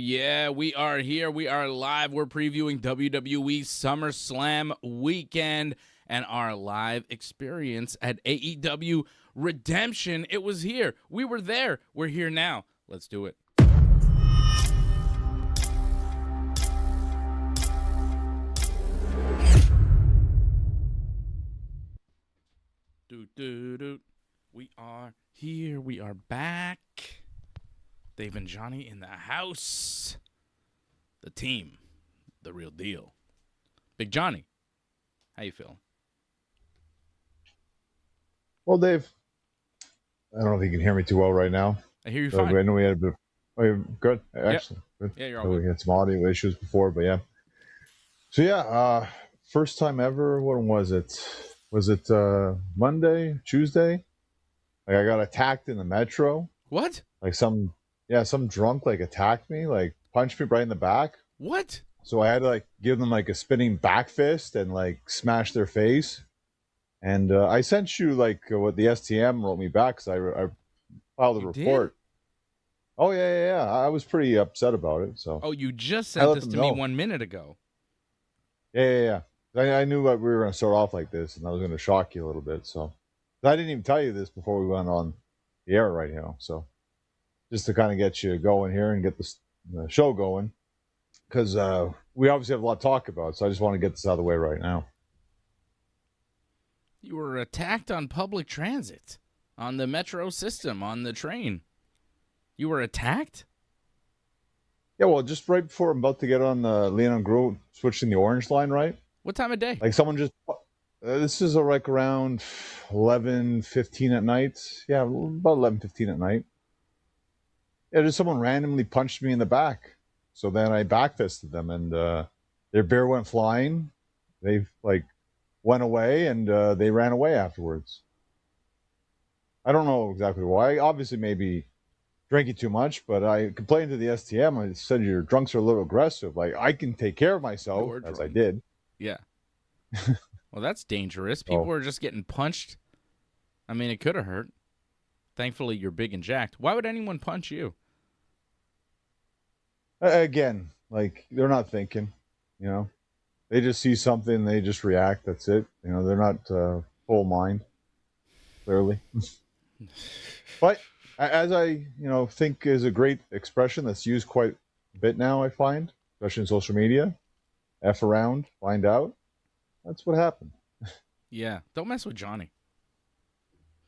Yeah, we are here. We are live. We're previewing WWE SummerSlam Weekend and our live experience at AEW Redemption. It was here. We were there. We're here now. Let's do it. We are here. We are back. Dave and Johnny in the house. The team. The real deal. Big Johnny, how you feeling? Well, Dave, I don't know if you can hear me too well right now. I hear you fine. I know we had a bit. Oh, you're good. Excellent. Good. Yeah, you're all good. We had some audio issues before, but yeah. So yeah, first time ever. When was it? Was it Monday, Tuesday? Like I got attacked in the metro. What? Like some drunk like attacked me, like punched me right in the back. What? So I had to like give them like a spinning back fist and like smash their face. And I sent you like what the STM wrote me back because I filed a report. Did? Oh yeah. I was pretty upset about it. So. Oh, you just sent this to me 1 minute ago. Yeah. I knew that we were going to start off like this, and I was going to shock you a little bit. So I didn't even tell you this before we went on the air right now. So just to kind of get you going here and get the show going, because we obviously have a lot to talk about. So I just want to get this out of the way right now. You were attacked on public transit, on the metro system, on the train. You were attacked? Yeah, well, just right before I'm about to get on the Leon Grove, switching the orange line, right? What time of day? Like someone just, this is like around 11:15 at night. Yeah, about 11:15 at night. Yeah, just someone randomly punched me in the back. So then I backfisted them, and their beer went flying. They like went away, and they ran away afterwards. I don't know exactly why. Obviously, maybe drinking too much, but I complained to the STM. I said your drunks are a little aggressive. Like I can take care of myself, as I did. Yeah. Well, that's dangerous. People were just getting punched. I mean, it could have hurt. Thankfully, you're big and jacked. Why would anyone punch you? Again, like they're not thinking, you know. They just see something, they just react. That's it. You know, they're not full mind, clearly. But as I, think is a great expression that's used quite a bit now, I find, especially in social media. F around, find out. That's what happened. Yeah, don't mess with Johnny.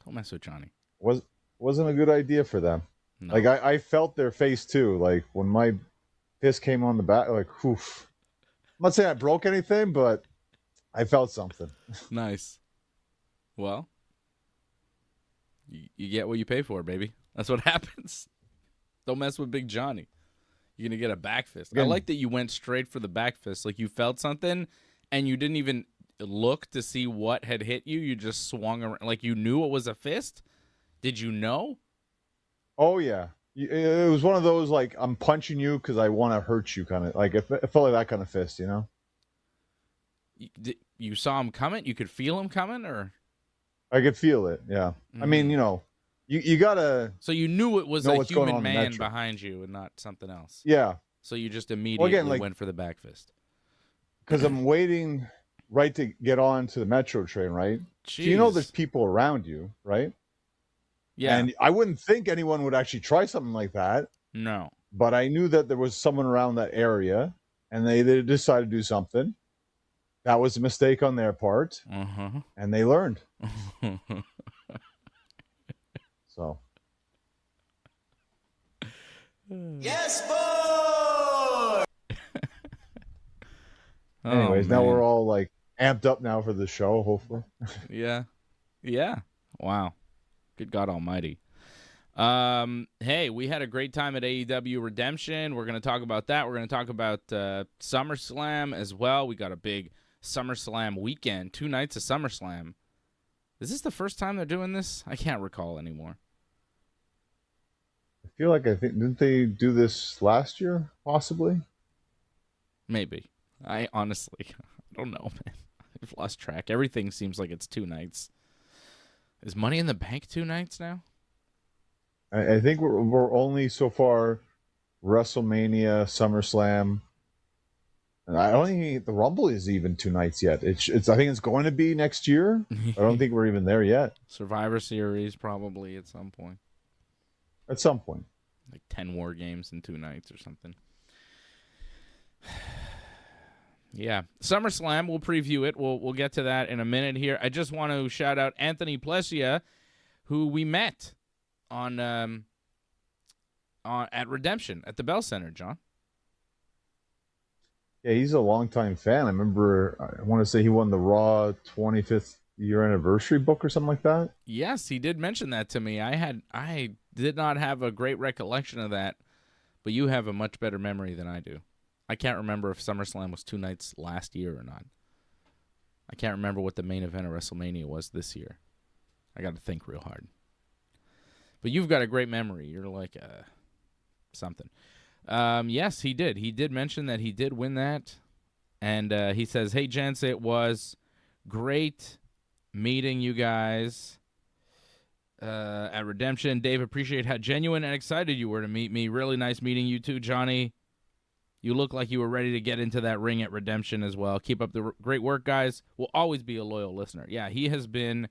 Don't mess with Johnny. Wasn't a good idea for them. No. Like I felt their face too. Like when my fist came on the back, like, oof. I'm not saying I broke anything, but I felt something. Nice. Well, you get what you pay for, baby. That's what happens. Don't mess with Big Johnny. You're going to get a back fist. I like that you went straight for the back fist. Like you felt something and you didn't even look to see what had hit you. You just swung around. Like you knew it was a fist? Did you know? Oh, yeah. It was one of those, like, I'm punching you because I want to hurt you kind of. Like, it felt like that kind of fist, you know? You saw him coming? You could feel him coming, or? I could feel it, yeah. I mean, you got to. So you knew it was a human man behind you and not something else. Yeah. So you just immediately went for the back fist. Because I'm waiting right to get on to the metro train, right? Jeez. So you know there's people around you, right? Yeah. And I wouldn't think anyone would actually try something like that. No. But I knew that there was someone around that area, and they decided to do something. That was a mistake on their part, and they learned. So. Yes, boy! Anyways, now we're all like amped up now for the show, hopefully. Yeah. Wow. Good God Almighty. Hey, we had a great time at AEW Redemption. We're going to talk about that. We're going to talk about SummerSlam as well. We got a big SummerSlam weekend, 2 nights of SummerSlam. Is this the first time they're doing this? I can't recall anymore. I think didn't they do this last year, possibly? Maybe. I honestly, I don't know, man. I've lost track. Everything seems like it's 2 nights. Is Money in the Bank 2 nights now? I think we're only so far WrestleMania, SummerSlam, and I don't think the Rumble is even 2 nights yet. It's I think it's going to be next year. I don't think we're even there yet. Survivor Series probably at some point. At some point. Like 10 War Games in 2 nights or something. Yeah. SummerSlam, we'll preview it. We'll get to that in a minute here. I just want to shout out Anthony Plesia, who we met on at Redemption at the Bell Center, John. Yeah, he's a longtime fan. I remember, I want to say he won the Raw 25th year anniversary book or something like that. Yes, he did mention that to me. I did not have a great recollection of that, but you have a much better memory than I do. I can't remember if SummerSlam was 2 nights last year or not. I can't remember what the main event of WrestleMania was this year. I got to think real hard. But you've got a great memory. You're like something. Yes, he did. He did mention that he did win that. And he says, hey, gents, it was great meeting you guys at Redemption. Dave, appreciate how genuine and excited you were to meet me. Really nice meeting you too, Johnny. You look like you were ready to get into that ring at Redemption as well. Keep up the great work, guys. Will always be a loyal listener. Yeah, he has been...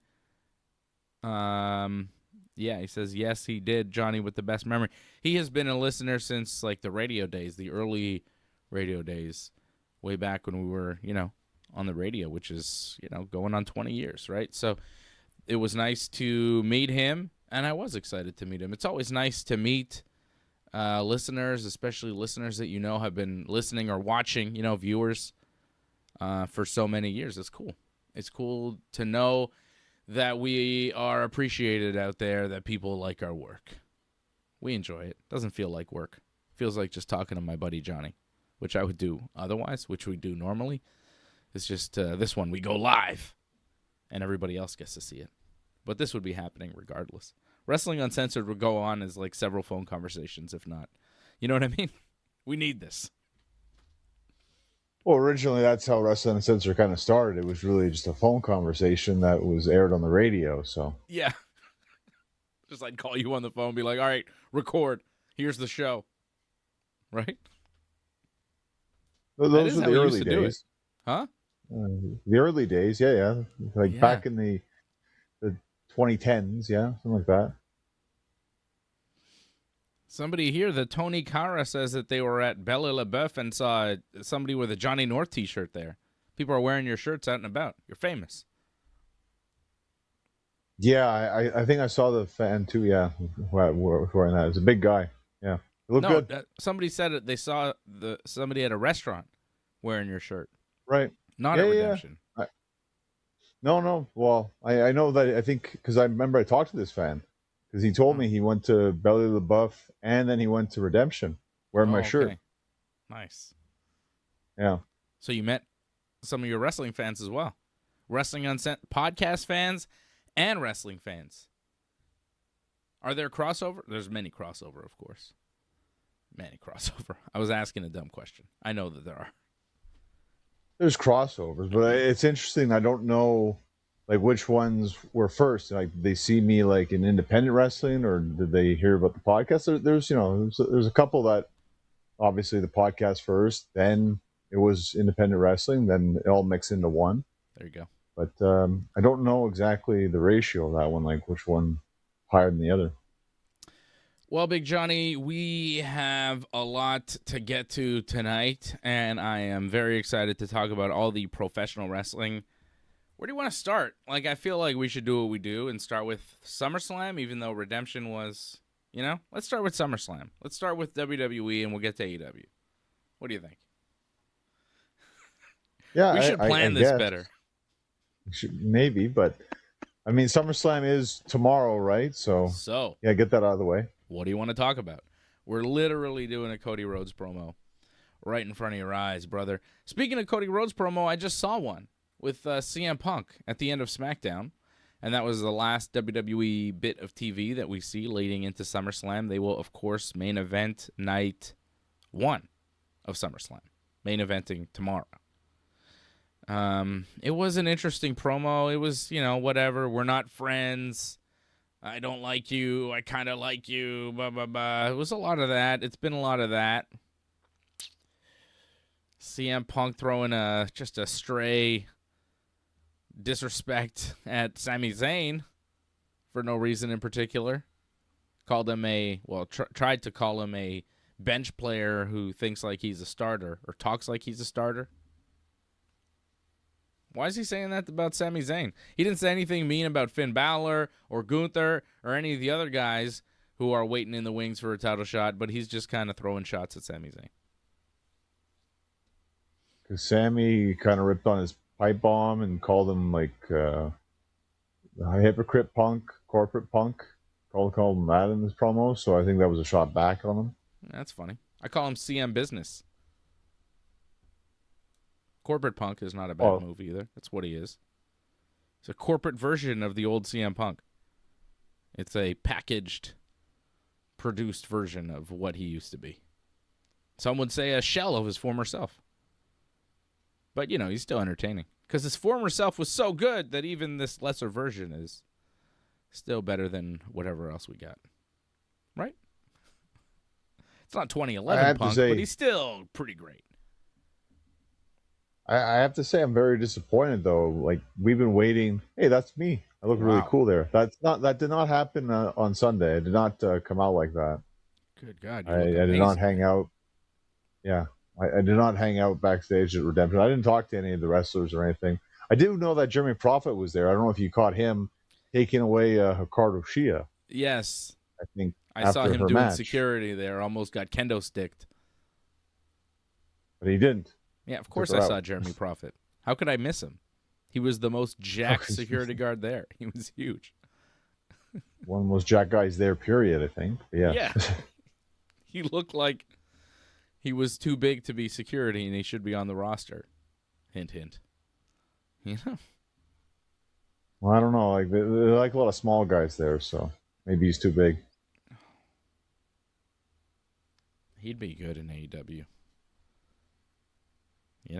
Yeah, he says, yes, he did, Johnny, with the best memory. He has been a listener since, like, the radio days, the early radio days, way back when we were, on the radio, which is, going on 20 years, right? So it was nice to meet him, and I was excited to meet him. It's always nice to meet listeners, especially listeners that have been listening or watching, viewers for so many years. It's cool. It's cool to know that we are appreciated out there, that people like our work. We enjoy it. Doesn't feel like work. Feels like just talking to my buddy Johnny, which I would do otherwise, which we do normally. It's just this one, we go live, and everybody else gets to see it. But this would be happening regardless. Wrestling Uncensored would go on as like several phone conversations, if not. You know what I mean? We need this. Well, originally that's how Wrestling Uncensored kind of started. It was really just a phone conversation that was aired on the radio. So yeah, just I'd call you on the phone, be like, "All right, record. Here's the show." Right? Those were the early days, huh? The early days, yeah, like back in the 2010s, yeah, something like that. Somebody here, the Tony Cara, says that they were at Belle LeBeouf and saw somebody with a Johnny North t-shirt there. People are wearing your shirts out and about. You're famous. Yeah, I think I saw the fan too, yeah, wearing that. It was a big guy, yeah. It looked good. Somebody said it. They saw somebody at a restaurant wearing your shirt. Right. Not at Redemption. Yeah. No. Well, I know that, I think, because I remember I talked to this fan. Because he told me he went to Belle LeBeouf and then he went to Redemption wearing my shirt. Nice. Yeah. So you met some of your wrestling fans as well. Wrestling Uncensored podcast fans and wrestling fans. Are there crossover? There's many crossover, of course. Many crossover. I was asking a dumb question. I know that there are. There's crossovers, but it's interesting. I don't know... like which ones were first? Like they see me like in independent wrestling, or did they hear about the podcast? There's a couple that obviously the podcast first, then it was independent wrestling, then it all mixed into one. There you go. But I don't know exactly the ratio of that one, like which one higher than the other. Well, Big Johnny, we have a lot to get to tonight, and I am very excited to talk about all the professional wrestling. Where do you want to start? Like, I feel like we should do what we do and start with SummerSlam, even though Redemption was, let's start with SummerSlam. Let's start with WWE, and we'll get to AEW. What do you think? Yeah, we should plan this better. Maybe, but, I mean, SummerSlam is tomorrow, right? So, yeah, get that out of the way. What do you want to talk about? We're literally doing a Cody Rhodes promo right in front of your eyes, brother. Speaking of Cody Rhodes promo, I just saw one with CM Punk at the end of SmackDown, and that was the last WWE bit of TV that we see leading into SummerSlam. They will, of course, main event night 1 of SummerSlam, main eventing tomorrow. It was an interesting promo. It was, whatever. We're not friends. I don't like you. I kind of like you. Blah, blah, blah. It was a lot of that. It's been a lot of that. CM Punk throwing just a stray disrespect at Sami Zayn for no reason in particular. Called him tried to call him a bench player who thinks like he's a starter or talks like he's a starter. Why is he saying that about Sami Zayn? He didn't say anything mean about Finn Balor or Gunther or any of the other guys who are waiting in the wings for a title shot, but he's just kind of throwing shots at Sami Zayn. Because Sami kind of ripped on his pipe bomb and called him like a hypocrite punk, corporate punk. Called him that in his promo, so I think that was a shot back on him. That's funny. I call him CM Business. Corporate Punk is not a bad move either. That's what he is. It's a corporate version of the old CM Punk. It's a packaged, produced version of what he used to be. Some would say a shell of his former self. But, he's still entertaining. Because his former self was so good that even this lesser version is still better than whatever else we got. Right? It's not 2011 Punk, but he's still pretty great. I have to say I'm very disappointed though. Like we've been waiting. Hey, that's me. I look really cool there. That did not happen on Sunday. It did not come out like that. Good God! I did not hang out. Yeah, I did not hang out backstage at Redemption. I didn't talk to any of the wrestlers or anything. I do know that Jeremy Prophet was there. I don't know if you caught him taking away Hikaru Shida. Yes, I think I saw him doing match. Security there. Almost got kendo sticked, but he didn't. Yeah, of course I saw Jeremy Prophet. How could I miss him? He was the most jacked security guard there. He was huge. One of the most jacked guys there, period, I think. Yeah. He looked like he was too big to be security and he should be on the roster. Hint, hint. Well, I don't know. Like they like a lot of small guys there, so maybe he's too big. He'd be good in AEW.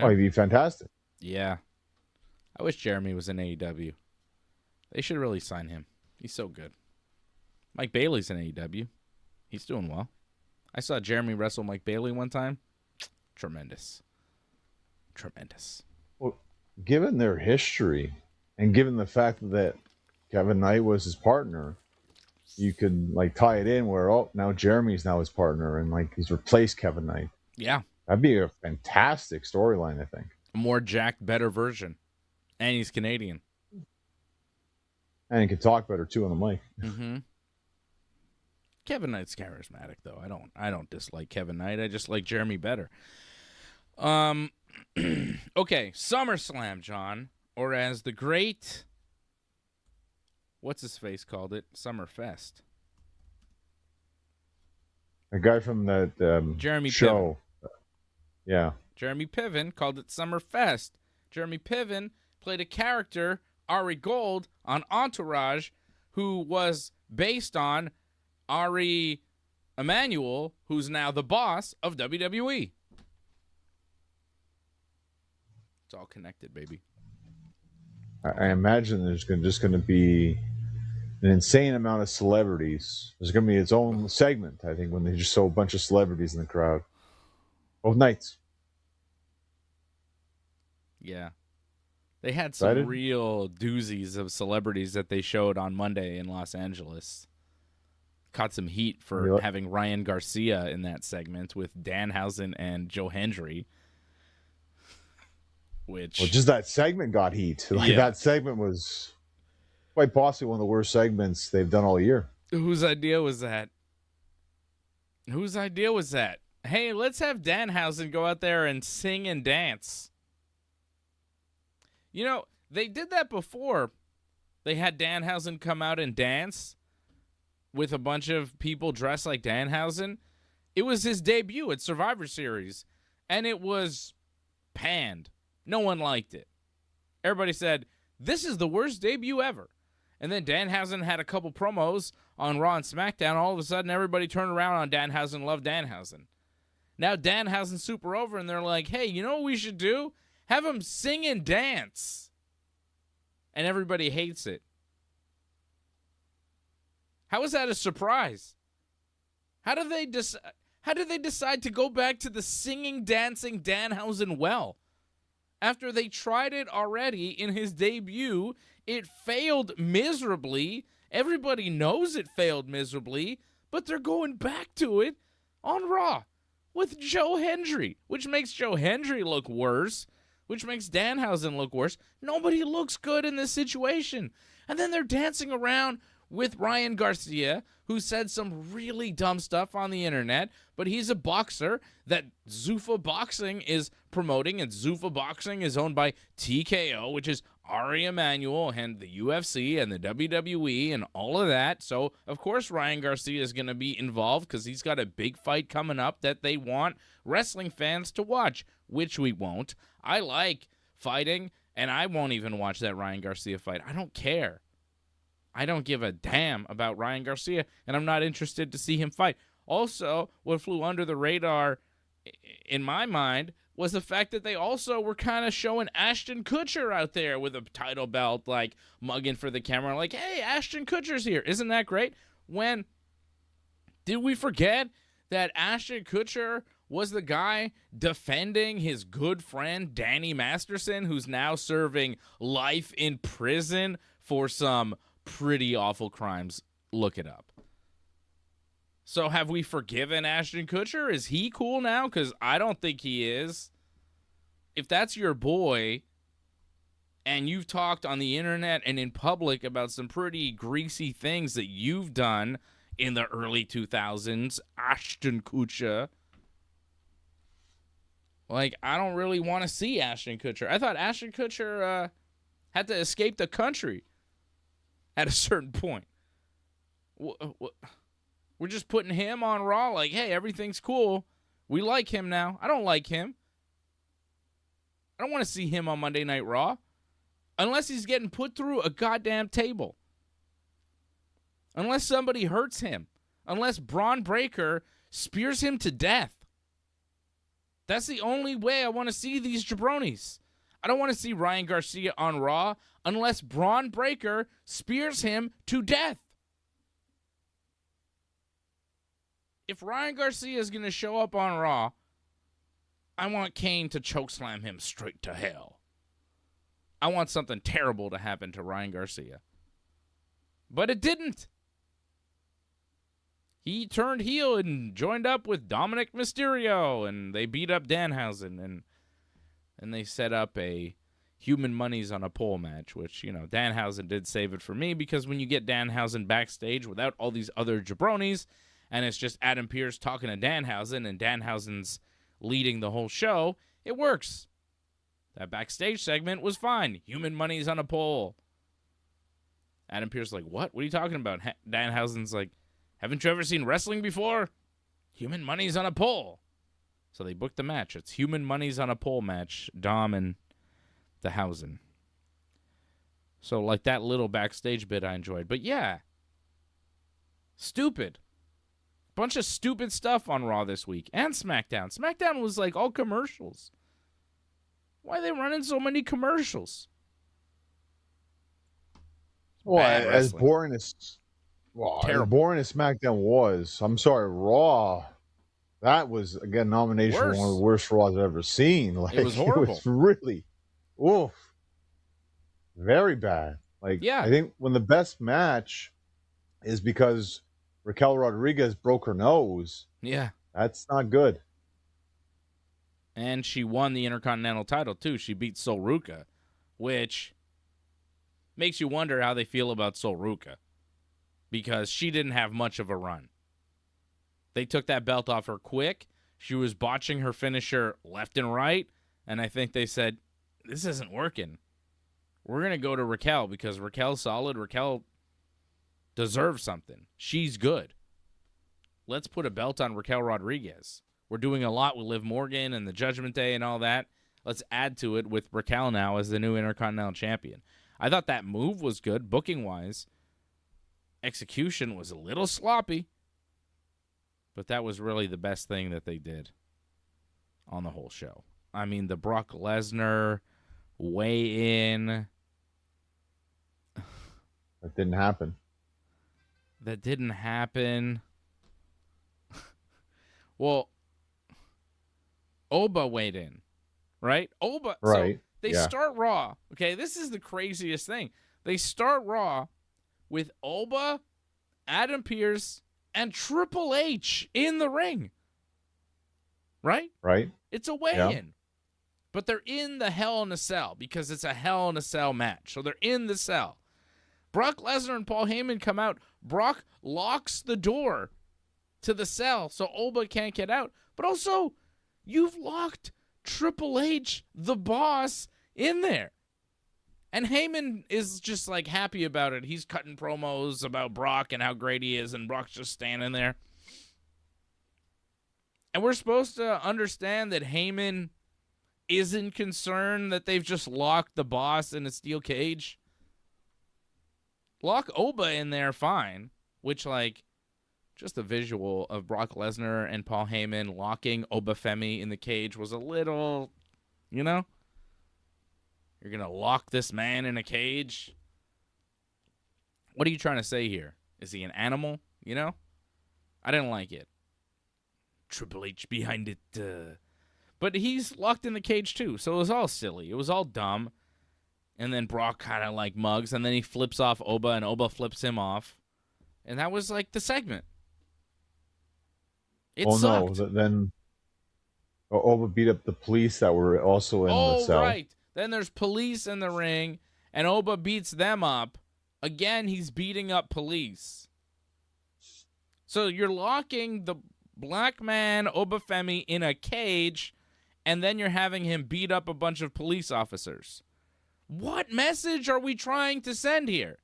Oh, he'd be fantastic. Yeah. I wish Jeremy was in AEW. They should really sign him. He's so good. Mike Bailey's in AEW. He's doing well. I saw Jeremy wrestle Mike Bailey one time. Tremendous. Well, given their history and given the fact that Kevin Knight was his partner, you could tie it in where now Jeremy's now his partner and he's replaced Kevin Knight. Yeah. That'd be a fantastic storyline, I think. A more jacked, better version. And he's Canadian. And he can talk better, too, on the mic. Mm-hmm. Kevin Knight's charismatic, though. I don't dislike Kevin Knight. I just like Jeremy better. Okay, SummerSlam, John. Or as the great... What's-his-face called it? Summerfest. A guy from that Jeremy show. Piven. Yeah. Jeremy Piven called it Summerfest. Jeremy Piven played a character, Ari Gold, on Entourage, who was based on Ari Emanuel, who's now the boss of WWE. It's all connected, baby. I imagine there's just going to be an insane amount of celebrities. There's going to be its own segment, I think, when they just show a bunch of celebrities in the crowd. Both nights. Yeah. They had some real doozies of celebrities that they showed on Monday in Los Angeles. Caught some heat for having Ryan Garcia in that segment with Danhausen and Joe Hendry. Well, just that segment got heat. That segment was quite possibly one of the worst segments they've done all year. Whose idea was that? Hey, let's have Danhausen go out there and sing and dance. They did that before. They had Danhausen come out and dance with a bunch of people dressed like Danhausen. It was his debut at Survivor Series, and it was panned. No one liked it. Everybody said, this is the worst debut ever. And then Danhausen had a couple promos on Raw and SmackDown. All of a sudden, everybody turned around on Danhausen, loved Danhausen. Now Danhausen's super over, and they're like, hey, you know what we should do? Have him sing and dance. And everybody hates it. How is that a surprise? How did they decide to go back to the singing, dancing Danhausen well? After they tried it already in his debut, it failed miserably. Everybody knows it failed miserably, but they're going back to it on Raw with Joe Hendry, which makes Joe Hendry look worse, which makes Danhausen look worse. Nobody looks good in this situation. And then they're dancing around with Ryan Garcia, who said some really dumb stuff on the internet, but he's a boxer that Zuffa Boxing is promoting, and Zuffa Boxing is owned by TKO, which is Ari Emanuel, and the UFC and the WWE and all of that. So, of course, Ryan Garcia is going to be involved because he's got a big fight coming up that they want wrestling fans to watch, which we won't. I like fighting, and I won't even watch that Ryan Garcia fight. I don't care. I don't give a damn about Ryan Garcia, and I'm not interested to see him fight. Also, what flew under the radar in my mind was the fact that they also were kind of showing Ashton Kutcher out there with a title belt, like mugging for the camera, like, hey, Ashton Kutcher's here. Isn't that great? When did we forget that Ashton Kutcher was the guy defending his good friend Danny Masterson, who's now serving life in prison for some pretty awful crimes? Look it up. So have we forgiven Ashton Kutcher? Is he cool now? Because I don't think he is. If that's your boy, and you've talked on the internet and in public about some pretty greasy things that you've done in the early 2000s, Ashton Kutcher, like, I don't really want to see Ashton Kutcher. I thought Ashton Kutcher had to escape the country at a certain point. We're just putting him on Raw like, hey, everything's cool. We like him now. I don't like him. I don't want to see him on Monday Night Raw unless he's getting put through a goddamn table. Unless somebody hurts him. Unless Braun Breaker spears him to death. That's the only way I want to see these jabronis. I don't want to see Ryan Garcia on Raw unless Braun Breaker spears him to death. If Ryan Garcia is going to show up on Raw, I want Kane to chokeslam him straight to hell. I want something terrible to happen to Ryan Garcia. But it didn't. He turned heel and joined up with Dominic Mysterio, and they beat up Danhausen, and they set up a human monies on a pole match, which, you know, Danhausen did save it for me, because when you get Danhausen backstage without all these other jabronis, and it's just Adam Pearce talking to Danhausen, and Danhausen's leading the whole show, it works. That backstage segment was fine. Human monies on a pole. Adam Pearce like, what? What are you talking about? Danhausen's like, haven't you ever seen wrestling before? Human monies on a pole. So they booked the match. It's human monies on a pole match. Dom and Danhausen. So like that little backstage bit I enjoyed. But yeah. Stupid. Bunch of stupid stuff on Raw this week. And SmackDown. SmackDown was like all commercials. Why are they running so many commercials? Well, as boring as SmackDown was, I'm sorry, Raw, that was, again, nomination for one of the worst Raws I've ever seen. Like, it was horrible. It was really, oof, very bad. Like, yeah. I think when the best match is because Raquel Rodriguez broke her nose. Yeah. That's not good. And she won the Intercontinental title, too. She beat Sol Ruca, which makes you wonder how they feel about Sol Ruca, because she didn't have much of a run. They took that belt off her quick. She was botching her finisher left and right, and I think they said, this isn't working. We're going to go to Raquel because Raquel's solid. Raquel deserves something. She's good. Let's put a belt on Raquel Rodriguez. We're doing a lot with Liv Morgan and the Judgment Day and all that. Let's add to it with Raquel now as the new Intercontinental Champion. I thought that move was good, booking-wise. Execution was a little sloppy, but that was really the best thing that they did on the whole show. I mean, the Brock Lesnar weigh-in. That didn't happen. that didn't happen. Well, Oba weighed in, right? Oba. Right. So they start Raw. Okay, this is the craziest thing. They start Raw with Oba, Adam Pearce, and Triple H in the ring. Right? Right. It's a weigh-in. But they're in the Hell in a Cell because it's a Hell in a Cell match. So they're in the cell. Brock Lesnar and Paul Heyman come out. Brock locks the door to the cell so Oba can't get out. But also, you've locked Triple H, the boss, in there. And Heyman is just like happy about it. He's cutting promos about Brock and how great he is, and Brock's just standing there. And we're supposed to understand that Heyman isn't concerned that they've just locked the boss in a steel cage. Lock Oba in there, fine. Which, like, just the visual of Brock Lesnar and Paul Heyman locking Oba Femi in the cage was a little, you know? You're going to lock this man in a cage? What are you trying to say here? Is he an animal? You know? I didn't like it. Triple H behind it. But he's locked in the cage too, so it was all silly. It was all dumb. And then Brock kind of like mugs, and then he flips off Oba, and Oba flips him off. And that was like the segment. It sucked. No, then Oba beat up the police that were also in the cell. Oh, right. Then there's police in the ring, and Oba beats them up. Again, he's beating up police. So you're locking the black man, Oba Femi, in a cage, and then you're having him beat up a bunch of police officers. What message are we trying to send here?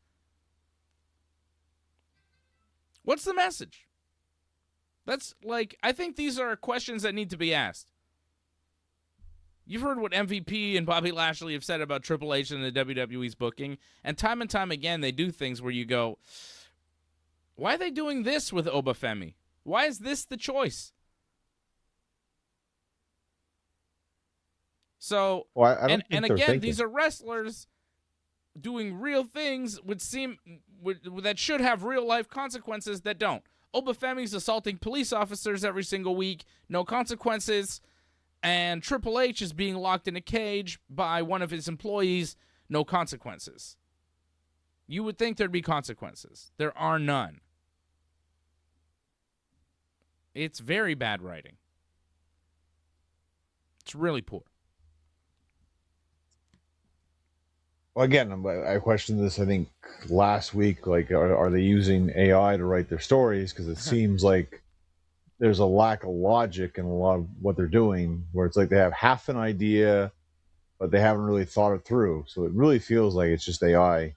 What's the message? That's like, I think these are questions that need to be asked. You've heard what MVP and Bobby Lashley have said about Triple H and the WWE's booking, and time again, they do things where you go, why are they doing this with Oba Femi? Why is this the choice? So, well, and again, these are wrestlers doing real things that should have real life consequences that don't. Oba Femi's assaulting police officers every single week, no consequences. And Triple H is being locked in a cage by one of his employees, no consequences. You would think there'd be consequences. There are none. It's very bad writing. It's really poor. Well, again, I questioned this, I think, last week. Like, are they using AI to write their stories? Because it seems like there's a lack of logic in a lot of what they're doing, where it's like they have half an idea, but they haven't really thought it through. So it really feels like it's just AI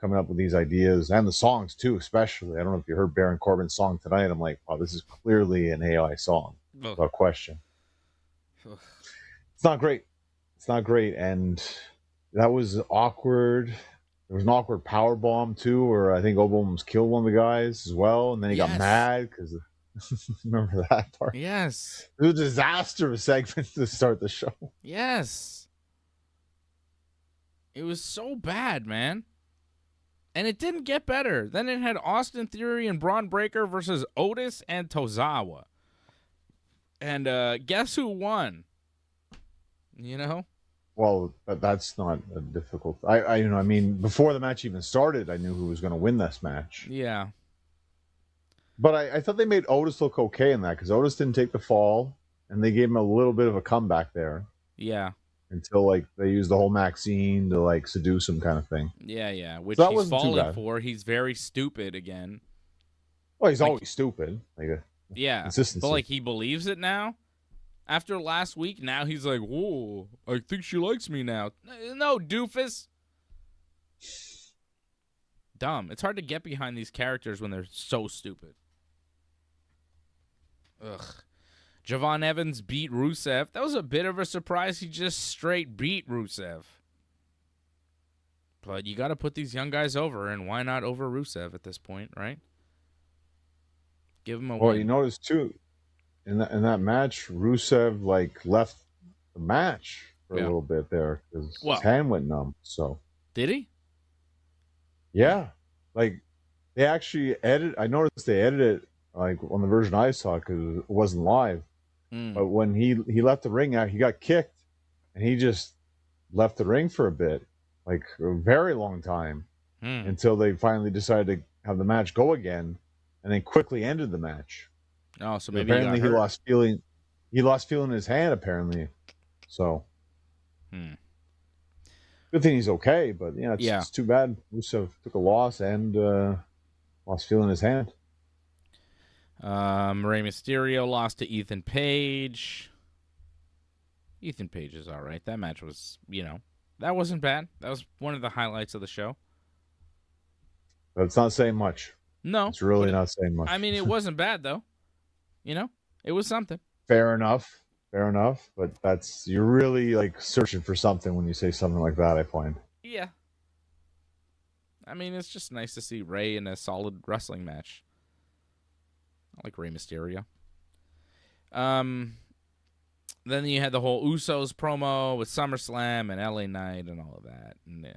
coming up with these ideas, and the songs too, especially. I don't know if you heard Baron Corbin's song tonight. I'm like, wow, this is clearly an AI song, without question. It's not great. It's not great, and that was awkward. There was an awkward power bomb too, where I think Oba almost killed one of the guys as well, and then he got mad because. Remember that part? Yes. It was a disaster of a segment to start the show. Yes. It was so bad, man. And it didn't get better. Then it had Austin Theory and Braun Breaker versus Otis and Tozawa. And guess who won? You know? Well, that's not a difficult. I mean, before the match even started, I knew who was going to win this match. Yeah. But I thought they made Otis look okay in that, because Otis didn't take the fall, and they gave him a little bit of a comeback there. Yeah. Until, like, they used the whole Maxine to, like, seduce him kind of thing. Yeah. Which so he's falling for. He's very stupid again. Well, he's always stupid. Like consistency. But, like, he believes it now. After last week, now he's like, whoa, I think she likes me now. No, doofus. Dumb. It's hard to get behind these characters when they're so stupid. Ugh. Javon Evans beat Rusev. That was a bit of a surprise. He just straight beat Rusev. But you got to put these young guys over, and why not over Rusev at this point, right? Give him a win. Well, you notice, too, in that match, Rusev, like, left the match for a little bit there because his hand went numb. So did he? Yeah. Like, They actually I noticed they edited it like on the version I saw because it wasn't live. But when he left the ring out, he got kicked, and he just left the ring for a bit, like a very long time, until they finally decided to have the match go again, and then quickly ended the match. Oh, so maybe apparently he lost feeling. He lost feeling in his hand apparently. So good thing he's okay, but it's too bad. Rusev took a loss and lost feeling in his hand. Rey Mysterio lost to Ethan Page. Ethan Page is all right. That match was, that wasn't bad. That was one of the highlights of the show. But it's not saying much. No. It's really not saying much. I mean, it wasn't bad, though. It was something. Fair enough. But you're really like searching for something when you say something like that, I find. Yeah. I mean, it's just nice to see Rey in a solid wrestling match. I like Rey Mysterio. Then you had the whole Usos promo with SummerSlam and LA Knight and all of that. And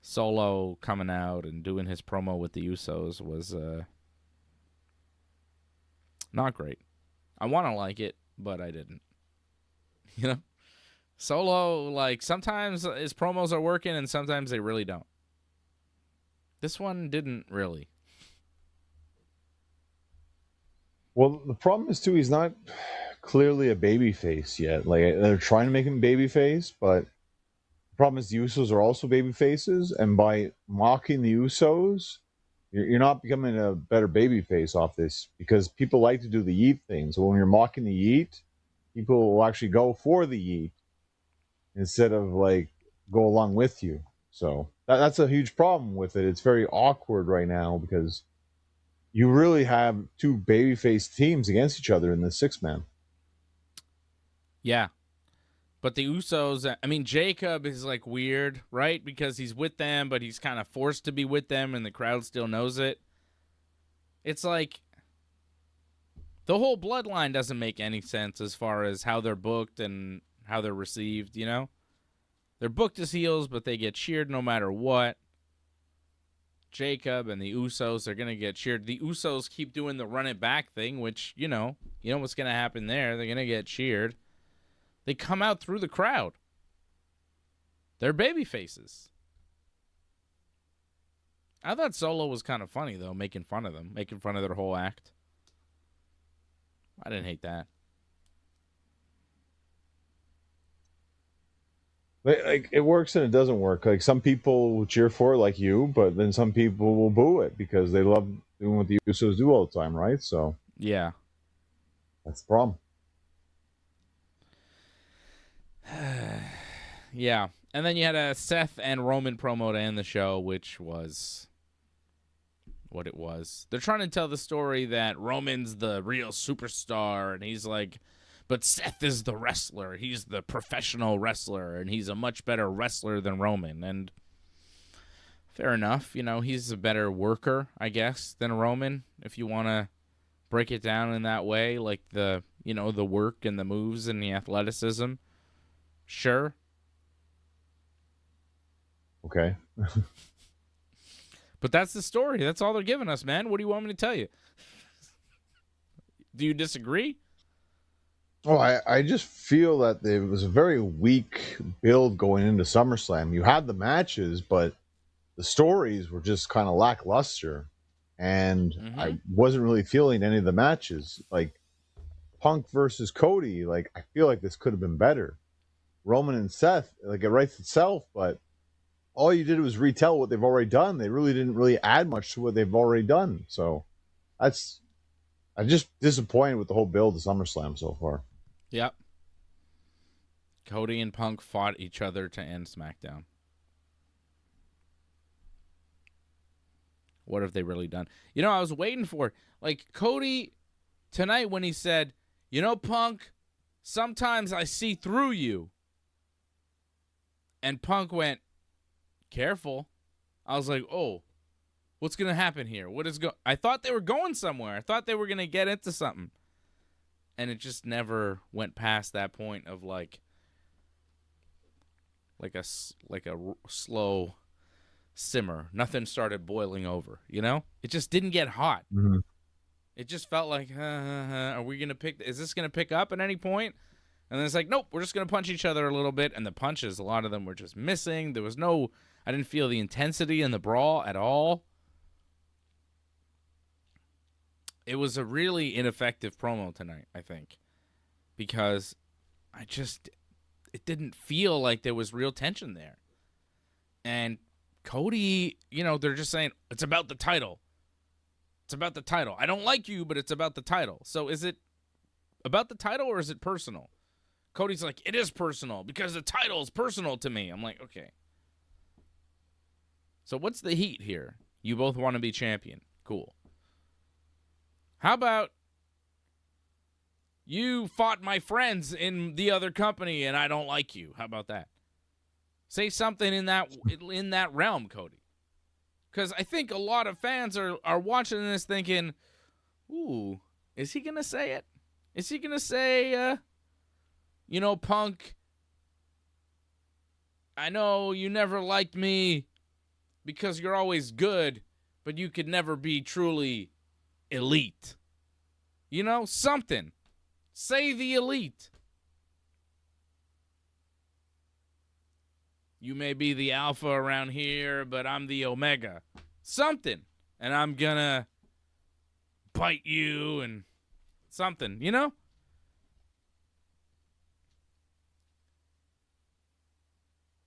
Solo coming out and doing his promo with the Usos was not great. I want to like it, but I didn't. Solo, like, sometimes his promos are working and sometimes they really don't. This one didn't really. Well, the problem is, too, he's not clearly a babyface yet. Like, they're trying to make him babyface, but the problem is the Usos are also babyfaces, and by mocking the Usos, you're not becoming a better babyface off this, because people like to do the yeet thing. So when you're mocking the yeet, people will actually go for the yeet instead of, like, go along with you. So that's a huge problem with it. It's very awkward right now because you really have two babyface teams against each other in the 6-man. Yeah. But the Usos, I mean, Jacob is like weird, right? Because he's with them, but he's kind of forced to be with them and the crowd still knows it. It's like the whole bloodline doesn't make any sense as far as how they're booked and how they're received, They're booked as heels, but they get cheered no matter what. Jacob and the Usos are going to get cheered. The Usos keep doing the run it back thing, which, you know what's going to happen there. They're going to get cheered. They come out through the crowd. They're baby faces. I thought Solo was kind of funny, though, making fun of them, making fun of their whole act. I didn't hate that. Like, it works and it doesn't work. Like, some people will cheer for it, like you, but then some people will boo it because they love doing what the Usos do all the time, right? So yeah, that's the problem. Yeah, and then you had a Seth and Roman promo to end the show, which was what it was. They're trying to tell the story that Roman's the real superstar, and he's like, but Seth is the wrestler. He's the professional wrestler, and he's a much better wrestler than Roman. And fair enough. He's a better worker, I guess, than Roman, if you want to break it down in that way, like the work and the moves and the athleticism. Sure. Okay. But that's the story. That's all they're giving us, man. What do you want me to tell you? Do you disagree? Oh, I just feel that it was a very weak build going into SummerSlam. You had the matches, but the stories were just kind of lackluster. And I wasn't really feeling any of the matches. Like, Punk versus Cody, like, I feel like this could have been better. Roman and Seth, like, it writes itself, but all you did was retell what they've already done. They really didn't really add much to what they've already done. So I'm just disappointed with the whole build of SummerSlam so far. Yep. Cody and Punk fought each other to end SmackDown. What have they really done? I was waiting for, like, Cody tonight when he said, Punk, sometimes I see through you. And Punk went, careful. I was like, oh, what's going to happen here? I thought they were going somewhere. I thought they were going to get into something. And it just never went past that point of like a slow simmer. Nothing started boiling over, you know? It just didn't get hot. Mm-hmm. It just felt like, are we going to is this going to pick up at any point? And then it's like, nope, we're just going to punch each other a little bit. And the punches, a lot of them were just missing. There was I didn't feel the intensity in the brawl at all. It was a really ineffective promo tonight, I think, because it didn't feel like there was real tension there. And Cody, they're just saying, it's about the title. It's about the title. I don't like you, but it's about the title. So is it about the title or is it personal? Cody's like, it is personal because the title is personal to me. I'm like, okay. So what's the heat here? You both want to be champion. Cool. How about you fought my friends in the other company and I don't like you? How about that? Say something in that realm, Cody. Because I think a lot of fans are watching this thinking, ooh, is he going to say it? Is he going to say, Punk, I know you never liked me because you're always good, but you could never be truly elite. Something. Say the elite. You may be the alpha around here, but I'm the omega. Something. And I'm gonna bite you and something,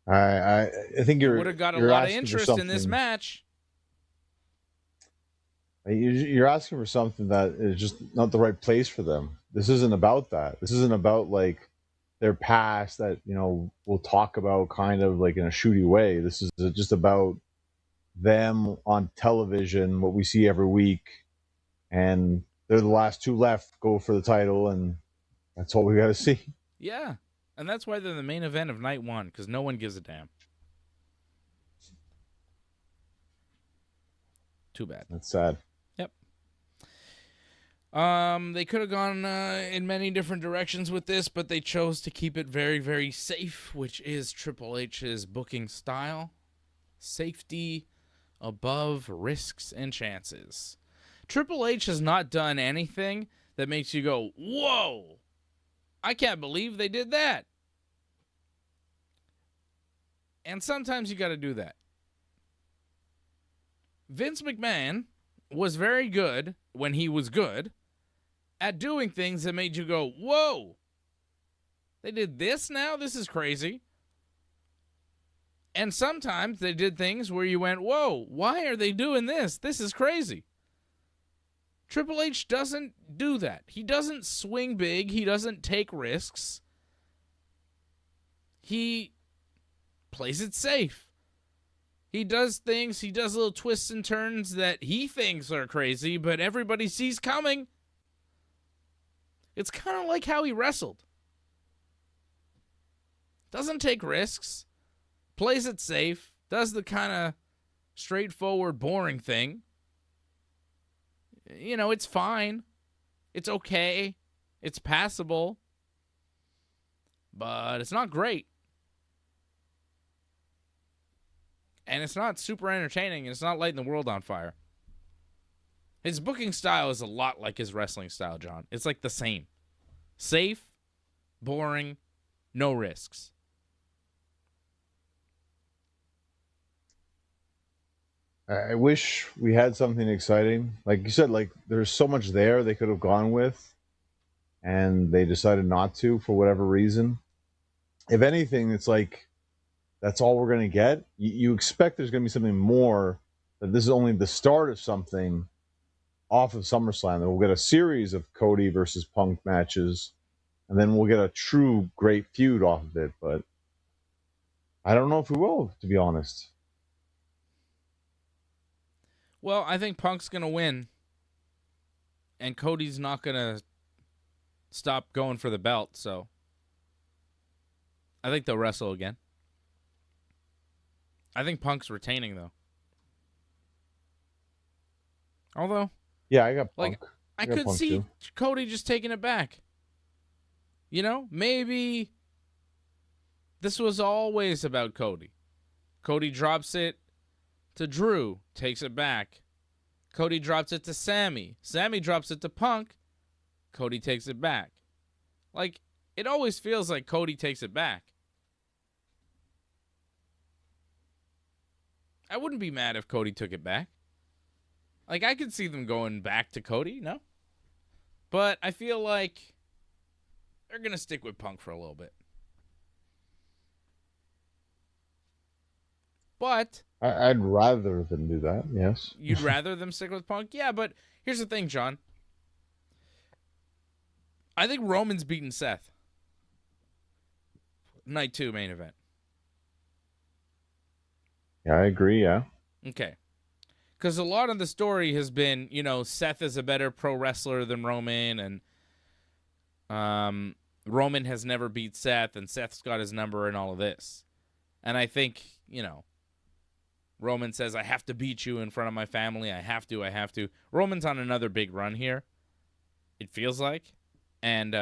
I think would have got a lot of interest in this match. You're asking for something that is just not the right place for them. This isn't about that. This isn't about like their past that, we'll talk about kind of like in a shooty way. This is just about them on television, what we see every week. And they're the last two left, go for the title, and that's all we got to see. Yeah. And that's why they're the main event of night one, because no one gives a damn. Too bad. That's sad. Yep. They could have gone in many different directions with this, but they chose to keep it very, very safe, which is Triple H's booking style. Safety above risks and chances. Triple H has not done anything that makes you go, whoa, I can't believe they did that. And sometimes you got to do that. Vince McMahon was very good when he was good at doing things that made you go, whoa, they did this now? This is crazy. And sometimes they did things where you went, whoa, why are they doing this? This is crazy. Triple H doesn't do that. He doesn't swing big. He doesn't take risks. He plays it safe. He does things, he does little twists and turns that he thinks are crazy, but everybody sees coming. It's kind of like how he wrestled. Doesn't take risks. Plays it safe. Does the kind of straightforward, boring thing. It's fine. It's okay. It's passable. But it's not great. And it's not super entertaining, and it's not lighting the world on fire. His booking style is a lot like his wrestling style, John. It's like the same. Safe, boring, no risks. I wish we had something exciting. Like you said, like there's so much there they could have gone with, and they decided not to for whatever reason. If anything, it's like that's all we're going to get. You expect there's going to be something more, that this is only the start of something off of SummerSlam. Then we'll get a series of Cody versus Punk matches, and then we'll get a true great feud off of it. But I don't know if we will, to be honest. Well, I think Punk's going to win, and Cody's not going to stop going for the belt, so I think they'll wrestle again. I think Punk's retaining, though. Although, yeah, I got Punk. I could Punk see too. Cody just taking it back. Maybe this was always about Cody. Cody drops it. to Drew, takes it back. Cody drops it to Sami. Sami drops it to Punk. Cody takes it back. Like, it always feels like Cody takes it back. I wouldn't be mad if Cody took it back. Like, I could see them going back to Cody, no? But I feel like they're going to stick with Punk for a little bit. But I'd rather them do that, yes. You'd rather them stick with Punk? Yeah, but here's the thing, John. I think Roman's beaten Seth. Night 2 main event. Yeah, I agree, yeah. Okay. Because a lot of the story has been, you know, Seth is a better pro wrestler than Roman, and Roman has never beat Seth, and Seth's got his number and all of this. And I think, you know, Roman says, I have to beat you in front of my family. I have to. Roman's on another big run here, it feels like. And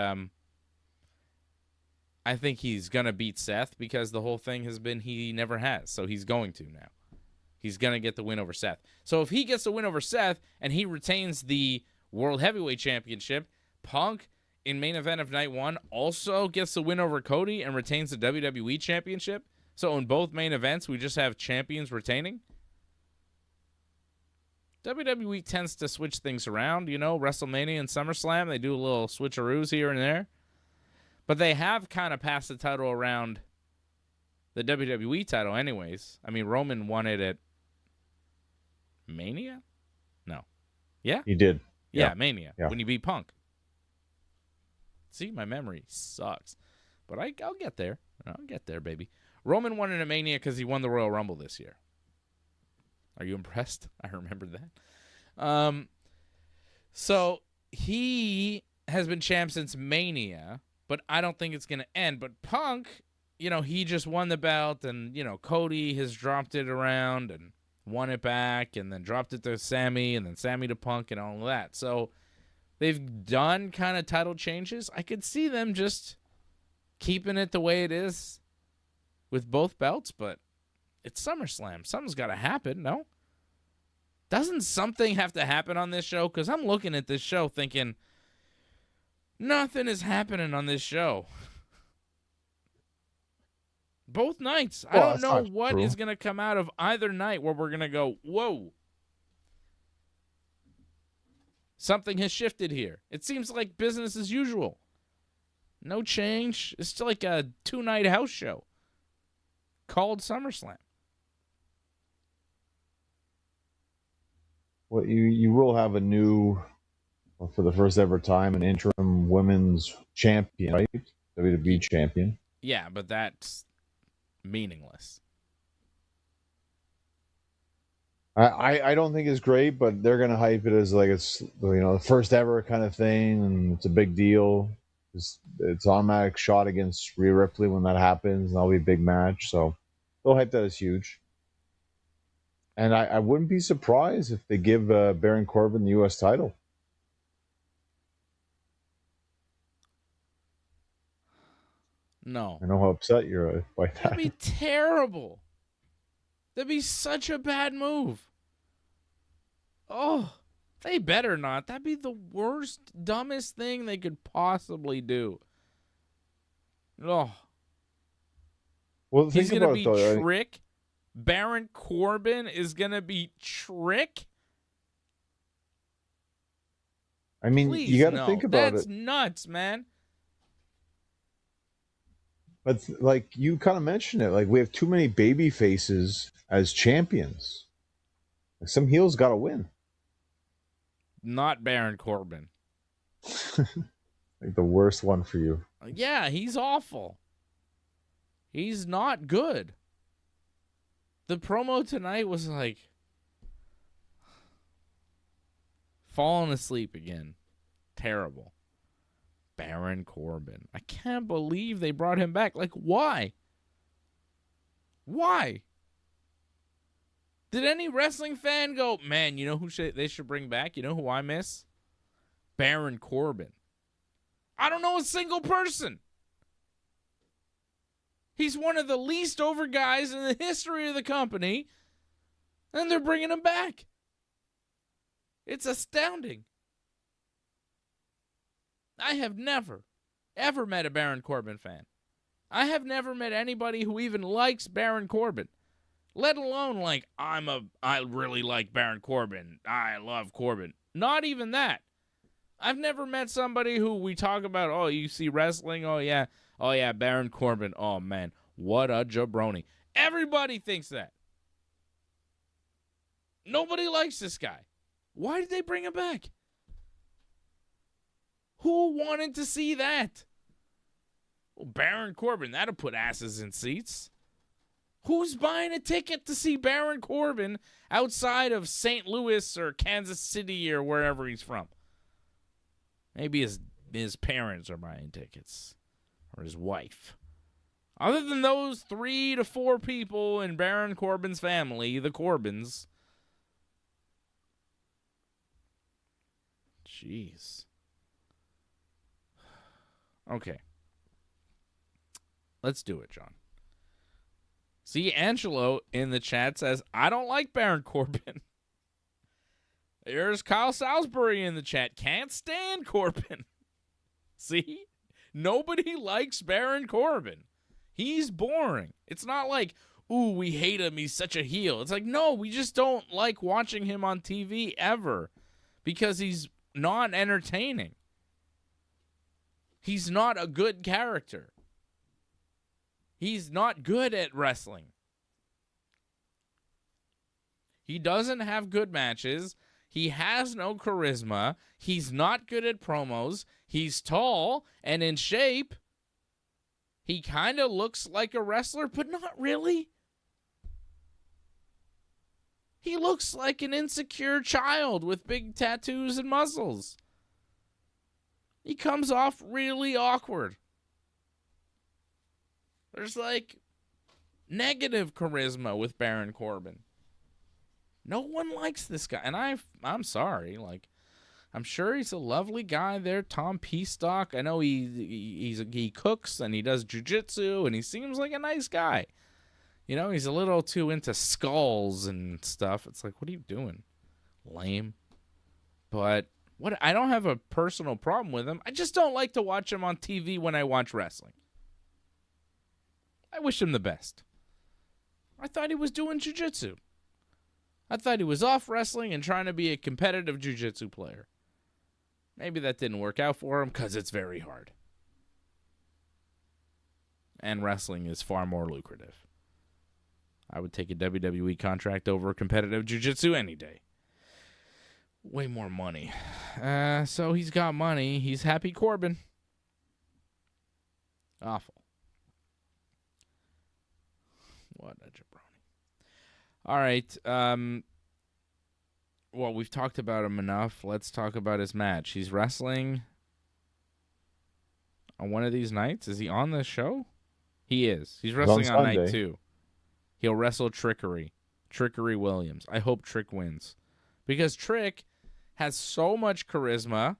I think he's going to beat Seth because the whole thing has been he never has. So he's going to now. He's going to get the win over Seth. So if he gets the win over Seth and he retains the World Heavyweight Championship, Punk in main event of night 1 also gets the win over Cody and retains the WWE Championship. So in both main events, we just have champions retaining. WWE tends to switch things around. You know, WrestleMania and SummerSlam, they do a little switcheroos here and there. But they have kind of passed the title around the WWE title anyways. I mean, Roman won it at Mania? No. Yeah? He did. Yeah, Mania. Yeah. When he beat Punk. See, my memory sucks. But I'll get there. I'll get there, baby. Roman won in a Mania because he won the Royal Rumble this year. Are you impressed? I remember that. So he has been champ since Mania, but I don't think it's going to end. But Punk, you know, he just won the belt, and, you know, Cody has dropped it around and won it back, and then dropped it to Sami, and then Sami to Punk, and all of that. So they've done kind of title changes. I could see them just keeping it the way it is with both belts, but it's SummerSlam. Something's got to happen, no? Doesn't something have to happen on this show? Because I'm looking at this show thinking, nothing is happening on this show. Both nights. Well, I don't know what true. is going to come out of either night where we're going to go, whoa. Something has shifted here. It seems like business as usual. No change. It's still like a 2-night house show called SummerSlam. Well, you will have a new, well, for the first ever time, an interim women's champion, right? WWE champion. Yeah, but that's meaningless. I don't think it's great, but they're gonna hype it as like it's, you know, the first ever kind of thing, and it's a big deal. It's automatic shot against Rhea Ripley when that happens, and that'll be a big match. So they'll hype that as huge. And I wouldn't be surprised if they give Baron Corbin the U.S. title. No. I know how upset you're by that. That'd be terrible. That'd be such a bad move. Oh, they better not. That'd be the worst, dumbest thing they could possibly do. Oh. Well, He's think going about to it, be though. Trick. Baron Corbin is going to be Trick. I mean, Please, you got to no. think about That's it. nuts, man. But like you kind of mentioned it, like we have too many baby faces as champions. Like, some heels got to win. Not Baron Corbin. Like the worst one for you. Yeah, he's awful. He's not good. The promo tonight was like falling asleep again. Terrible. Baron Corbin. I can't believe they brought him back. Like, why? Why? Did any wrestling fan go, man, you know who they should bring back? You know who I miss? Baron Corbin. I don't know a single person. He's one of the least over guys in the history of the company. And they're bringing him back. It's astounding. I have never, ever met a Baron Corbin fan. I have never met anybody who even likes Baron Corbin. Let alone I really like Baron Corbin. I love Corbin. Not even that. I've never met somebody who we talk about, oh, you see wrestling? Oh, yeah, Baron Corbin. Oh, man, what a jabroni. Everybody thinks that. Nobody likes this guy. Why did they bring him back? Who wanted to see that? Well, Baron Corbin, that'll put asses in seats. Who's buying a ticket to see Baron Corbin outside of St. Louis or Kansas City or wherever he's from? Maybe his parents are buying tickets. Or his wife. Other than those 3 to 4 people in Baron Corbin's family, the Corbins. Jeez. Okay. Let's do it, John. See, Angelo in the chat says, I don't like Baron Corbin. There's Kyle Salisbury in the chat. Can't stand Corbin. See? Nobody likes Baron Corbin. He's boring. It's not like, ooh, we hate him. He's such a heel. It's like, no, we just don't like watching him on TV ever because he's not entertaining. He's not a good character. He's not good at wrestling. He doesn't have good matches. He has no charisma. He's not good at promos. He's tall and in shape. He kind of looks like a wrestler, but not really. He looks like an insecure child with big tattoos and muscles. He comes off really awkward. There's negative charisma with Baron Corbin. No one likes this guy. And I'm sorry. I'm sure he's a lovely guy there. Tom Peastock. I know he cooks and he does jiu-jitsu and he seems like a nice guy. You know, he's a little too into skulls and stuff. It's like, what are you doing? Lame. But I don't have a personal problem with him. I just don't like to watch him on TV when I watch wrestling. I wish him the best. I thought he was doing jiu-jitsu. I thought he was off wrestling and trying to be a competitive jiu-jitsu player. Maybe that didn't work out for him because it's very hard. And wrestling is far more lucrative. I would take a WWE contract over competitive jiu-jitsu any day. Way more money. So he's got money. He's happy Corbin. Awful. What a jabroni. All right. Well, we've talked about him enough. Let's talk about his match. He's wrestling on one of these nights. Is he on the show? He is. He's wrestling on night 2. He'll wrestle Trickery Williams. I hope Trick wins. Because Trick has so much charisma,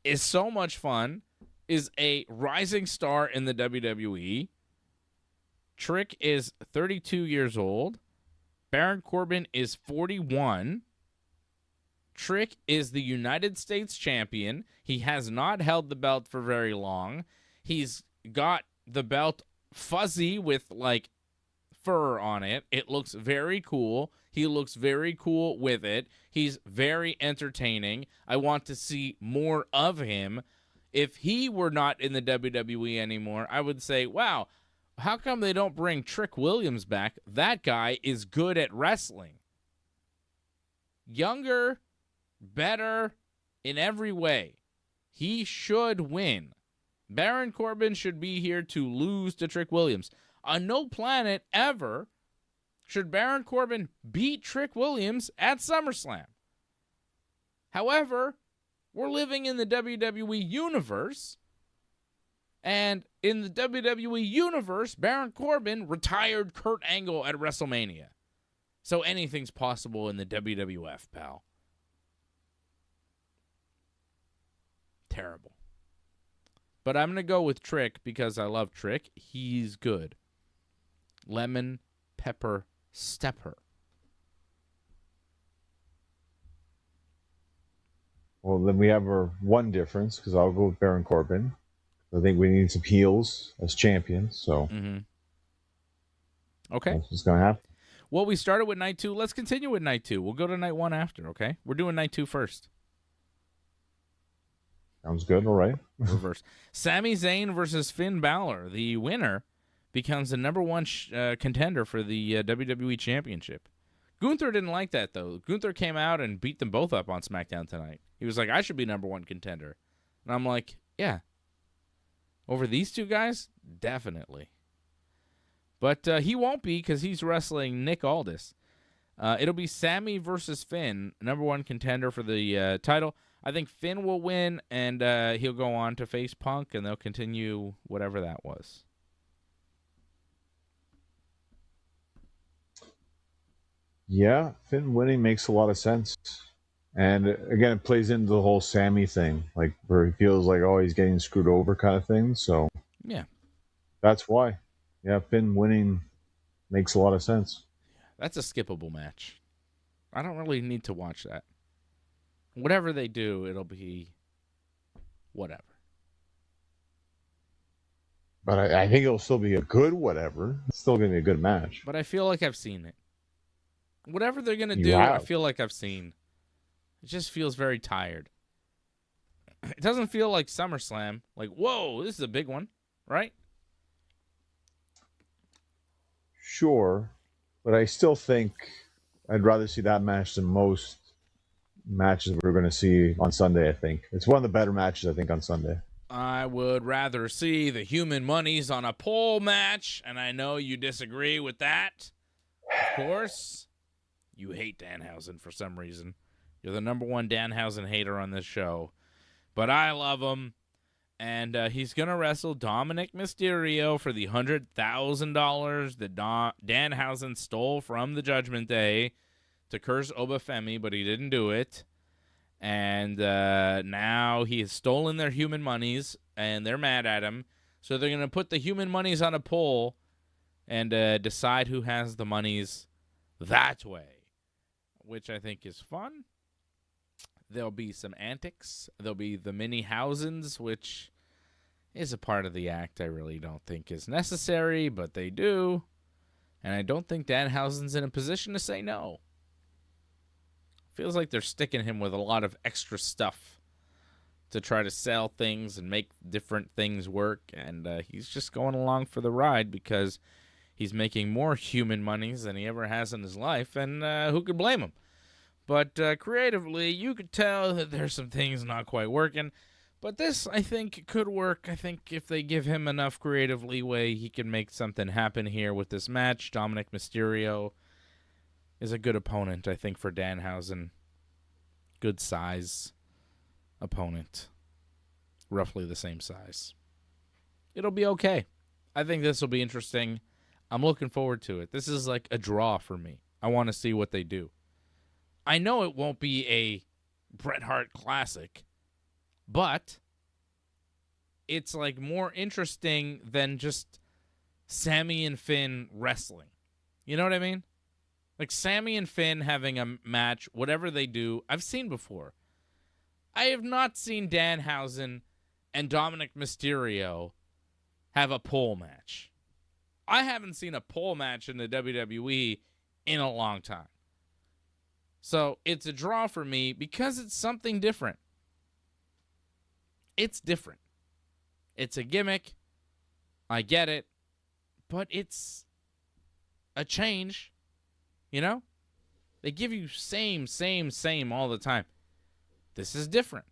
is so much fun, is a rising star in the WWE. Trick is 32 years old. Baron Corbin is 41. Trick is the United States champion. He has not held the belt for very long. He's got the belt fuzzy with fur on it. It looks very cool. He looks very cool with it. He's very entertaining. I want to see more of him. If he were not in the WWE anymore, I would say, wow, how come they don't bring Trick Williams back? That guy is good at wrestling. Younger, better in every way. He should win. Baron Corbin should be here to lose to Trick Williams. On no planet ever should Baron Corbin beat Trick Williams at SummerSlam. However, we're living in the WWE universe, and in the WWE universe, Baron Corbin retired Kurt Angle at WrestleMania. So anything's possible in the WWF, pal. Terrible. But I'm going to go with Trick because I love Trick. He's good. Lemon Pepper Stepper. Well, then we have our one difference because I'll go with Baron Corbin. I think we need some heels as champions, so Okay. that's what's going to happen. Well, we started with night 2. Let's continue with night 2. We'll go to night 1 after, okay? We're doing night 2 first. Sounds good. All right. Reverse. Sami Zayn versus Finn Balor. The winner becomes the number 1 contender for the WWE Championship. Gunther didn't like that, though. Gunther came out and beat them both up on SmackDown tonight. He was like, I should be number 1 contender. And I'm like, yeah. Over these two guys? Definitely. But he won't be because he's wrestling Nick Aldis. It'll be Sami versus Finn, number 1 contender for the title. I think Finn will win, and he'll go on to face Punk, and they'll continue whatever that was. Yeah, Finn winning makes a lot of sense. And again, it plays into the whole Sami thing, like where he feels like, oh, he's getting screwed over kind of thing. So yeah, that's why. Yeah, Finn winning makes a lot of sense. That's a skippable match. I don't really need to watch that. Whatever they do, it'll be whatever. But I think it'll still be a good whatever. It's still going to be a good match. But I feel like I've seen it. Whatever they're going to do, I feel like I've seen. It just feels very tired. It doesn't feel like SummerSlam. Like, whoa, this is a big one, right? Sure, but I still think I'd rather see that match than most matches we're going to see on Sunday, I think. It's one of the better matches, I think, on Sunday. I would rather see the Human Monies on a pole match, and I know you disagree with that. Of course, you hate Danhausen for some reason. You're the number 1 Danhausen hater on this show. But I love him. And he's going to wrestle Dominic Mysterio for the $100,000 that Danhausen stole from the Judgment Day to curse Oba Femi, but he didn't do it. And now he has stolen their human monies, and they're mad at him. So they're going to put the human monies on a poll and decide who has the monies that way, which I think is fun. There'll be some antics. There'll be the mini Housens, which is a part of the act I really don't think is necessary, but they do. And I don't think Danhausen's in a position to say no. Feels like they're sticking him with a lot of extra stuff to try to sell things and make different things work. And he's just going along for the ride because he's making more human monies than he ever has in his life. And who could blame him? But creatively, you could tell that there's some things not quite working. But this, I think, could work. I think if they give him enough creative leeway, he can make something happen here with this match. Dominic Mysterio is a good opponent, I think, for Danhausen. Good size opponent. Roughly the same size. It'll be okay. I think this will be interesting. I'm looking forward to it. This is like a draw for me. I want to see what they do. I know it won't be a Bret Hart classic, but it's like more interesting than just Sami and Finn wrestling. You know what I mean? Like Sami and Finn having a match, whatever they do, I've seen before. I have not seen Danhausen and Dominic Mysterio have a pole match. I haven't seen a pole match in the WWE in a long time. So it's a draw for me because it's something different. It's different. It's a gimmick. I get it. But it's a change. You know? They give you same all the time. This is different.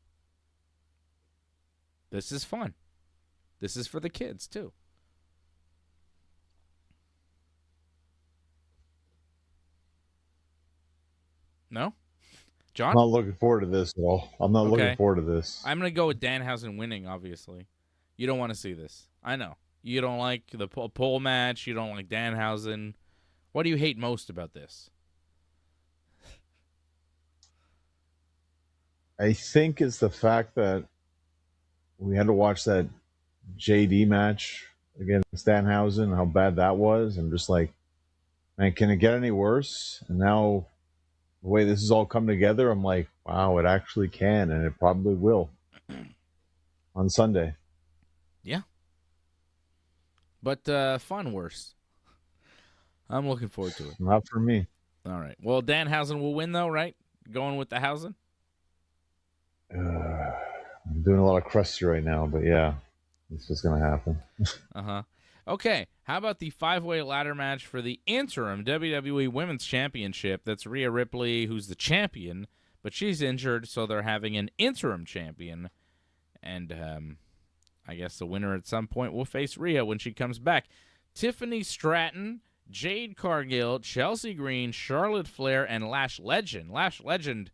This is fun. This is for the kids, too. No? John? I'm not looking forward to this at all. I'm not looking forward to this. I'm going to go with Danhausen winning, obviously. You don't want to see this. I know. You don't like the pole match. You don't like Danhausen. What do you hate most about this? I think it's the fact that we had to watch that JD match against Danhausen, how bad that was. I'm just like, man, can it get any worse? And now the way this has all come together, I'm like, wow, it actually can, and it probably will on Sunday. Yeah. But fun worse. I'm looking forward to it. Not for me. All right. Well, Danhausen will win, though, right? Going with the Hausen? I'm doing a lot of crusty right now, but yeah, it's just going to happen. Uh-huh. Okay, how about the 5-way ladder match for the interim WWE Women's Championship? That's Rhea Ripley, who's the champion, but she's injured, so they're having an interim champion. And I guess the winner at some point will face Rhea when she comes back. Tiffany Stratton, Jade Cargill, Chelsea Green, Charlotte Flair, and Lash Legend. Lash Legend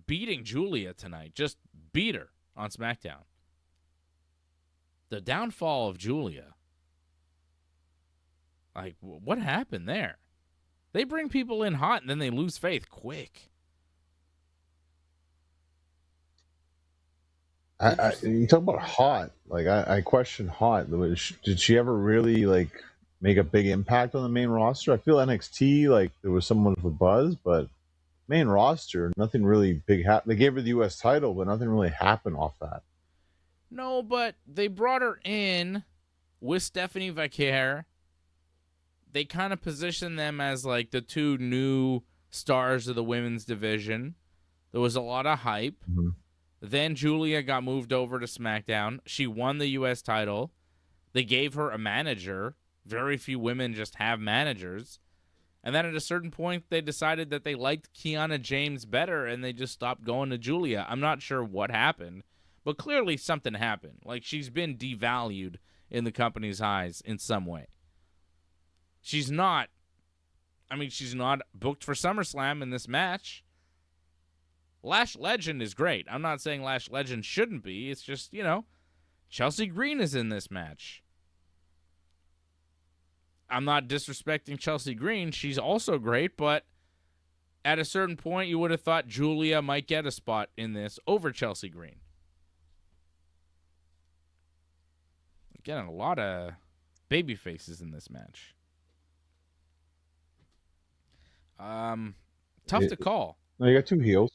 beating Julia tonight. Just beat her on SmackDown. The downfall of Julia. Like, what happened there? They bring people in hot and then they lose faith quick. You talk about hot. Like, I question hot. Did she ever really, like, make a big impact on the main roster? I feel NXT, like, there was someone with a buzz, but main roster, nothing really big happened. They gave her the U.S. title, but nothing really happened off that. No, but they brought her in with Stephanie Vaquer. They kind of positioned them as like the two new stars of the women's division. There was a lot of hype. Mm-hmm. Then Julia got moved over to SmackDown. She won the U.S. title. They gave her a manager. Very few women just have managers. And then at a certain point, they decided that they liked Kiana James better, and they just stopped going to Julia. I'm not sure what happened, but clearly something happened. Like, she's been devalued in the company's eyes in some way. She's not booked for SummerSlam in this match. Lash Legend is great. I'm not saying Lash Legend shouldn't be. It's just, Chelsea Green is in this match. I'm not disrespecting Chelsea Green. She's also great, but at a certain point, you would have thought Julia might get a spot in this over Chelsea Green. Getting a lot of baby faces in this match. Tough to call. No, you got two heels.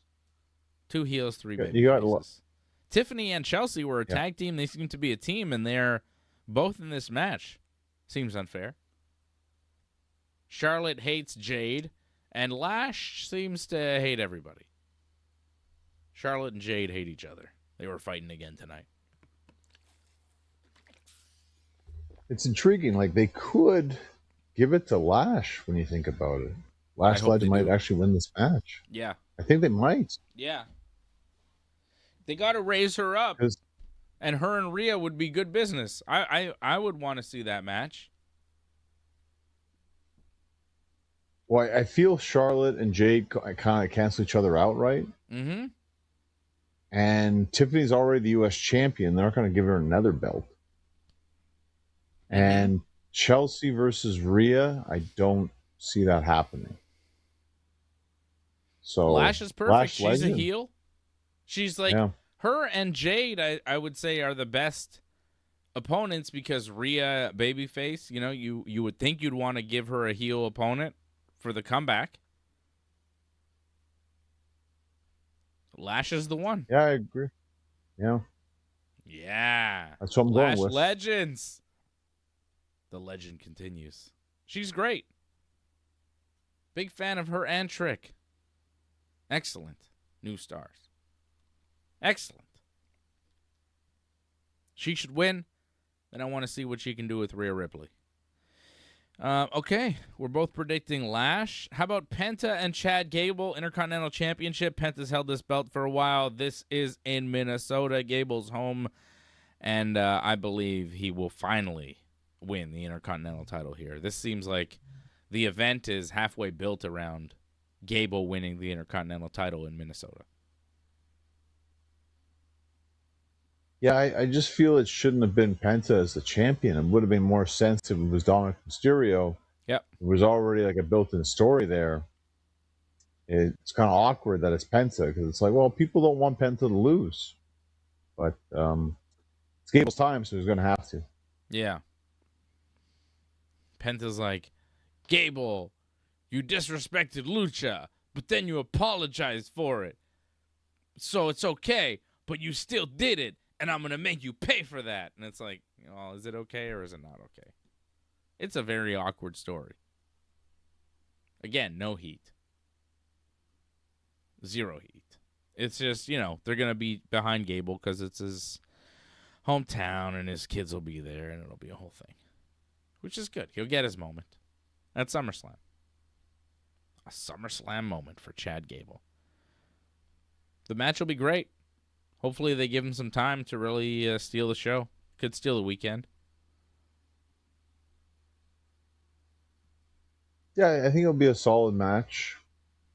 2 heels, 3 baby you got faces. Tiffany and Chelsea were a tag team. They seem to be a team, and they're both in this match. Seems unfair. Charlotte hates Jade, and Lash seems to hate everybody. Charlotte and Jade hate each other. They were fighting again tonight. It's intriguing. Like, they could give it to Lash when you think about it. Lash Legend might actually win this match. Yeah. I think they might. Yeah. They got to raise her up, and her and Rhea would be good business. I would want to see that match. Well, I feel Charlotte and Jade kind of cancel each other out, right? Mm-hmm. And Tiffany's already the U.S. champion. They're not going to give her another belt. Mm-hmm. And Chelsea versus Rhea, I don't see that happening. So Lash is perfect. She's Legend. A heel. She's like, her and Jade, I would say, are the best opponents because Rhea, babyface, you would think you'd want to give her a heel opponent for the comeback. Lash is the one. Yeah, I agree. Yeah. Yeah. That's what I'm going with. Legends. The legend continues. She's great. Big fan of her and Trick. Excellent new stars. Excellent. She should win. Then I want to see what she can do with Rhea Ripley. Okay, we're both predicting Lash. How about Penta and Chad Gable, Intercontinental Championship? Penta's held this belt for a while. This is in Minnesota, Gable's home, and I believe he will finally win the Intercontinental title here. This seems like the event is halfway built around Gable winning the Intercontinental title in Minnesota. Yeah, I just feel it shouldn't have been Penta as the champion. It would have been more sense if it was Dominic Mysterio. Yep. It was already like a built-in story there. It's kind of awkward that it's Penta because it's like, well, people don't want Penta to lose. But it's Gable's time, so he's going to have to. Yeah. Penta's like, Gable, you disrespected Lucha. but then you apologize for it. So it's okay, but you still did it, and I'm going to make you pay for that. And it's like, well, is it okay or is it not okay? It's a very awkward story. Again, no heat. Zero heat. It's just, they're going to be behind Gable because it's his hometown and his kids will be there and it'll be a whole thing. Which is good. He'll get his moment at SummerSlam. A SummerSlam moment for Chad Gable. The match will be great. Hopefully they give him some time to really steal the show. Could steal the weekend. Yeah, I think it'll be a solid match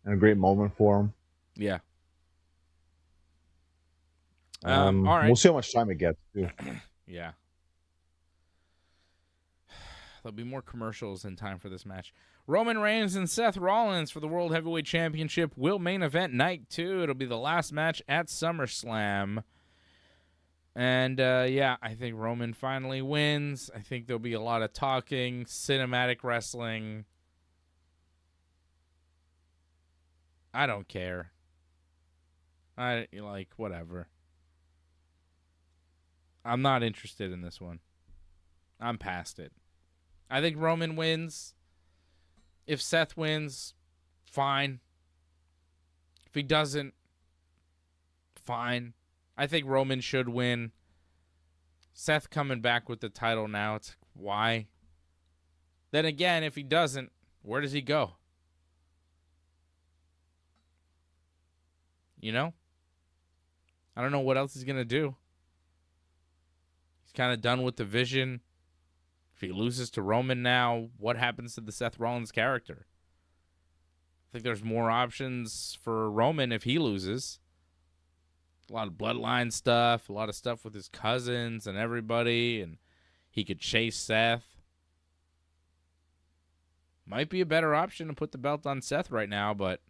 and a great moment for him. Yeah. All right. We'll see how much time it gets, too. Yeah. There'll be more commercials in time for this match. Roman Reigns and Seth Rollins for the World Heavyweight Championship will main event night 2. It'll be the last match at SummerSlam. And, I think Roman finally wins. I think there'll be a lot of talking, cinematic wrestling. I don't care. Whatever. I'm not interested in this one. I'm past it. I think Roman wins. If Seth wins, fine. If he doesn't, fine. I think Roman should win. Seth coming back with the title now. It's why? Then again, if he doesn't, where does he go? I don't know what else he's going to do. He's kind of done with the vision. If he loses to Roman now, what happens to the Seth Rollins character? I think there's more options for Roman if he loses. A lot of bloodline stuff, a lot of stuff with his cousins and everybody, and he could chase Seth. Might be a better option to put the belt on Seth right now, but,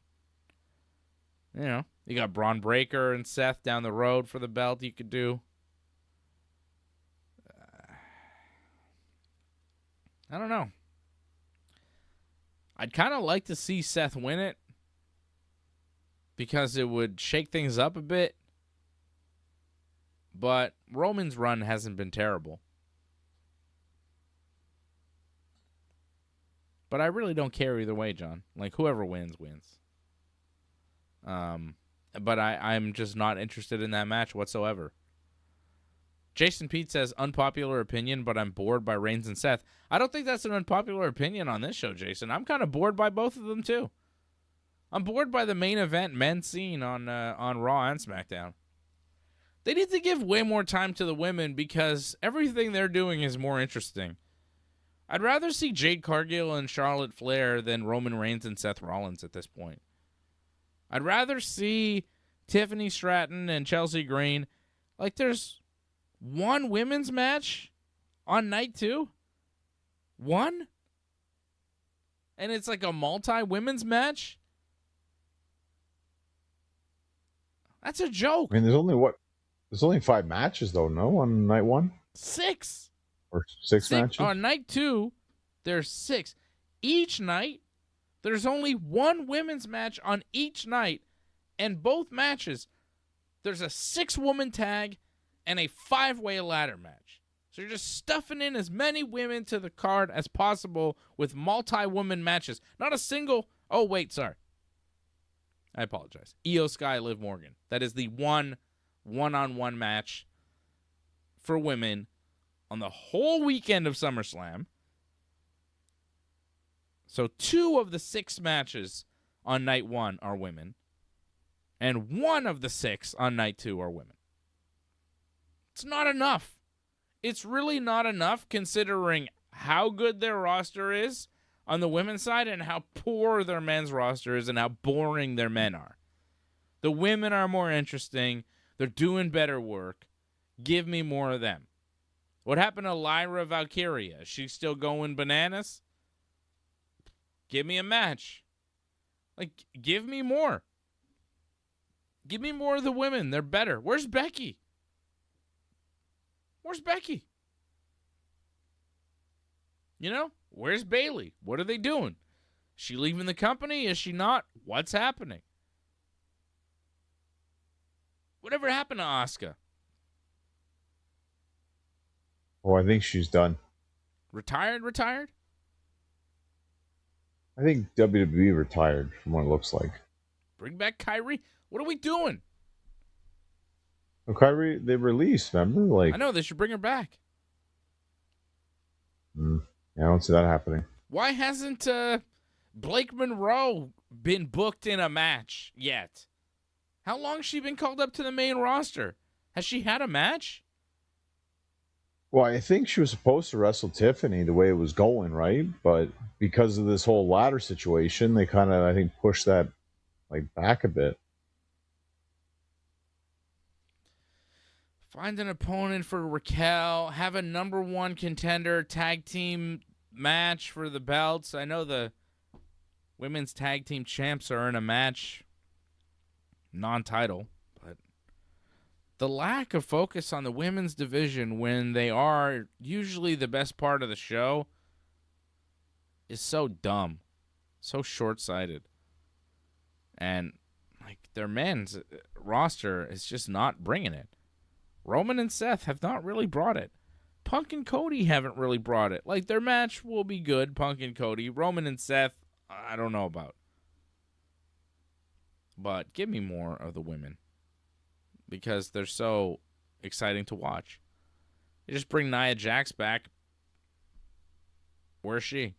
you got Braun Breaker and Seth down the road for the belt you could do. I don't know. I'd kind of like to see Seth win it because it would shake things up a bit. But Roman's run hasn't been terrible. But I really don't care either way, John. Whoever wins, wins. But I'm just not interested in that match whatsoever. Jason Pete says, unpopular opinion, but I'm bored by Reigns and Seth. I don't think that's an unpopular opinion on this show, Jason. I'm kind of bored by both of them, too. I'm bored by the main event men's scene on Raw and SmackDown. They need to give way more time to the women because everything they're doing is more interesting. I'd rather see Jade Cargill and Charlotte Flair than Roman Reigns and Seth Rollins at this point. I'd rather see Tiffany Stratton and Chelsea Green. There's one women's match on night 2? One? And it's a multi-women's match? That's a joke. I mean, there's only 5 matches, though, no? On night 1? 6. Or 6 matches? On night 2, there's 6. Each night, there's only one women's match on each night. And both matches, there's a 6-woman tag and a 5-way ladder match. So you're just stuffing in as many women to the card as possible with multi-woman matches. Not a single... Oh, wait, sorry. I apologize. Io Sky, Liv Morgan. That is the one-on-one match for women on the whole weekend of SummerSlam. So 2 of the 6 matches on night 1 are women. And 1 of the 6 on night 2 are women. It's not enough. It's really not enough considering how good their roster is on the women's side and how poor their men's roster is and how boring their men are. The women are more interesting. They're doing better work. Give me more of them. What happened to Lyra Valkyria? Is she still going bananas? Give me a match. Give me more. Give me more of the women. They're better. Where's Becky? Where's Becky? Where's Bayley? What are they doing? She leaving the company? Is she not? What's happening? Whatever happened to Asuka? Oh, I think she's done. Retired? I think WWE retired from what it looks like. Bring back Kyrie? What are we doing? Well, Kyrie, they released, remember? Like, I know, they should bring her back. yeah, I don't see that happening. Why hasn't Blake Monroe been booked in a match yet? How long has she been called up to the main roster? Has she had a match? Well, I think she was supposed to wrestle Tiffany the way it was going, right? But because of this whole ladder situation, they kind of, I think, pushed that like back a bit. Find an opponent for Raquel. Have a number one contender tag team match for the belts. I know the women's tag team champs are in a match, non-title, but the lack of focus on the women's division when they are usually the best part of the show is so dumb, so short-sighted. And like their men's roster is just not bringing it. Roman and Seth have not really brought it. Punk and Cody haven't really brought it. Like, their match will be good, Punk and Cody. Roman and Seth, I don't know about. But give me more of the women. Because they're so exciting to watch. You just bring Nia Jax back. Where's she?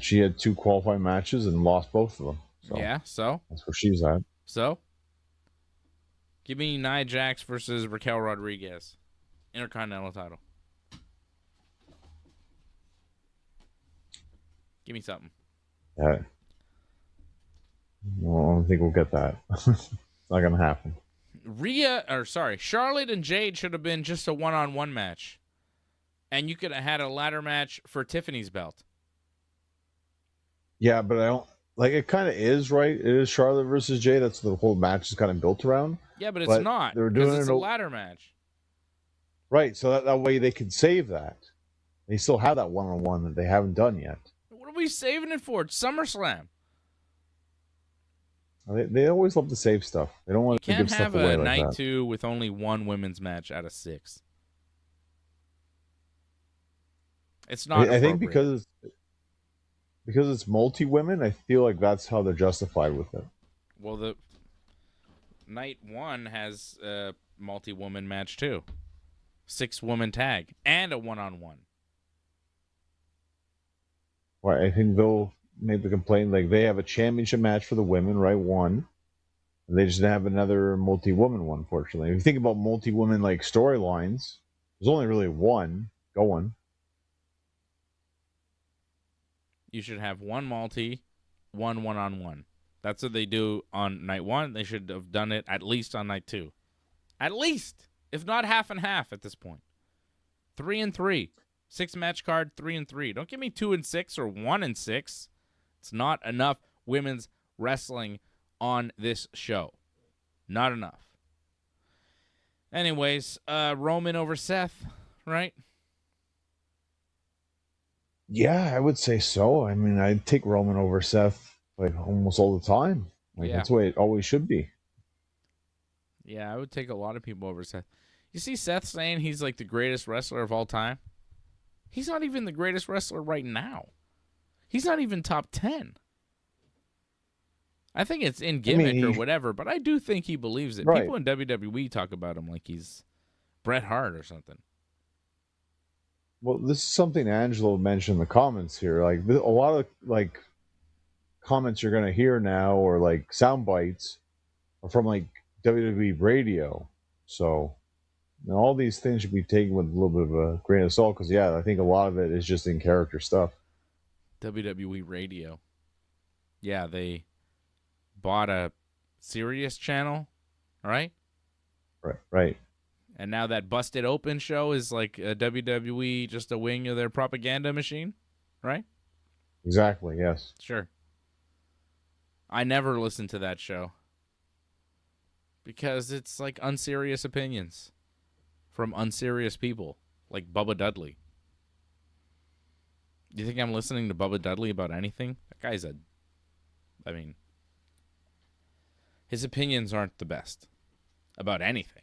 She had 2 qualifying matches and lost both of them. So Yeah, so? that's where she's at. So? Give me Nia Jax versus Raquel Rodriguez. Intercontinental title. Give me something. Yeah. Well, I don't think we'll get that. It's not going to happen. Charlotte and Jade should have been just a one-on-one match. And you could have had a ladder match for Tiffany's belt. Yeah, but I don't... Like, it kind of is, right? It is Charlotte versus Jay. That's what the whole match is kind of built around. Yeah, but it's not. They're doing it's a ladder match. Right, so that way they could save that. They still have that one-on-one that they haven't done yet. What are we saving it for? It's SummerSlam. They always love to save stuff. They don't want to give stuff away like that. You can't have a night 2 with only one women's match out of 6. It's not I think because it's multi-women, I feel like that's how they're justified with it. Well, the night 1 has a multi-woman match too. 6-woman tag and a one-on-one. Well, I think they'll make the complaint like they have a championship match for the women, right? One. And they just have another multi-woman one, fortunately. If you think about multi-woman like storylines, there's only really one going. You should have one multi, one one-on-one. That's what they do on night 1. They should have done it at least on night 2. At least, if not half and half at this point. 3 and 3. 6-match card, 3 and 3. Don't give me 2 and 6 or 1 and 6. It's not enough women's wrestling on this show. Not enough. Anyways, Roman over Seth, right? Yeah, I would say so. I mean, I'd take Roman over Seth like almost all the time. Like that's the way it always should be. Yeah, I would take a lot of people over Seth. You see Seth saying he's like the greatest wrestler of all time? He's not even the greatest wrestler right now. He's not even top 10. I think it's in gimmick or whatever, but I do think he believes it. Right. People in WWE talk about him like he's Bret Hart or something. Well, this is something Angelo mentioned in the comments here. Like a lot of like comments you're gonna hear now, or like sound bites, are from like WWE Radio. So all these things should be taken with a little bit of a grain of salt, because I think a lot of it is just in character stuff. WWE Radio. Yeah, they bought a Sirius channel, right? Right. And now that Busted Open show is like a WWE, just a wing of their propaganda machine, right? Exactly, yes. Sure. I never listened to that show because it's like unserious opinions from unserious people like Bubba Dudley. Do you think I'm listening to Bubba Dudley about anything? That guy's his opinions aren't the best about anything.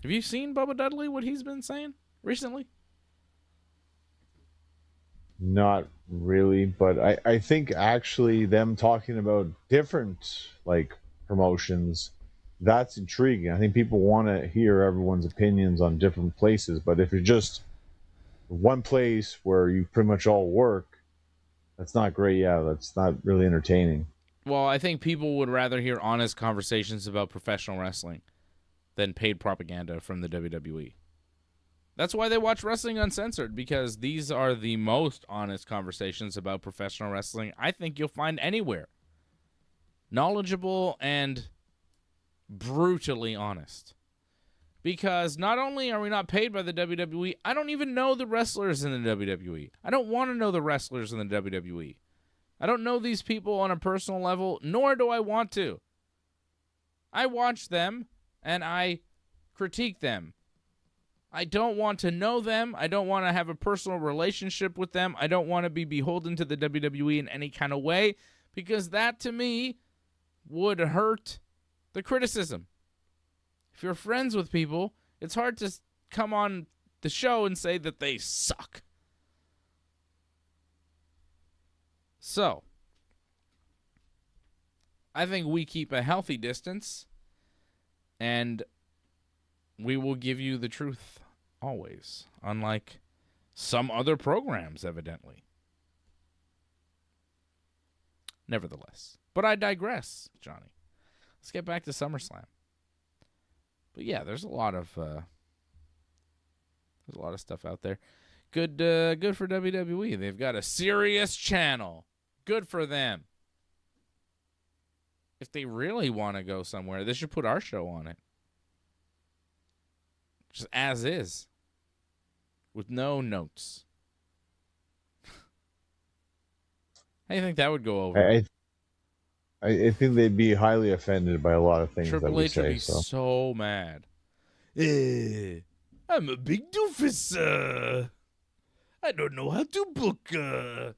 Have you seen Bubba Dudley, what he's been saying recently? Not really, but I think actually them talking about different promotions, that's intriguing. I think people want to hear everyone's opinions on different places, but if you're just one place where you pretty much all work, that's not great. Yeah, that's not really entertaining. Well, I think people would rather hear honest conversations about professional wrestling than paid propaganda from the WWE. That's why they watch Wrestling Uncensored, because these are the most honest conversations about professional wrestling I think you'll find anywhere. Knowledgeable and brutally honest. Because not only are we not paid by the WWE, I don't even know the wrestlers in the WWE. I don't want to know the wrestlers in the WWE. I don't know these people on a personal level, nor do I want to. I watch them, and I critique them. I don't want to know them. I don't want to have a personal relationship with them. I don't want to be beholden to the WWE in any kind of way, because that, to me, would hurt the criticism. If you're friends with people, it's hard to come on the show and say that they suck. So, I think we keep a healthy distance, and we will give you the truth always, unlike some other programs, evidently. Nevertheless. But I digress, Johnny. Let's get back to SummerSlam. But yeah, there's a lot of stuff out there. Good for WWE. They've got a serious channel. Good for them. If they really want to go somewhere, they should put our show on it. Just as is. With no notes. How do you think that would go over? I think they'd be highly offended by a lot of things Triple that we H would say. be so mad. I'm a big doofus. I don't know how to book.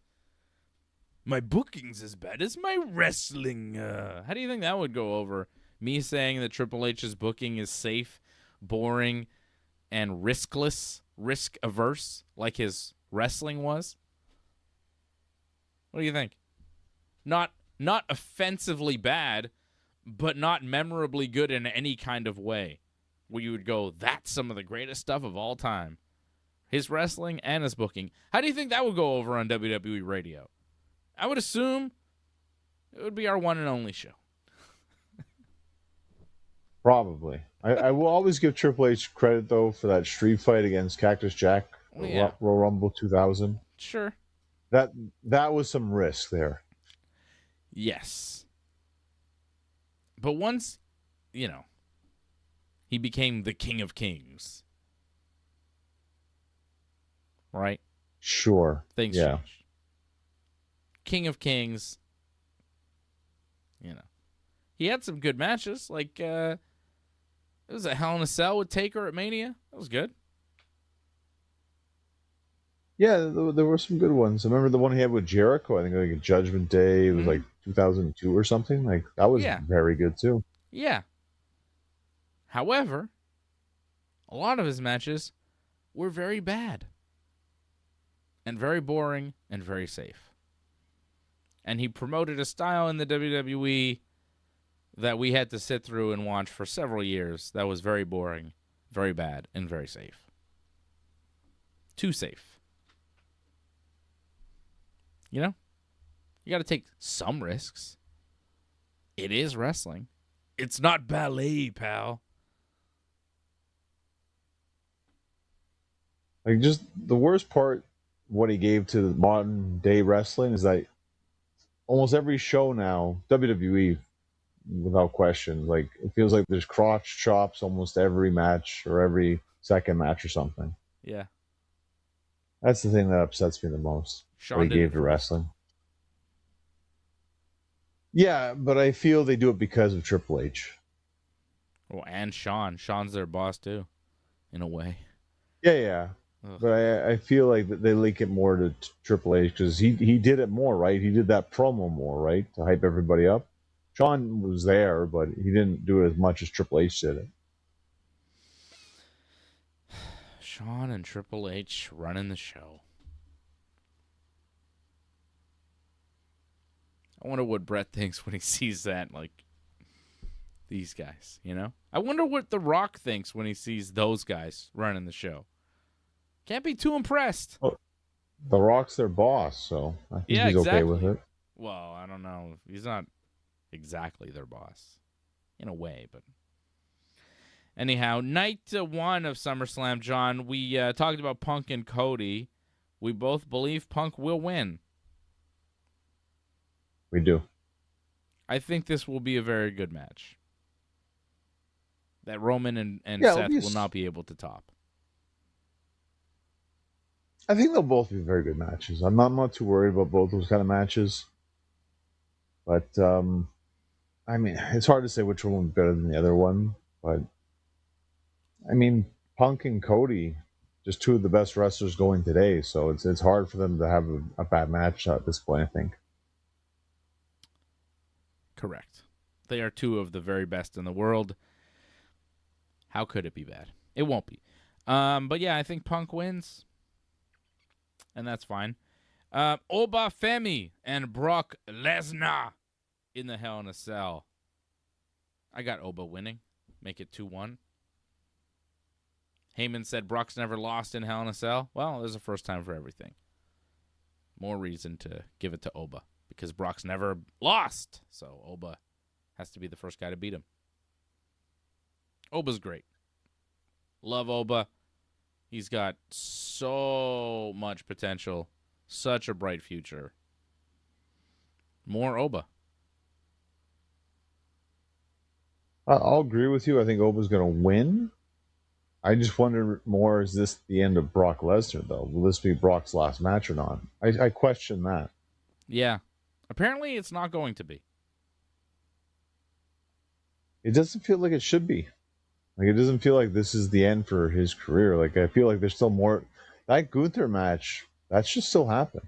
My booking's as bad as my wrestling. How do you think that would go over? Me saying that Triple H's booking is safe, boring, and riskless, risk-averse, like his wrestling was? What do you think? Not offensively bad, but not memorably good in any kind of way, where you would go, that's some of the greatest stuff of all time. His wrestling and his booking. How do you think that would go over on WWE Radio? I would assume it would be our one and only show. Probably. I will always give Triple H credit, though, for that street fight against Cactus Jack, Royal Rumble 2000. Sure. That was some risk there. Yes. But once, he became the King of Kings. Right? Sure. Things changed. King of Kings. He had some good matches. Like, it was a Hell in a Cell with Taker at Mania. That was good. Yeah, there were some good ones. I remember the one he had with Jericho. I think like a Judgment Day. It was like 2002 or something. Like that was very good too. Yeah. However, a lot of his matches were very bad and very boring and very safe. And he promoted a style in the WWE that we had to sit through and watch for several years that was very boring, very bad, and very safe. Too safe. You got to take some risks. It is wrestling. It's not ballet, pal. Like, just the worst part, what he gave to modern day wrestling is that almost every show now, WWE, without question, like it feels like there's crotch chops almost every match or every second match or something. Yeah. That's the thing that upsets me the most. What he gave to wrestling. Yeah, but I feel they do it because of Triple H. Oh, and Sean. Sean's their boss too, in a way. Yeah. But I feel like that they link it more to Triple H because he did it more, right? He did that promo more, right, to hype everybody up. Shawn was there, but he didn't do it as much as Triple H did it. Shawn and Triple H running the show. I wonder what Brett thinks when he sees that, like, these guys, you know? I wonder what The Rock thinks when he sees those guys running the show. Can't be too impressed. Well, The Rock's their boss, so I think he's okay with it. Well, I don't know. He's not exactly their boss, in a way, but... Anyhow, night 1 of SummerSlam, John, we talked about Punk and Cody. We both believe Punk will win. We do. I think this will be a very good match that Roman and Yeah, Seth will not be able to top. I think they'll both be very good matches. I'm not too worried about both those kind of matches. But, I mean, it's hard to say which one was better than the other one. But, I mean, Punk and Cody, just two of the best wrestlers going today. So it's hard for them to have a bad match at this point, I think. Correct. They are two of the very best in the world. How could it be bad? It won't be. But yeah, I think Punk wins. And that's fine. Oba Femi and Brock Lesnar in the Hell in a Cell. I got Oba winning. Make it 2-1. Heyman said Brock's never lost in Hell in a Cell. Well, there's a first time for everything. More reason to give it to Oba. Because Brock's never lost. So Oba has to be the first guy to beat him. Oba's great. Love Oba. He's got so much potential. Such a bright future. More Oba. I'll agree with you. I think Oba's going to win. I just wonder more, is this the end of Brock Lesnar, though? Will this be Brock's last match or not? I question that. Yeah. Apparently, it's not going to be. It doesn't feel like it should be. Like, it doesn't feel like this is the end for his career. Like, I feel like there's still more. That Gunther match, that should still happen.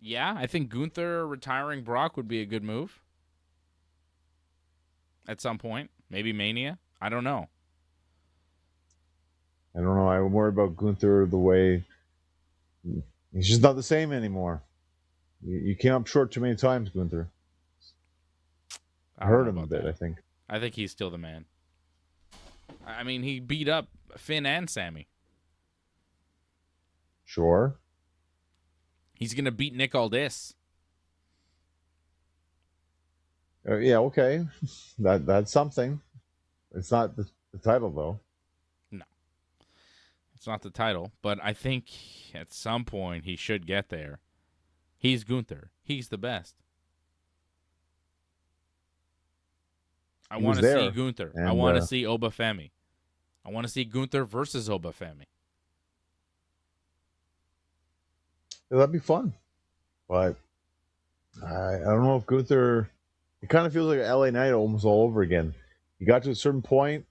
Yeah, I think Gunther retiring Brock would be a good move. At some point. Maybe Mania. I don't know. I don't know. I'm worried about Gunther the way he's just not the same anymore. You came up short too many times, Gunther. I hurt him a bit, I think. I think he's still the man. I mean, he beat up Finn and Sami. Sure. He's going to beat Nick Aldis. Yeah, okay. That's something. It's not the title, though. No. It's not the title, but I think at some point he should get there. He's Gunther. He's the best. I want to see Gunther. I want to see Oba Femi. I want to see Gunther versus Oba Femi. Yeah, that'd be fun. But I don't know if Gunther... It kind of feels like an LA Knight almost all over again. He got to a certain point,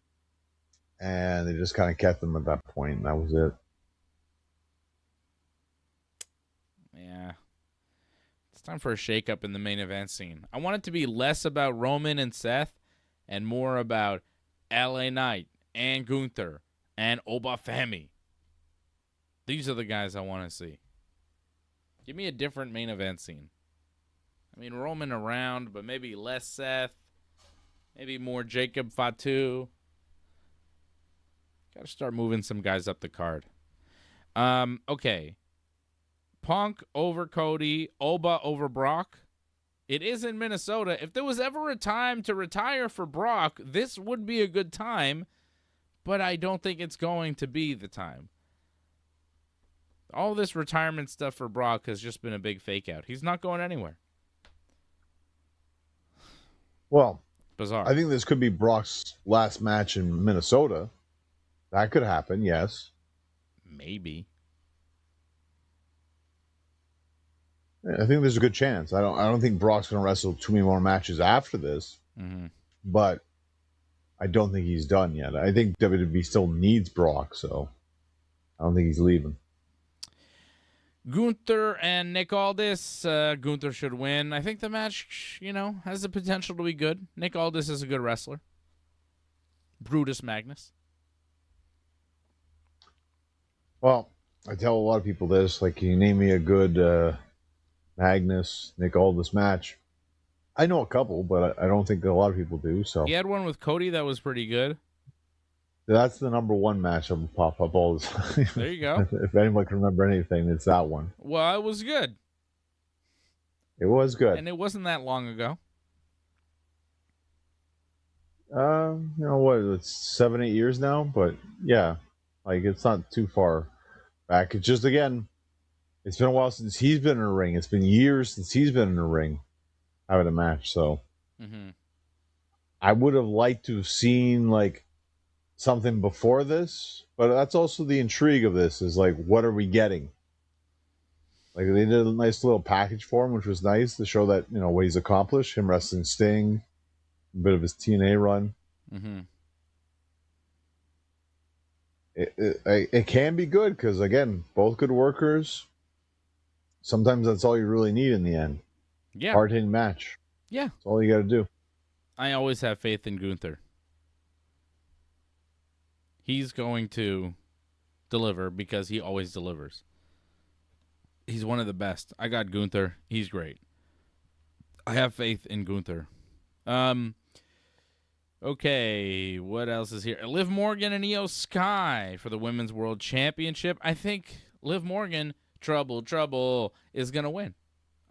and they just kind of kept him at that point, and that was it. Yeah. It's time for a shakeup in the main event scene. I want it to be less about Roman and Seth and more about LA Knight and Gunther and Oba Femi. These are the guys I want to see. Give me a different main event scene. I mean, Roman around, but maybe less Seth. Maybe more Jacob Fatu. Got to start moving some guys up the card. Okay. Punk over Cody. Oba over Brock. It is in Minnesota. If there was ever a time to retire for Brock, this would be a good time. But I don't think it's going to be the time. All this retirement stuff for Brock has just been a big fake out. He's not going anywhere. Well, bizarre. I think this could be Brock's last match in Minnesota. That could happen, yes. Maybe. I think there's a good chance. I don't think Brock's going to wrestle too many more matches after this. Mm-hmm. But I don't think he's done yet. I think WWE still needs Brock, so I don't think he's leaving. Gunther and Nick Aldis. Gunther should win. I think the match, has the potential to be good. Nick Aldis is a good wrestler. Brutus Magnus. Well, I tell a lot of people this. Like, can you name me a good Magnus, Nick Aldis match? I know a couple, but I don't think a lot of people do. So He had one with Cody that was pretty good. that's the number one match that will pop up all the time. There you go. If anyone can remember anything, it's that one. Well, it was good. It was good. And it wasn't that long ago. What? It's 7-8 years now, but yeah, like it's not too far back. It's just, again, it's been a while since he's been in a ring. It's been years since he's been in a ring having a match. So I would have liked to have seen like something before this, but that's also the intrigue of this, is like, what are we getting? Like, they did a nice little package for him, which was nice to show that, what he's accomplished, him wrestling Sting, a bit of his TNA run. It can be good because, again, both good workers. Sometimes that's all you really need in the end. Yeah. Hard-hitting match. Yeah. That's all you got to do. I always have faith in Gunther. He's going to deliver because he always delivers. He's one of the best. I got Gunther. He's great. I have faith in Gunther. Okay, what else is here? Liv Morgan and Io Sky for the Women's World Championship. I think Liv Morgan, trouble, is going to win.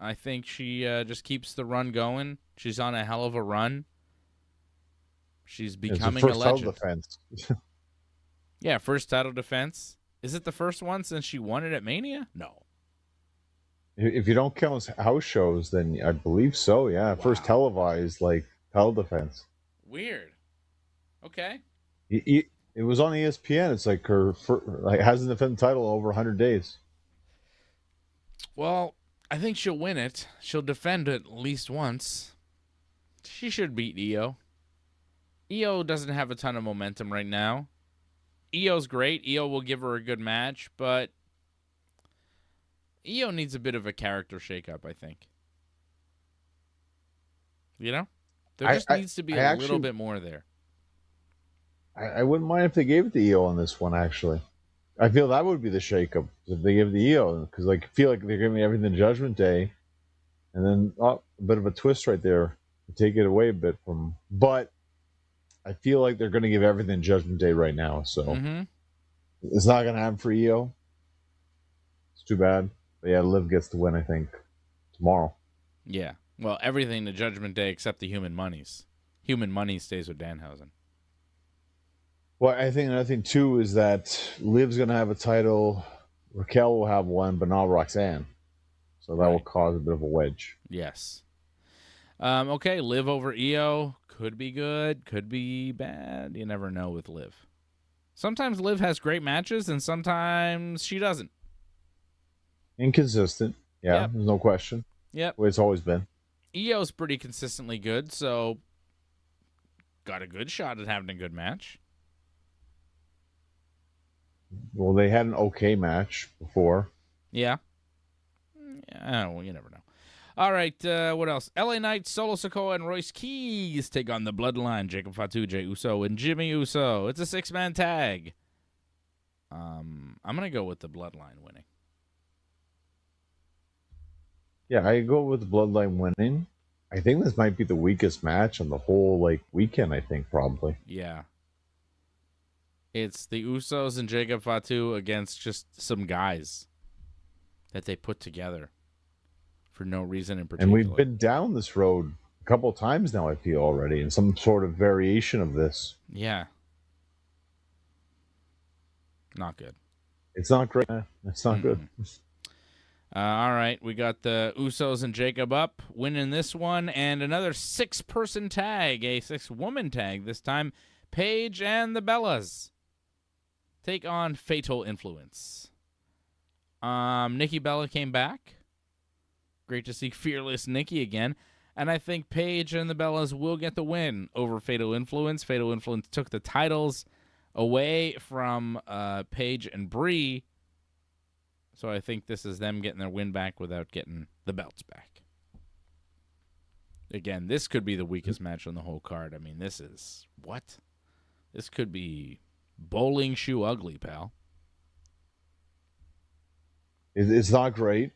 I think she just keeps the run going. She's on a hell of a run. She's becoming a legend. Title defense. Yeah, first title defense. Is it the first one since she won it at Mania? No. If you don't count house shows, then I believe so, yeah. Wow. First televised, title defense. Weird. Okay. It was on ESPN. It's like her hasn't defended the title over 100 days. Well, I think she'll win it. She'll defend it at least once. She should beat Io. Io doesn't have a ton of momentum right now. Io's great. Io will give her a good match, but Io needs a bit of a character shakeup, I think. There just needs to be a little bit more there. I wouldn't mind if they gave it to Io on this one, actually. I feel that would be the shakeup if they give it to Io, because I feel like they're giving everything Judgment Day, and then a bit of a twist right there to take it away a bit from. But I feel like they're going to give everything Judgment Day right now, so it's not going to happen for Io. It's too bad. But yeah, Liv gets the win, I think, tomorrow. Yeah. Well, everything to Judgment Day except the Human Monies. Human Money stays with Danhausen. Well, I think another thing, too, is that Liv's going to have a title. Raquel will have one, but not Roxanne. So that will cause a bit of a wedge. Yes. Okay, Liv over Io. Could be good, could be bad. You never know with Liv. Sometimes Liv has great matches, and sometimes she doesn't. Inconsistent. Yeah, There's no question. Yep. The way it's always been. Io's pretty consistently good, so got a good shot at having a good match. Well, they had an okay match before. Yeah. Well, you never know. All right, what else? LA Knight, Solo Sikoa, and Royce Keys take on the Bloodline, Jacob Fatu, Jey Uso, and Jimmy Uso. It's a 6-man tag. I'm going to go with the Bloodline winning. Yeah, I go with the Bloodline winning. I think this might be the weakest match on the whole weekend, I think, probably. Yeah. It's the Usos and Jacob Fatu against just some guys that they put together for no reason in particular. And we've been down this road a couple times now, I feel, already, in some sort of variation of this. Yeah. Not good. It's not great. It's not good. All right, we got the Usos and Jacob up, winning this one, and another 6-person tag, a 6-woman tag this time. Paige and the Bellas take on Fatal Influence. Nikki Bella came back. Great to see Fearless Nikki again. And I think Paige and the Bellas will get the win over Fatal Influence. Fatal Influence took the titles away from Paige and Bree. So I think this is them getting their win back without getting the belts back. Again, this could be the weakest match on the whole card. I mean, this is what? This could be bowling shoe ugly, pal. It's not great.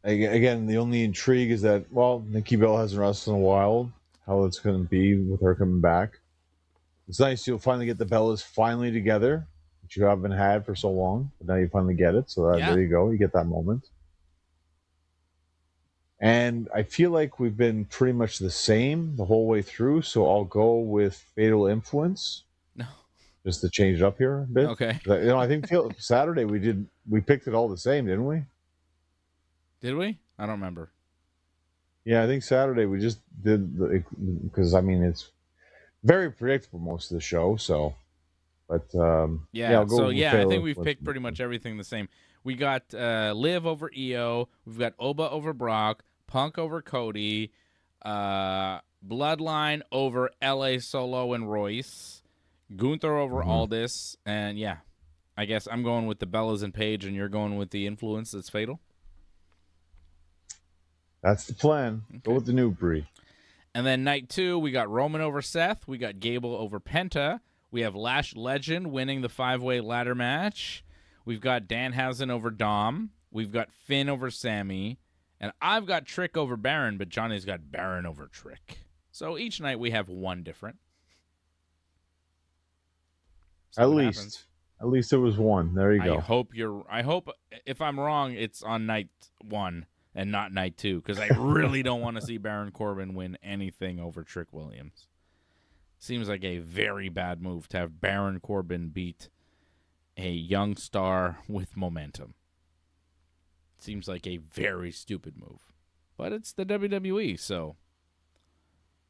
Again, the only intrigue is that, well, Nikki Bella hasn't wrestled in a while. How it's going to be with her coming back. It's nice you'll finally get the Bellas finally together, which you haven't had for so long. But now you finally get it. So there you go. You get that moment. And I feel like we've been pretty much the same the whole way through. So I'll go with Fatal Influence. No. Just to change it up here a bit. Okay. I think Saturday we picked it all the same, didn't we? Did we? I don't remember. Yeah, I think Saturday we just did because I mean it's very predictable most of the show. So, but I'll go. So I think we've picked pretty much everything the same. We got Liv over Io. We've got Oba over Brock. Punk over Cody. Bloodline over LA Solo and Royce. Gunther over Aldis. And yeah, I guess I'm going with the Bellas and Paige, and you're going with the Influence that's fatal. That's the plan. Okay. Go with the new Brie. And then night 2, we got Roman over Seth. We got Gable over Penta. We have Lash Legend winning the 5-way ladder match. We've got Danhausen over Dom. We've got Finn over Sami. And I've got Trick over Baron, but Johnny's got Baron over Trick. So each night we have one different. At least it was one. There you go. I hope if I'm wrong, it's on night 1. And not night 2, because I really don't want to see Baron Corbin win anything over Trick Williams. Seems like a very bad move to have Baron Corbin beat a young star with momentum. Seems like a very stupid move. But it's the WWE, so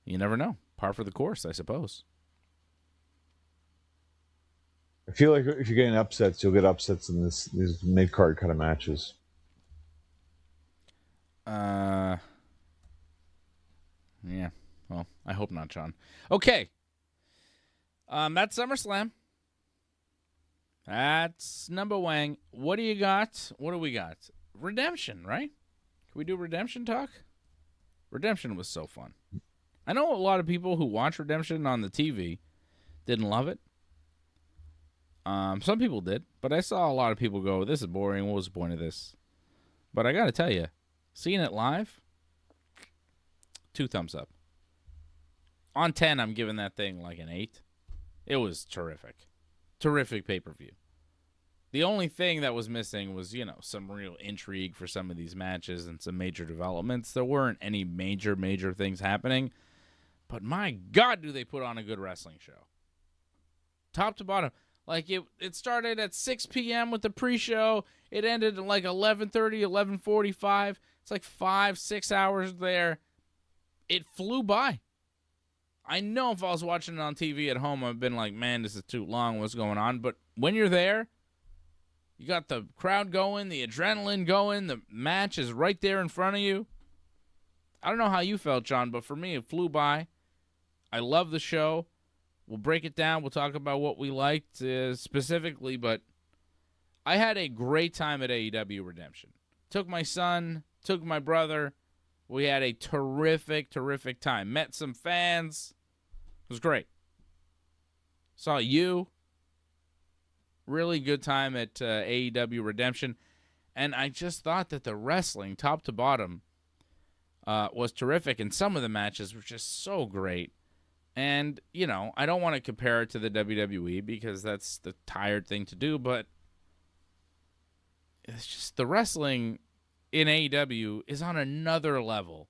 you never know. Par for the course, I suppose. I feel like if you're getting upsets, you'll get upsets in these mid-card kind of matches. Yeah. Well, I hope not, John. Okay. That's SummerSlam. That's number one. What do you got? What do we got? Redemption, right? Can we do Redemption talk? Redemption was so fun. I know a lot of people who watch Redemption on the TV didn't love it. Some people did, but I saw a lot of people go, "This is boring. What was the point of this?" But I got to tell you, seeing it live, 2 thumbs up. On 10, I'm giving that thing like an 8. It was terrific. Terrific pay-per-view. The only thing that was missing was, some real intrigue for some of these matches and some major developments. There weren't any major things happening. But my God, do they put on a good wrestling show. Top to bottom. Like, it started at 6 p.m. with the pre-show. It ended at like 11:30, 11:45. It's like 5-6 hours there. It flew by. I know if I was watching it on TV at home, I've been like, man, this is too long. What's going on? But when you're there, you got the crowd going, the adrenaline going. The match is right there in front of you. I don't know how you felt, John, but for me, it flew by. I love the show. We'll break it down. We'll talk about what we liked specifically, but I had a great time at AEW Redemption. Took my son, took my brother. We had a terrific time. Met some fans. It was great. Saw you. Really good time at AEW Redemption. And I just thought that the wrestling, top to bottom, was terrific. And some of the matches were just so great. And, I don't want to compare it to the WWE because that's the tired thing to do, but it's just the wrestling in AEW is on another level.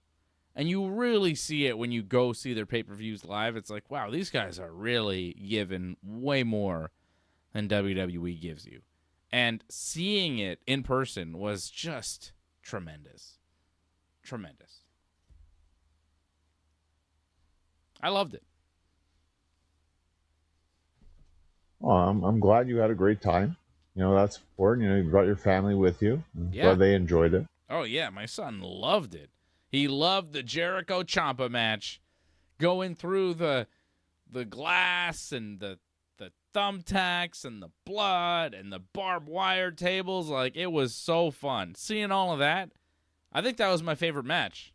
And you really see it when you go see their pay-per-views live. It's like, wow, these guys are really giving way more than WWE gives you. And seeing it in person was just tremendous. Tremendous. I loved it. Well, I'm glad you had a great time. That's important. You brought your family with you. Yeah. Glad they enjoyed it. Oh, yeah. My son loved it. He loved the Jericho Ciampa match. Going through the glass and the the thumbtacks and the blood and the barbed wire tables. Like, it was so fun. Seeing all of that, I think that was my favorite match.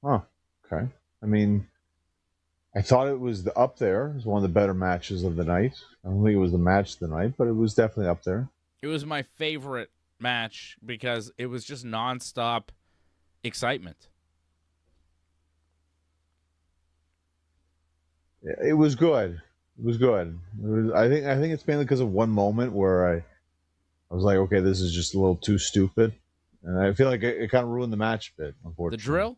Oh, okay. I mean, I thought it was up there. It was one of the better matches of the night. I don't think it was the match of the night, but it was definitely up there. It was my favorite match because it was just nonstop excitement. It was good. It was good. I think it's mainly because of one moment where I was like, okay, this is just a little too stupid, and I feel like it kind of ruined the match a bit. Unfortunately, The drill?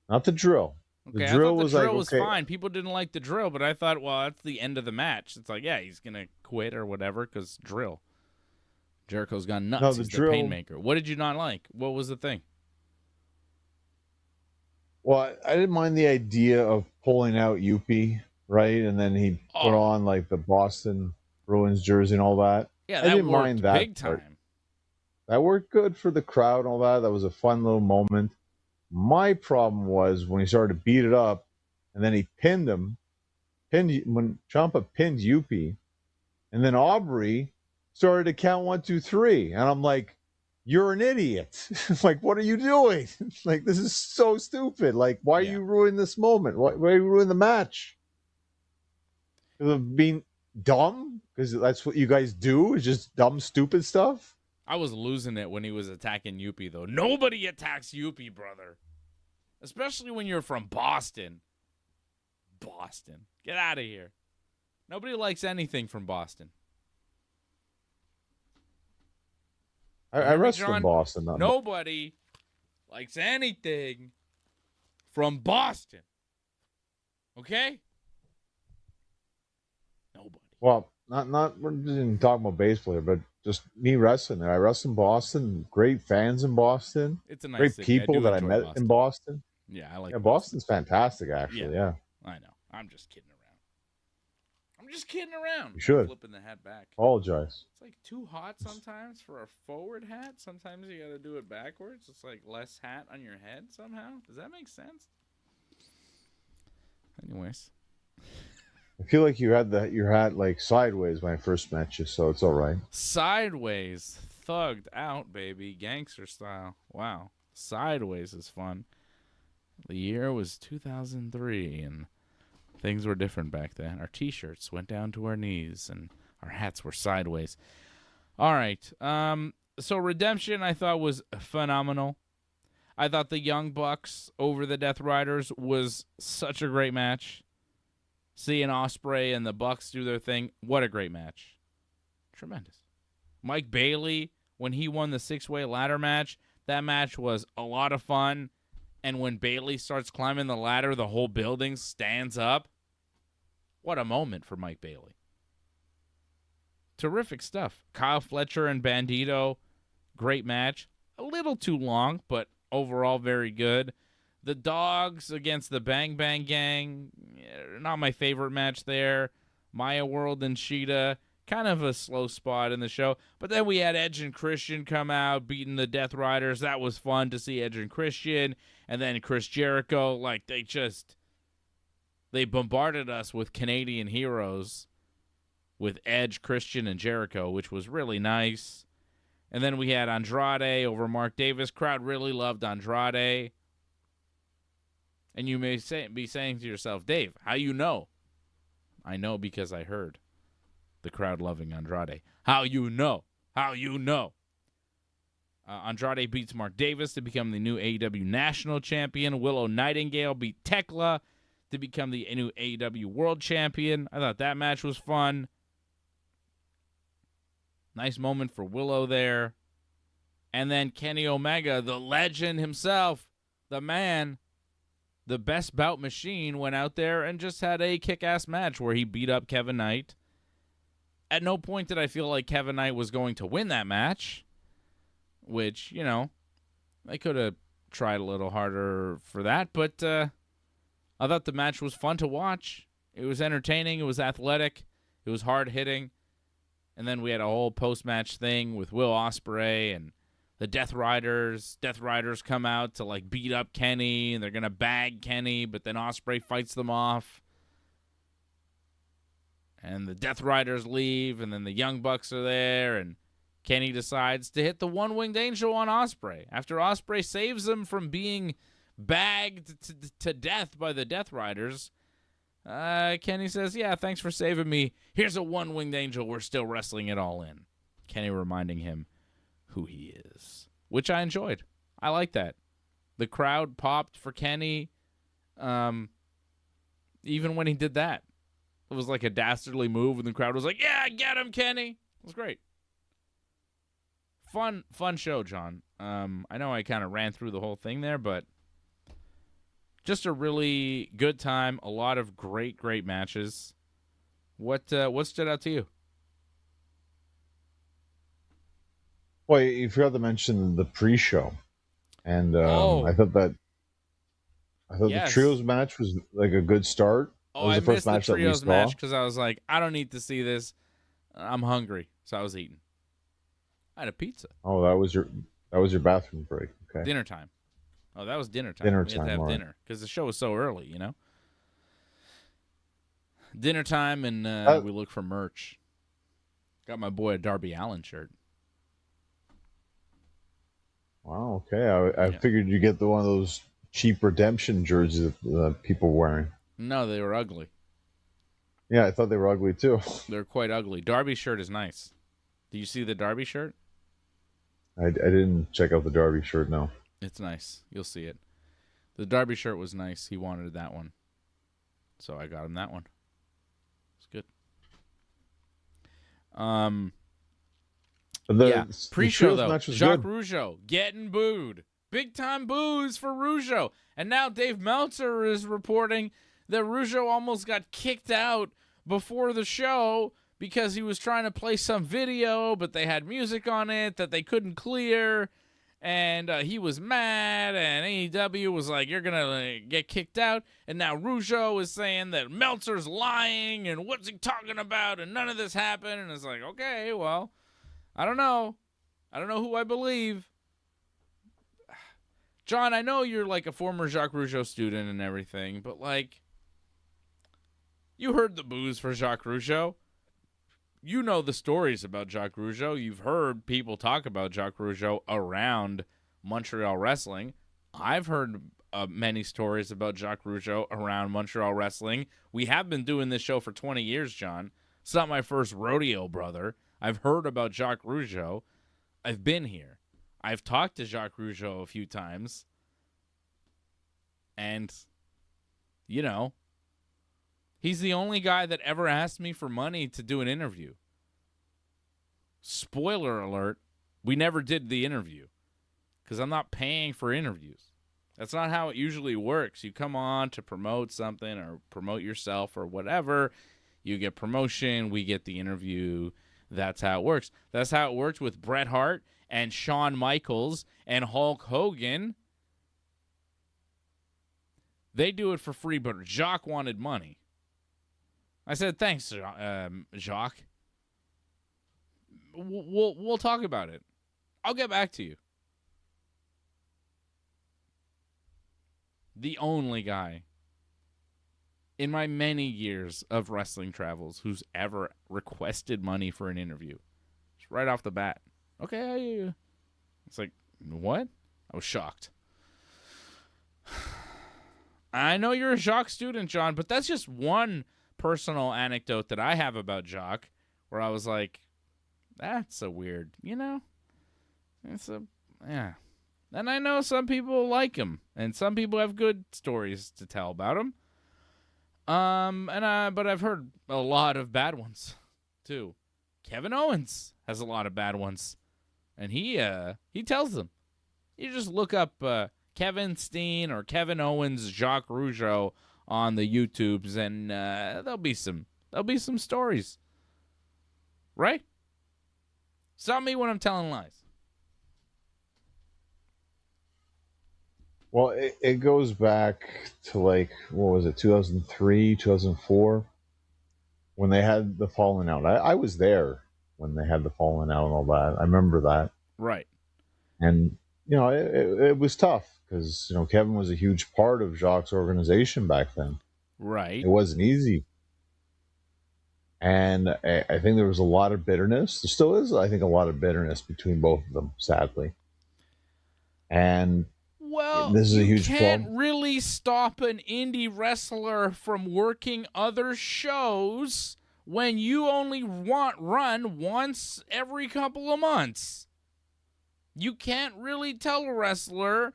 Not the drill. Okay, The drill I thought the drill like, was okay. fine. People didn't like the drill, but I thought, well, that's the end of the match. It's like, yeah, he's gonna quit or whatever because drill. Jericho's gone nuts. No, the He's drill. the Painmaker. What did you not like? What was the thing? Well, I didn't mind the idea of pulling out Yuppie, right? And then he put on like the Boston Bruins jersey and all that. Yeah, I that didn't worked mind that big part. time. That worked good for the crowd and all that. That was a fun little moment. My problem was when he started to beat it up, and then he pinned him. When Ciampa pinned Yuppie, and then Aubrey started to count 1, 2, 3, and I'm like, "You're an idiot! Like, what are you doing? Like, this is so stupid! Like, why are you ruining this moment? Why are you ruining the match? Of being dumb because that's what you guys do is just dumb, stupid stuff." I was losing it when he was attacking Yuppie, though. Nobody attacks Yuppie, brother. Especially when you're from Boston. Boston. Get out of here. Nobody likes anything from Boston. I wrestled in Boston. Nobody likes anything from Boston. Okay? Nobody. Well, not we're just talking about baseball here, but just me wrestling there. I wrestled in Boston. Great fans in Boston. It's a nice great city. people that I met in Boston. Yeah, I like. Yeah, Boston's fantastic, actually. Yeah. I know. I'm just kidding around. You should. Flipping the hat back. Apologize. It's like too hot sometimes for a forward hat. Sometimes you got to do it backwards. It's like less hat on your head somehow. Does that make sense? Anyways. I feel like you had your hat like sideways when I first met you, so it's all right. Sideways. Thugged out, baby. Gangster style. Wow. Sideways is fun. The year was 2003, and things were different back then. Our T-shirts went down to our knees, and our hats were sideways. All right. So Redemption, I thought, was phenomenal. I thought the Young Bucks over the Death Riders was such a great match. Seeing Ospreay and the Bucks do their thing, what a great match. Tremendous. Mike Bailey, when he won the 6-way ladder match, that match was a lot of fun. And when Bailey starts climbing the ladder, the whole building stands up. What a moment for Mike Bailey. Terrific stuff. Kyle Fletcher and Bandito, great match. A little too long, but overall very good. The Dogs against the Bang Bang Gang, not my favorite match there. Maya World and Sheeta, kind of a slow spot in the show. But then we had Edge and Christian come out, beating the Death Riders. That was fun to see Edge and Christian. And then Chris Jericho, like they bombarded us with Canadian heroes with Edge, Christian, and Jericho, which was really nice. And then we had Andrade over Mark Davis. Crowd really loved Andrade. And you may be saying to yourself, Dave, how you know? I know because I heard the crowd loving Andrade. How you know? How you know? Andrade beats Mark Davis to become the new AEW National Champion. Willow Nightingale beat Tekla to become the new AEW World Champion. I thought that match was fun. Nice moment for Willow there. And then Kenny Omega, the legend himself, the man, the best bout machine, went out there and just had a kick-ass match where he beat up Kevin Knight. At no point did I feel like Kevin Knight was going to win that match, which, you know, they could have tried a little harder for that, but I thought the match was fun to watch. It was entertaining. It was athletic. It was hard-hitting. And then we had a whole post-match thing with Will Ospreay, and the Death Riders come out to like beat up Kenny, and they're gonna bag Kenny, but then Ospreay fights them off. And the Death Riders leave, and then the Young Bucks are there, and Kenny decides to hit the one-winged angel on Ospreay. After Ospreay saves him from being bagged to death by the Death Riders, Kenny says, yeah, thanks for saving me. Here's a one-winged angel. We're still wrestling it all in. Kenny reminding him who he is, which I enjoyed. I like that. The crowd popped for Kenny, even when he did that. It was like a dastardly move, and the crowd was like, yeah, get him, Kenny. It was great. Fun show, John. I know I kind of ran through the whole thing there, but just a really good time. A lot of great matches. What stood out to you? Well, you forgot to mention the pre-show, and I thought the trios match was like a good start. Oh, I missed the trios match because I was like, I don't need to see this. I'm hungry, so I was eating. I had a pizza. Oh, that was your bathroom break. Okay. Dinner time. Oh, that was dinner time. Dinner we had time. to have dinner because the show was so early, you know. Dinner time, and we look for merch. Got my boy a Darby Allin shirt. Wow. Okay. I figured you get one of those cheap Redemption jerseys that people wearing. No, they were ugly. Yeah, I thought they were ugly too. They're quite ugly. Darby's shirt is nice. Do you see the Darby shirt? I didn't check out the Darby shirt, no. It's nice. You'll see it. The Darby shirt was nice. He wanted that one. So I got him that one. It's good. Pre-show, though. Jacques Rougeau getting booed. Big-time boos for Rougeau. And now Dave Meltzer is reporting that Rougeau almost got kicked out before the show because he was trying to play some video, but they had music on it that they couldn't clear, and he was mad, and AEW was like, you're going to get kicked out, and now Rougeau is saying that Meltzer's lying, and what's he talking about, and none of this happened, and it's like, okay, well, I don't know who I believe. John, I know you're like a former Jacques Rougeau student and everything, but like, you heard the boos for Jacques Rougeau. You know the stories about Jacques Rougeau. You've heard people talk about Jacques Rougeau around Montreal wrestling. I've heard many stories about Jacques Rougeau around Montreal wrestling. We have been doing this show for 20 years, John. It's not my first rodeo, brother. I've heard about Jacques Rougeau. I've been here. I've talked to Jacques Rougeau a few times. And, you know, he's the only guy that ever asked me for money to do an interview. Spoiler alert, we never did the interview because I'm not paying for interviews. That's not how it usually works. You come on to promote something or promote yourself or whatever. You get promotion, we get the interview. That's how it works. That's how it worked with Bret Hart and Shawn Michaels and Hulk Hogan. They do it for free, but Jacques wanted money. I said, thanks, Jacques. We'll talk about it. I'll get back to you. The only guy in my many years of wrestling travels who's ever requested money for an interview. Just right off the bat. Okay. It's like, what? I was shocked. I know you're a Jacques student, John, but that's just one personal anecdote that I have about Jacques where I was like, that's a weird, you know? Yeah. And I know some people like him, and some people have good stories to tell about him. But I've heard a lot of bad ones, too. Kevin Owens has a lot of bad ones, and he tells them. You just look up Kevin Steen or Kevin Owens, Jacques Rougeau on the YouTubes, and there'll be some stories, right? Stop me when I'm telling lies. Well, it goes back to like, what was it, 2003, 2004, when they had the Falling Out. I was there when they had the Falling Out and all that. I remember that. Right. And, it was tough because, Kevin was a huge part of Jacques' organization back then. Right. It wasn't easy. And I think there was a lot of bitterness. There still is, I think, a lot of bitterness between both of them, sadly. And well, this is a huge you can't problem. really stop an indie wrestler from working other shows when you only run once every couple of months. You can't really tell a wrestler,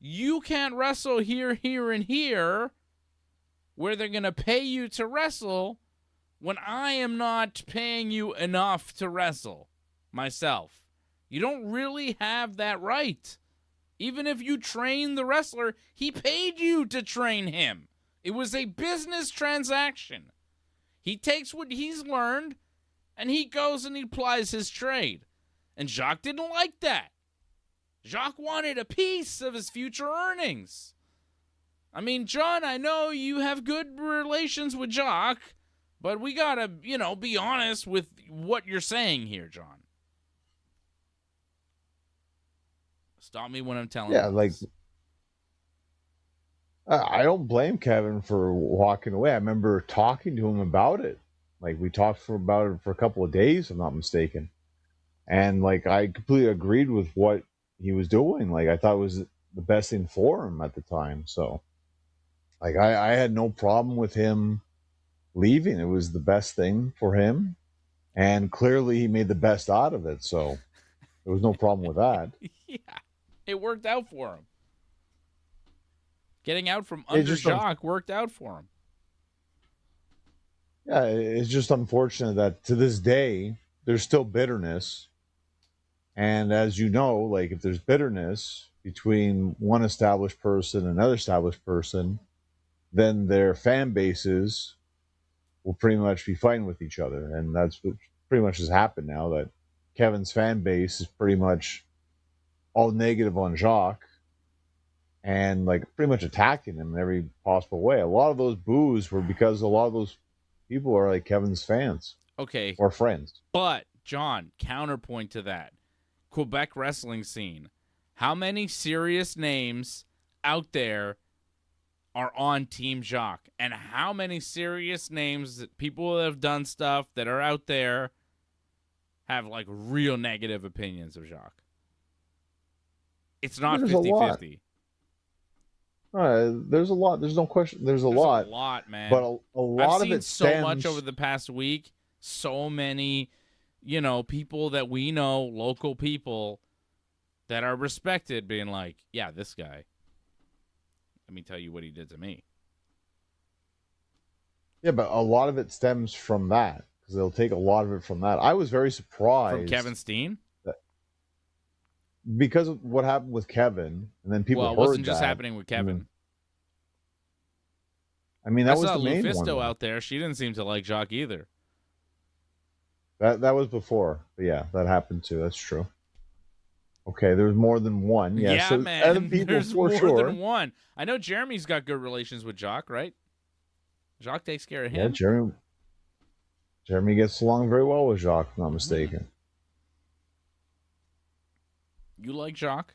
you can't wrestle here, here, and here, where they're going to pay you to wrestle, when I am not paying you enough to wrestle myself. You don't really have that right. Even if you train the wrestler, he paid you to train him. It was a business transaction. He takes what he's learned, and he goes and he applies his trade. And Jacques didn't like that. Jacques wanted a piece of his future earnings. I mean, John, I know you have good relations with Jacques, but we gotta, be honest with what you're saying here, John. Stop me when I'm telling you. Yeah, I don't blame Kevin for walking away. I remember talking to him about it. We talked about it for a couple of days, if I'm not mistaken. And I completely agreed with what he was doing. I thought it was the best thing for him at the time. So, I had no problem with him leaving. It was the best thing for him. And clearly he made the best out of it. So there was no problem with that. Yeah, it worked out for him. Getting out from under Jacques worked out for him. Yeah, it's just unfortunate that to this day, there's still bitterness. And as you know, if there's bitterness between one established person and another established person, then their fan bases will pretty much be fighting with each other. And that's what pretty much has happened now, that Kevin's fan base is pretty much all negative on Jacques and pretty much attacking him in every possible way. A lot of those boos were because a lot of those people are Kevin's fans. Okay. Or friends. But, John, counterpoint to that. Quebec wrestling scene. How many serious names out there are on Team Jacques? And how many serious names that people that have done stuff that are out there have real negative opinions of Jacques? It's not 50-50. There's a lot. There's no question. There's a lot. A lot, man. But a lot of it stems... so much over the past week. So many, people that we know, local people that are respected, being yeah, this guy. Let me tell you what he did to me. Yeah, but a lot of it stems from that, because they'll take a lot of it from that. I was very surprised. From Kevin Steen? Because of what happened with Kevin, and then people heard that. Well, it wasn't just happening with Kevin. I mean, that was the main one. I saw Lufisto out there. She didn't seem to like Jacques either. That was before. But yeah, that happened too. That's true. Okay, there's more than one. Yeah, so man. Other people, there's for more sure. than one. I know Jeremy's got good relations with Jacques, right? Jacques takes care of him. Yeah, Jeremy gets along very well with Jacques, if I'm not mistaken. You like Jacques?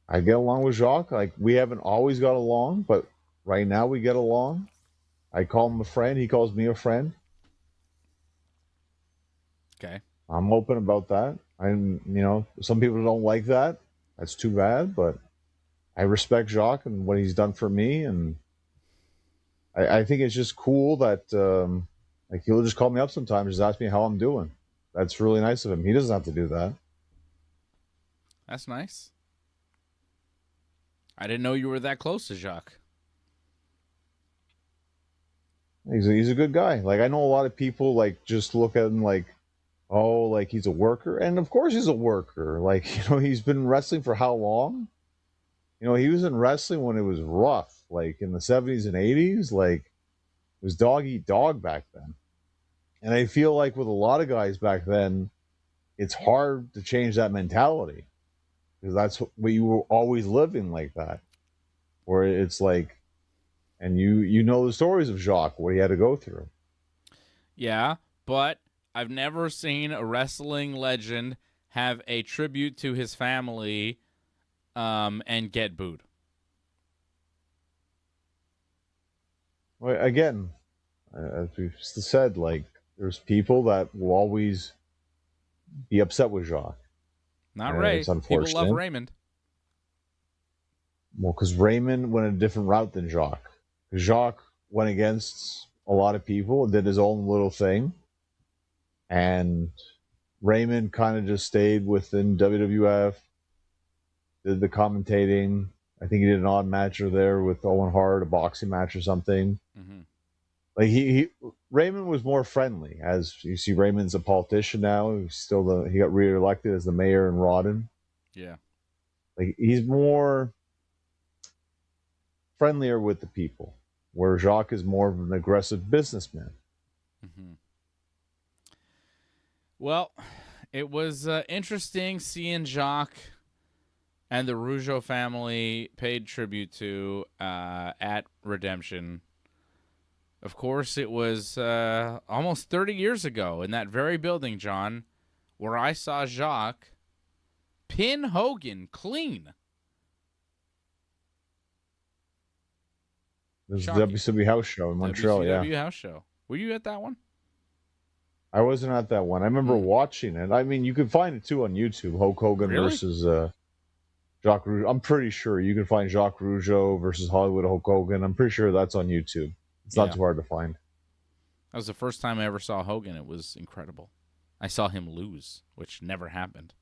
I get along with Jacques. We haven't always got along, but right now we get along. I call him a friend. He calls me a friend. Okay. I'm open about that. Some people don't like that. That's too bad, but I respect Jacques and what he's done for me, and I think it's just cool that he'll just call me up sometimes, just ask me how I'm doing. That's really nice of him. He doesn't have to do that. That's nice. I didn't know you were that close to Jacques. He's a good guy. I know a lot of people just look at him he's a worker, and of course he's a worker. He's been wrestling for how long? He was in wrestling when it was rough, in the 70s and 80s. It was dog eat dog back then. And I feel with a lot of guys back then, it's hard to change that mentality, because that's what you were always living like that, where it's and you know the stories of Jacques, what he had to go through. Yeah, but I've never seen a wrestling legend have a tribute to his family and get booed. Well, again, as we've said, like, there's people that will always be upset with Jacques. Not And Ray. it's People unfortunate. love Raymond. Well, because Raymond went a different route than Jacques. Jacques went against a lot of people and did his own little thing. And Raymond kind of just stayed within WWF, did the commentating. I think he did an odd match or there with Owen Hart, a boxing match or something. Mm-hmm. Like Raymond was more friendly. As you see, Raymond's a politician now. He got reelected as the mayor in Rawdon. Yeah. Like, he's more friendlier with the people, where Jacques is more of an aggressive businessman. Mm-hmm. Well, it was interesting seeing Jacques and the Rougeau family paid tribute to at Redemption. Of course, it was almost 30 years ago in that very building, John, where I saw Jacques pin Hogan clean. This is the WCW house show in Montreal, WCW house show. Were you at that one? I wasn't at that one. I remember watching it. I mean, you can find it too on YouTube. Hulk Hogan versus Jacques Rougeau. I'm pretty sure you can find Jacques Rougeau versus Hollywood Hulk Hogan. I'm pretty sure that's on YouTube. It's not too hard to find. That was the first time I ever saw Hogan. It was incredible. I saw him lose, which never happened.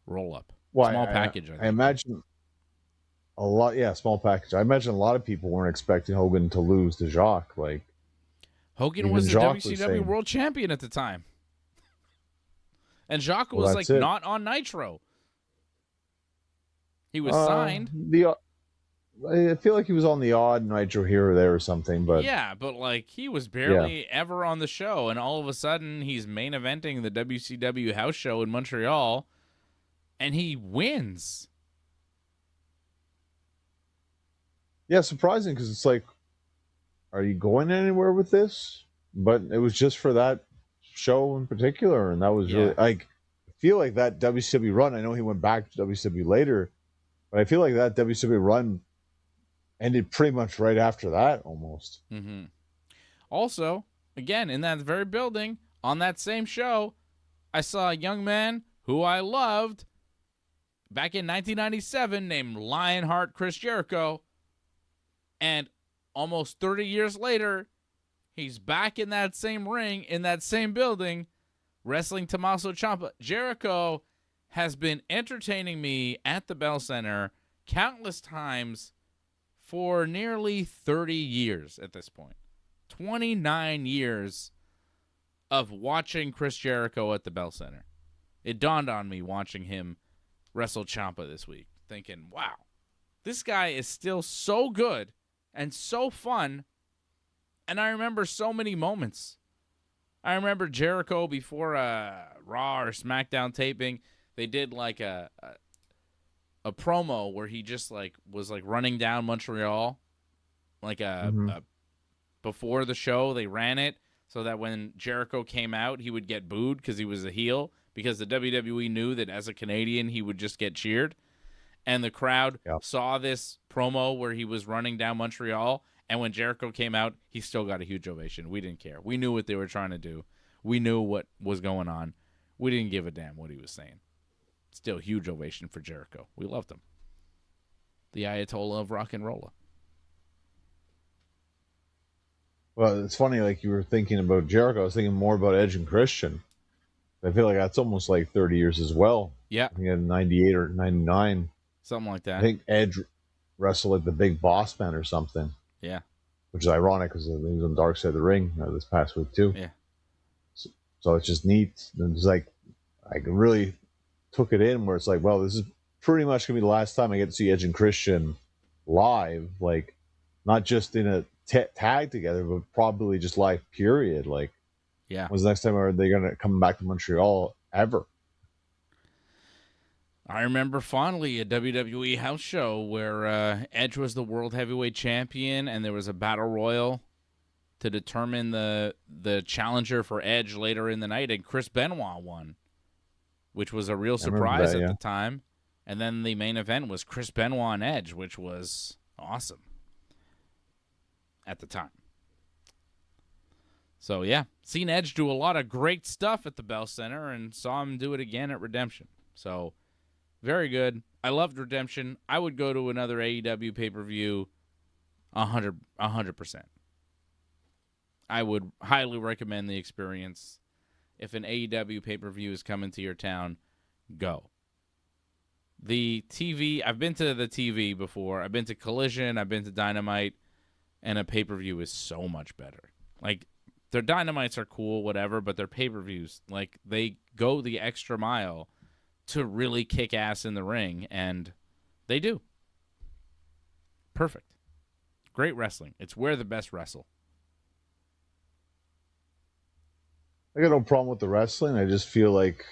Roll up. Well, small package, I think. I imagine a lot. Yeah, small package. I imagine a lot of people weren't expecting Hogan to lose to Jacques. Like, Hogan was the WCW World Champion at the time. And Jacques was not on Nitro. He was signed. I feel like he was on the odd Nitro here or there or something, but yeah, but like he was barely ever on the show, and all of a sudden he's main eventing the WCW house show in Montreal, and he wins. Yeah, surprising, because it's like, are you going anywhere with this? But it was just for that show in particular, and that was really, like, I feel like that WCW run, I know he went back to WCW later, but I feel like that WCW run ended pretty much right after that, almost. Mm-hmm. Also, again, in that very building, on that same show, I saw a young man who I loved back in 1997 named Lionheart Chris Jericho, and almost 30 years later, he's back in that same ring, in that same building, wrestling Tommaso Ciampa. Jericho has been entertaining me at the Bell Center countless times for nearly 30 years at this point. 29 years of watching Chris Jericho at the Bell Center. It dawned on me watching him wrestle Ciampa this week, thinking, wow, this guy is still so good and so fun. And I remember so many moments. I remember Jericho before a Raw or SmackDown taping, they did like a promo where he just like was like running down Montreal, like before the show they ran it so that when Jericho came out he would get booed because he was a heel, because the WWE knew that as a Canadian he would just get cheered, and the crowd saw this promo where he was running down Montreal, and when Jericho came out he still got a huge ovation. We didn't care. We knew what they were trying to do. We knew what was going on. We didn't give a damn what he was saying. Still huge ovation for Jericho. We loved him. The Ayatollah of rock and roll. Well, it's funny, like you were thinking about Jericho. I was thinking more about Edge and Christian. I feel like that's almost like 30 years as well. Yeah. I think in 98 or 99. Something like that. I think Edge wrestled like the Big Boss Man or something. Yeah. Which is ironic because he was on Dark Side of the Ring this past week too. Yeah. So it's just neat. And it's like, I really took it in where it's like, well, this is pretty much going to be the last time I get to see Edge and Christian live. Like, not just in a tag together, but probably just live, period. Like, when's the next time are they going to come back to Montreal ever? I remember fondly a WWE house show where Edge was the World Heavyweight Champion, and there was a battle royal to determine the challenger for Edge later in the night, and Chris Benoit won. which was a real surprise at the time. And then the main event was Chris Benoit and Edge, which was awesome at the time. So, yeah, seen Edge do a lot of great stuff at the Bell Center and saw him do it again at Redemption. So, very good. I loved Redemption. I would go to another AEW pay-per-view 100%. I would highly recommend the experience. If an AEW pay-per-view is coming to your town, go. The TV, I've been to the TV before. I've been to Collision. I've been to Dynamite. And a pay-per-view is so much better. Like, their Dynamites are cool, whatever, but their pay-per-views, like, they go the extra mile to really kick ass in the ring, and they do. Perfect. Great wrestling. It's where the best wrestle. I got no problem with the wrestling. I just feel like,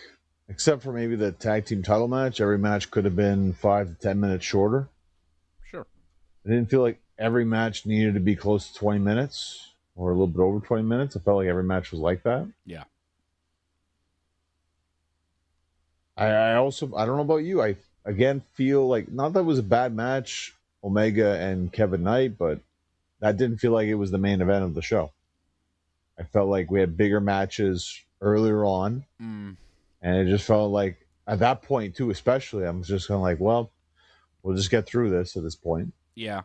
except for maybe the tag team title match, every match could have been 5 to 10 minutes shorter. Sure. I didn't feel like every match needed to be close to 20 minutes or a little bit over 20 minutes. I felt like every match was like that. Yeah. I also, I don't know about you. I, again, feel like, not that it was a bad match, Omega and Kevin Knight, but that didn't feel like it was the main event of the show. I felt like we had bigger matches earlier on, and it just felt like, at that point, too, especially, I'm just kind of like, well, we'll just get through this at this point. Yeah.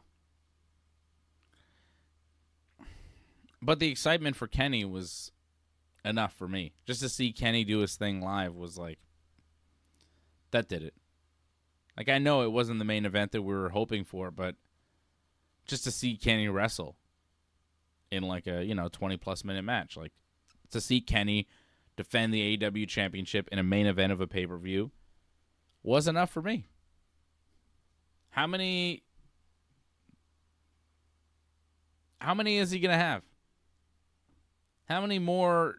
But the excitement for Kenny was enough for me. Just to see Kenny do his thing live was like, that did it. Like, I know it wasn't the main event that we were hoping for, but just to see Kenny wrestle in like a, 20-plus minute match. Like, to see Kenny defend the AEW championship in a main event of a pay-per-view was enough for me. How many is he going to have? How many more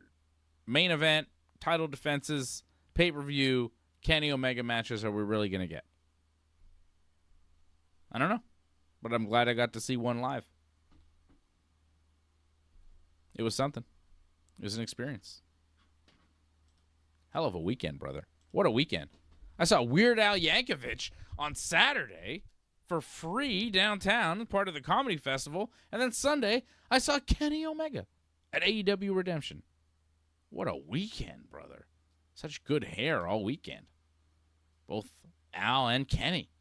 main event, title defenses, pay-per-view, Kenny Omega matches are we really going to get? I don't know, but I'm glad I got to see one live. It was something. It was an experience. Hell of a weekend, brother. What a weekend. I saw Weird Al Yankovic on Saturday for free downtown, part of the comedy festival, and then Sunday I saw Kenny Omega at AEW Redemption. What a weekend, brother. Such good hair all weekend. Both Al and Kenny.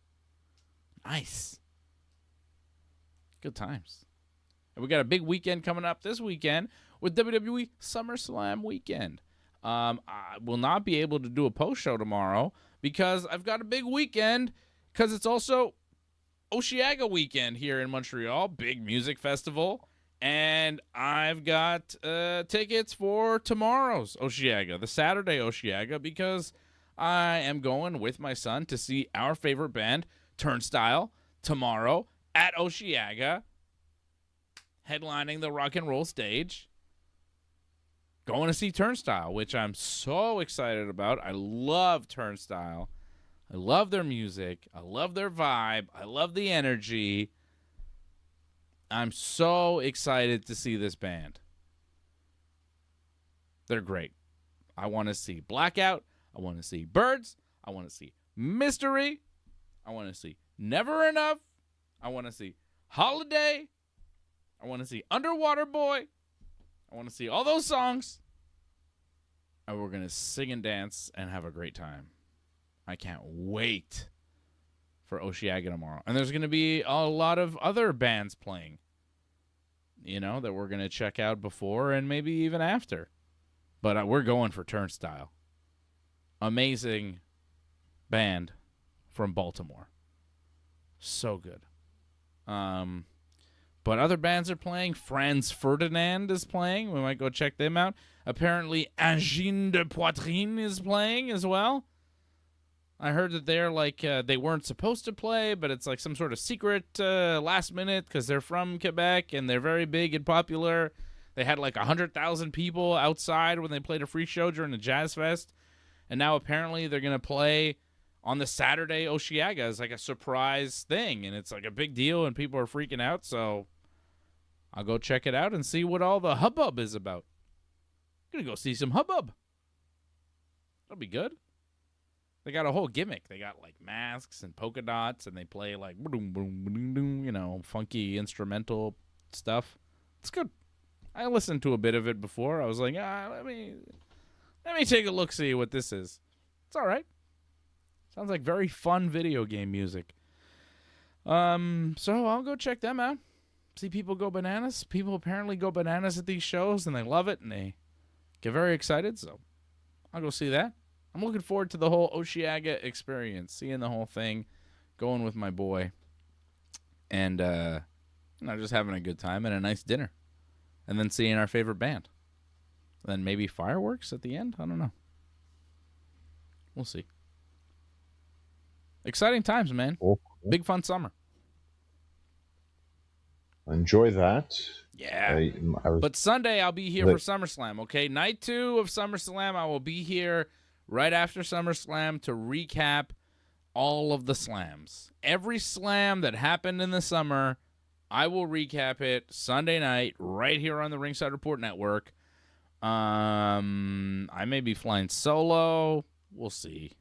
Nice. Good times. And we got a big weekend coming up this weekend with WWE SummerSlam Weekend. I will not be able to do a post show tomorrow because I've got a big weekend because it's also Osheaga weekend here in Montreal, big music festival. And I've got tickets for tomorrow's Osheaga, the Saturday Osheaga, because I am going with my son to see our favorite band, Turnstile, tomorrow at Osheaga, headlining the rock and roll stage. Going to see Turnstile, which I'm so excited about. I love Turnstile. I love their music. I love their vibe. I love the energy. I'm so excited to see this band. They're great. I want to see Blackout. I want to see Birds. I want to see Mystery. I want to see Never Enough. I want to see Holiday. I want to see Underwater Boy. I want to see all those songs. And we're going to sing and dance and have a great time. I can't wait for Osheaga tomorrow. And there's going to be a lot of other bands playing, that we're going to check out before and maybe even after. But we're going for Turnstile. Amazing band from Baltimore. So good. But other bands are playing. Franz Ferdinand is playing. We might go check them out. Apparently, Angine de Poitrine is playing as well. I heard that they're they weren't supposed to play, but it's like some sort of secret last minute because they're from Quebec and they're very big and popular. They had 100,000 people outside when they played a free show during the Jazz Fest. And now apparently they're going to play on the Saturday Osheaga as a surprise thing. And it's a big deal and people are freaking out. So I'll go check it out and see what all the hubbub is about. I'm going to go see some hubbub. That'll be good. They got a whole gimmick. They got like masks and polka dots, and they play like boom, boom, boom, boom, you know, funky instrumental stuff. It's good. I listened to a bit of it before. I was like, let me take a look, see what this is. It's all right. Sounds like very fun video game music. So I'll go check them out. See people go bananas. People apparently go bananas at these shows, and they love it, and they get very excited. So I'll go see that. I'm looking forward to the whole Osheaga experience, seeing the whole thing, going with my boy, and just having a good time and a nice dinner, and then seeing our favorite band. Then maybe fireworks at the end? I don't know. We'll see. Exciting times, man. Cool. Big fun summer. Enjoy that. Yeah. But Sunday, I'll be here for SummerSlam, okay? Night 2 of SummerSlam, I will be here right after SummerSlam to recap all of the slams. Every slam that happened in the summer, I will recap it Sunday night right here on the Ringside Report Network. I may be flying solo. We'll see.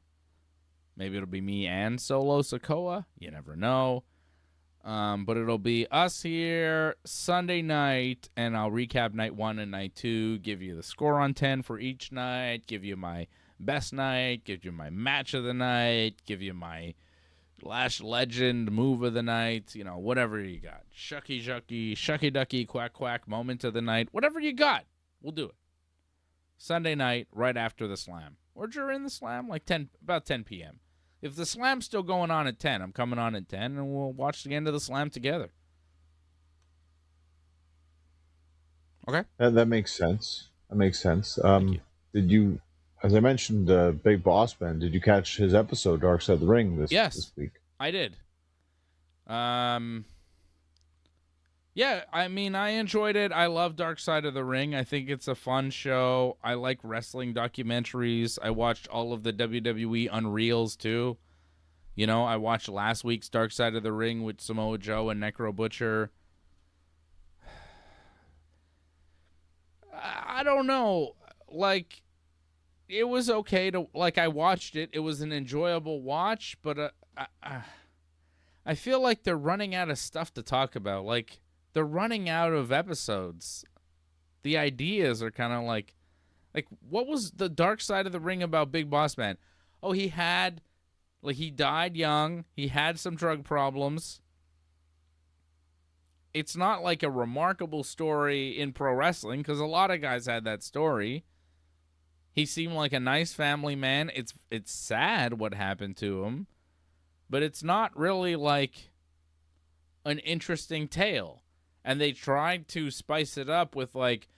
Maybe it'll be me and Solo Sikoa. You never know. But it'll be us here Sunday night, and I'll recap night 1 and night 2, give you the score on 10 for each night, give you my best night, give you my match of the night, give you my Lash Legend move of the night, you know, whatever you got. Shucky ducky, quack quack, moment of the night, whatever you got, we'll do it. Sunday night, right after the slam. Or during the slam, like about 10 p.m. If the slam's still going on at 10, I'm coming on at 10, and we'll watch the end of the slam together. Okay? That makes sense. Did you, as I mentioned, Big Boss Man, did you catch his episode, Dark Side of the Ring, this week? I did. Yeah, I mean, I enjoyed it. I love Dark Side of the Ring. I think it's a fun show. I like wrestling documentaries. I watched all of the WWE Unreals, too. You know, I watched last week's Dark Side of the Ring with Samoa Joe and Necro Butcher. I don't know. Like, it was okay to... Like, I watched it. It was an enjoyable watch, but I feel like they're running out of stuff to talk about. Like... They're running out of episodes. The ideas are kind of like, what was the Dark Side of the Ring about Big Boss Man? Oh, he died young. He had some drug problems. It's not like a remarkable story in pro wrestling because a lot of guys had that story. He seemed like a nice family man. It's sad what happened to him, but it's not really like an interesting tale. And they tried to spice it up with like,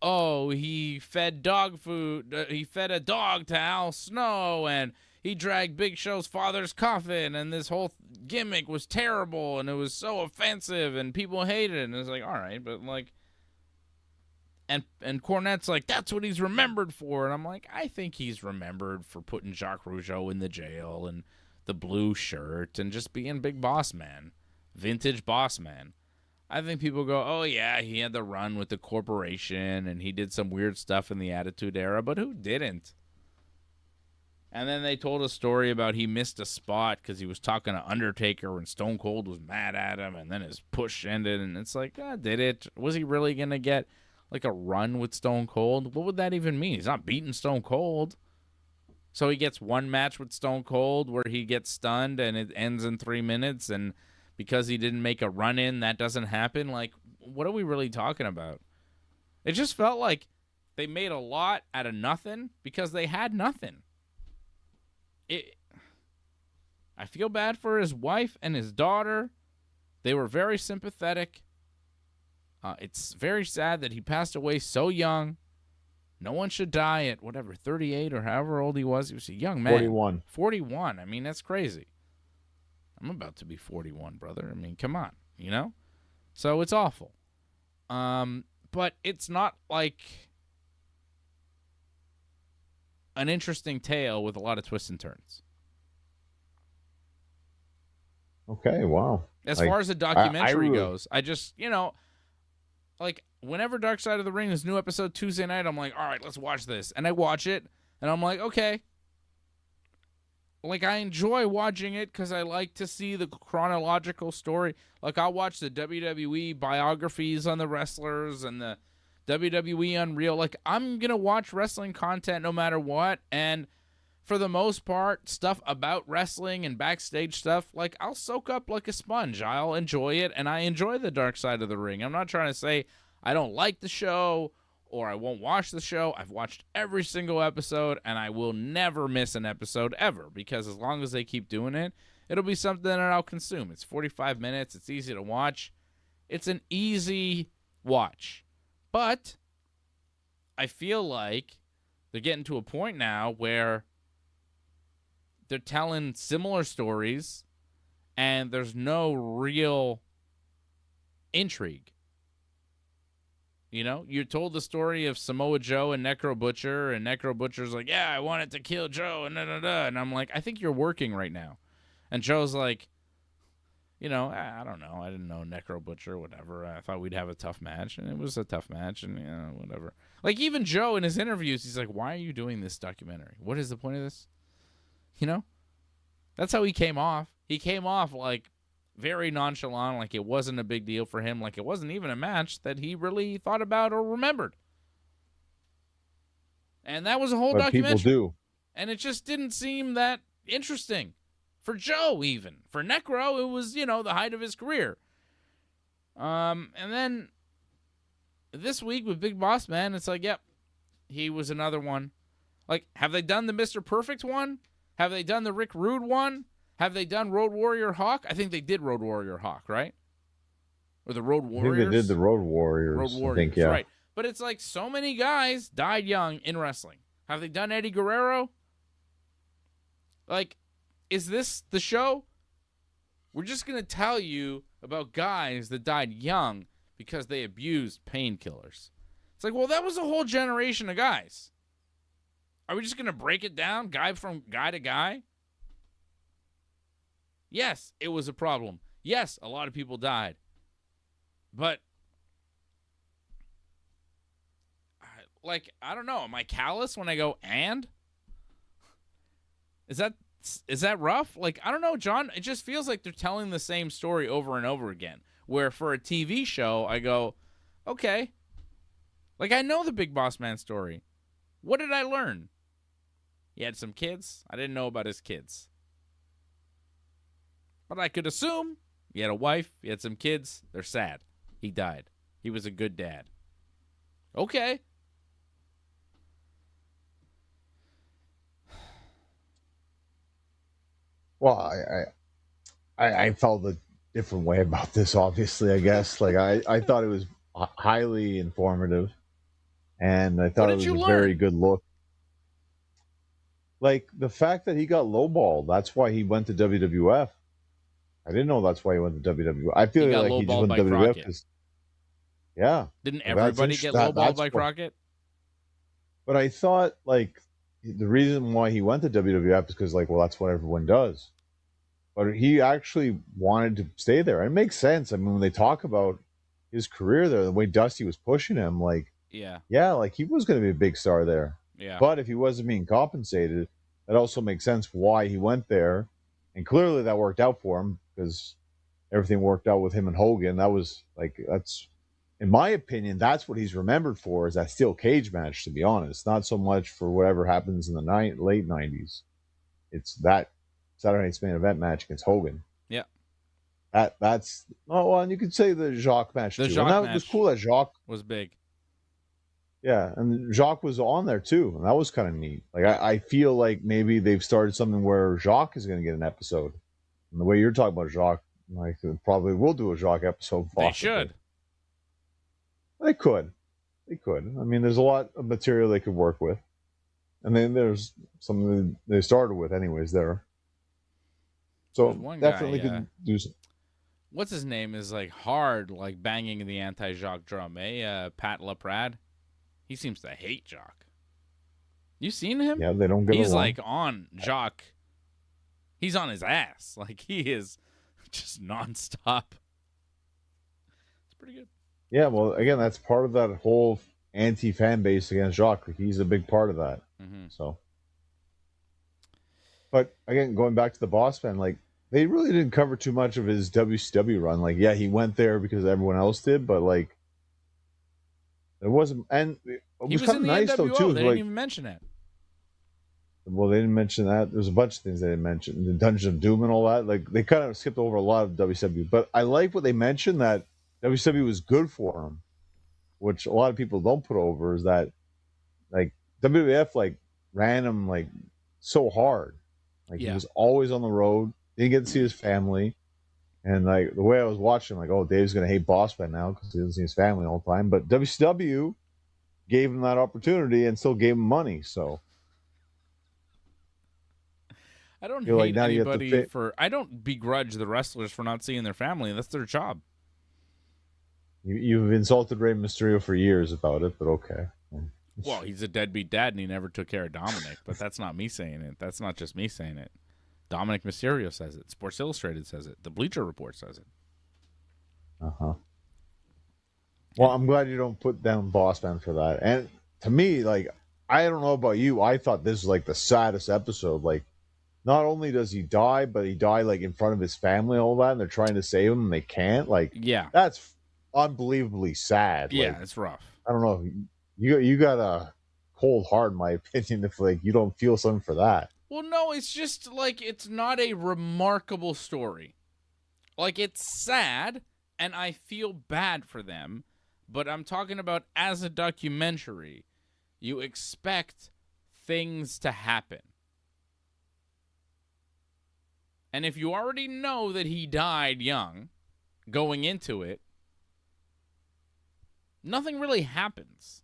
oh, he fed dog food. He fed a dog to Al Snow, and he dragged Big Show's father's coffin, and this whole gimmick was terrible, and it was so offensive, and people hated it. And it's like, all right, but like, and Cornette's like, that's what he's remembered for. And I'm like, I think he's remembered for putting Jacques Rougeau in the jail and the blue shirt and just being Big Boss Man, vintage Boss Man. I think people go, oh, yeah, he had the run with the corporation, and he did some weird stuff in the Attitude Era, but who didn't? And then they told a story about he missed a spot because he was talking to Undertaker when Stone Cold was mad at him, and then his push ended, and it's like, did it? Was he really going to get, like, a run with Stone Cold? What would that even mean? He's not beating Stone Cold. So he gets one match with Stone Cold where he gets stunned, and it ends in 3 minutes, and... because he didn't make a run-in, that doesn't happen? Like, what are we really talking about? It just felt like they made a lot out of nothing because they had nothing. I feel bad for his wife and his daughter. They were very sympathetic. It's very sad that he passed away so young. No one should die at, 38 or however old he was. He was a young man. 41. 41. I mean, that's crazy. I'm about to be 41, brother. I mean, come on, you know? So it's awful. But it's not like an interesting tale with a lot of twists and turns. Okay, wow. As far as the documentary goes, I just, like, whenever Dark Side of the Ring is new episode Tuesday night, I'm like, all right, let's watch this. And I watch it, and I'm like, okay. like, I enjoy watching it because I like to see the chronological story. Like, I'll watch the WWE biographies on the wrestlers and the WWE Unreal. Like, I'm going to watch wrestling content no matter what. And for the most part, stuff about wrestling and backstage stuff, like, I'll soak up like a sponge. I'll enjoy it, and I enjoy the dark side of the ring. I'm not trying to say I don't like the show or I won't watch the show. I've watched every single episode, and I will never miss an episode ever, because as long as they keep doing it, it'll be something that I'll consume. It's 45 minutes. It's easy to watch. It's an easy watch. But I feel like they're getting to a point now where they're telling similar stories, and there's no real intrigue. You know, you told the story of Samoa Joe and Necro Butcher, and Necro Butcher's like, yeah, I wanted to kill Joe, and da-da-da. And I'm like, I think you're working right now. And Joe's like, you know, I don't know. I didn't know Necro Butcher, whatever. I thought we'd have a tough match, and it was a tough match, and, you know, whatever. Like, even Joe in his interviews, he's like, why are you doing this documentary? What is the point of this? You know? That's how he came off. He came off, like, very nonchalant, like it wasn't a big deal for him, like it wasn't even a match that he really thought about or remembered. And that was a whole documentary. People do. And it just didn't seem that interesting. For Joe, even. For Necro, it was, you know, the height of his career. And then this week with Big Boss Man, it's like, yep, he was another one. Like, have they done the Mr. Perfect one? Have they done the Rick Rude one? Have they done Road Warrior Hawk? I think they did Road Warrior Hawk, right? Or the Road Warriors? I think they did the Road Warriors. Road Warriors, I think, yeah. Right. But it's like so many guys died young in wrestling. Have they done Eddie Guerrero? Like, is this the show? We're just going to tell you about guys that died young because they abused painkillers. It's like, well, that was a whole generation of guys. Are we just going to break it down, guy to guy? Yes, it was a problem. Yes, a lot of people died. But, I don't know. Am I callous when I go, and? Is that rough? Like, I don't know, John. It just feels like they're telling the same story over and over again. Where for a TV show, I go, okay. Like, I know the Big Boss Man story. What did I learn? He had some kids. I didn't know about his kids. But I could assume he had a wife, he had some kids, they're sad. He died. He was a good dad. Okay. Well, I felt a different way about this, obviously, I guess. Like, I thought it was highly informative, and I thought it was a very good look. Like, the fact that he got lowballed, that's why he went to WWF. I didn't know that's why he went to WWF. I feel like he just went to WWF because, yeah. Didn't everybody get lowballed by Crockett? But I thought, like, the reason why he went to WWF is because, like, well, that's what everyone does. But he actually wanted to stay there. And it makes sense. I mean, when they talk about his career there, the way Dusty was pushing him, like, yeah, like, he was going to be a big star there. Yeah. But if he wasn't being compensated, that also makes sense why he went there. And clearly that worked out for him because everything worked out with him and Hogan. That was, like, that's, in my opinion, that's what he's remembered for, is that steel cage match, to be honest. Not so much for whatever happens in the late 90s. It's that Saturday Night's Main Event match against Hogan. Yeah. That's, oh, well, and you could say the Jacques match, too. Jacques and that was cool that Jacques was big. Yeah, and Jacques was on there too, and that was kind of neat. Like, I feel like maybe they've started something where Jacques is going to get an episode. And the way you're talking about Jacques, like, probably will do a Jacques episode. They should. They could. I mean, there's a lot of material they could work with. And then there's something they started with anyways there. So definitely could do some. What's his name is, like, hard, like, banging the anti-Jacques drum, Pat LaPrade? He seems to hate Jacques. You seen him? Yeah, they don't get He's along. like on Jacques. He's on his ass. Like, he is just nonstop. It's pretty good. Yeah, well, again, that's part of that whole anti-fan base against Jacques. He's a big part of that. Mm-hmm. So, But again, going back to the Boss Man, like they really didn't cover too much of his WCW run. Like, yeah, he went there because everyone else did, but like it wasn't. And it He was was kind in of the nice though NWO. too. They Like, didn't even mention it. well, they didn't mention that. There's a bunch of things they didn't mention. The Dungeon of Doom and all that. Like they kind of skipped over a lot of WCW. But I like what they mentioned, that WCW was good for him, which a lot of people don't put over, is that like WWF like ran him like so hard. Like he Yeah. was always on the road, didn't get to see his family. And like the way I was watching, like, oh, Dave's gonna hate Boss Man now because he doesn't see his family all the time. But WCW gave him that opportunity and still gave him money. So I don't You're like, hate now you have to anybody fit- for. I don't begrudge the wrestlers for not seeing their family. That's their job. you've insulted Rey Mysterio for years about it, but okay. Well, he's a deadbeat dad, and he never took care of Dominic. But that's not me saying it. That's not just me saying it. Dominic Mysterio says it. Sports Illustrated says it. The Bleacher Report says it. Uh-huh. Well, I'm glad you don't put down Boss Man for that. And to me, like, I don't know about you, I thought this was like the saddest episode. Like, not only does he die, but he died like in front of his family and all that, and they're trying to save him and they can't. Like, Yeah. that's unbelievably sad. Yeah, Like, it's rough. I don't know. You got a cold heart, in my opinion, if like you don't feel something for that. Well, no, it's just like it's not a remarkable story. Like, it's sad, and I feel bad for them, but I'm talking about as a documentary, you expect things to happen. And if you already know that he died young, going into it, nothing really happens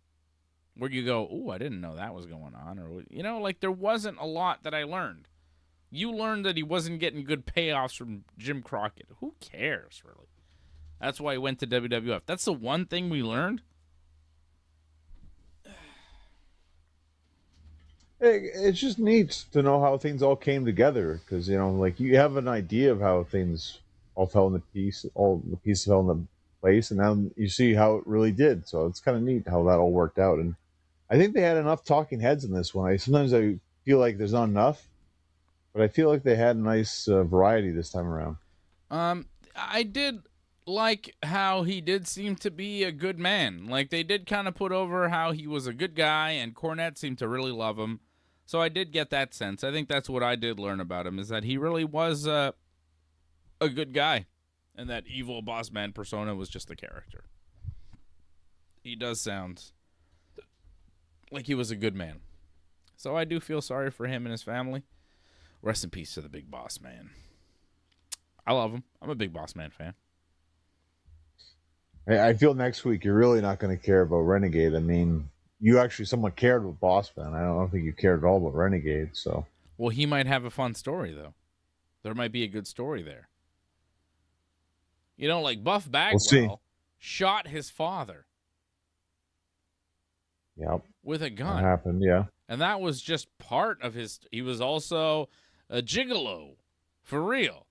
where you go, "Ooh, I didn't know that was going on." Or, you know, like there wasn't a lot that I learned. You learned that he wasn't getting good payoffs from Jim Crockett. Who cares, really? That's why he went to WWF. That's the one thing we learned. It's just neat to know how things all came together, because you know, like you have an idea of how things all fell into piece, all the pieces fell into place, and now you see how it really did. So it's kind of neat how that all worked out. And I think they had enough talking heads in this one. Sometimes I feel like there's not enough, but I feel like they had a nice variety this time around. I did like how he did seem to be a good man. Like, they did kind of put over how he was a good guy, and Cornette seemed to really love him. So I did get that sense. I think that's what I did learn about him, is that he really was a good guy, and that evil boss man persona was just the character. He does sound like he was a good man. So I do feel sorry for him and his family. Rest in peace to the big boss man. I love him. I'm a big boss man fan. I feel next week you're really not going to care about Renegade. I mean, you actually somewhat cared with Boss Man. I don't think you cared at all about Renegade. So, well, he might have a fun story, though. There might be a good story there. You know, like Buff Bagwell shot his father. Yep. With a gun. That happened, yeah. And that was just part of his... He was also a gigolo. For real.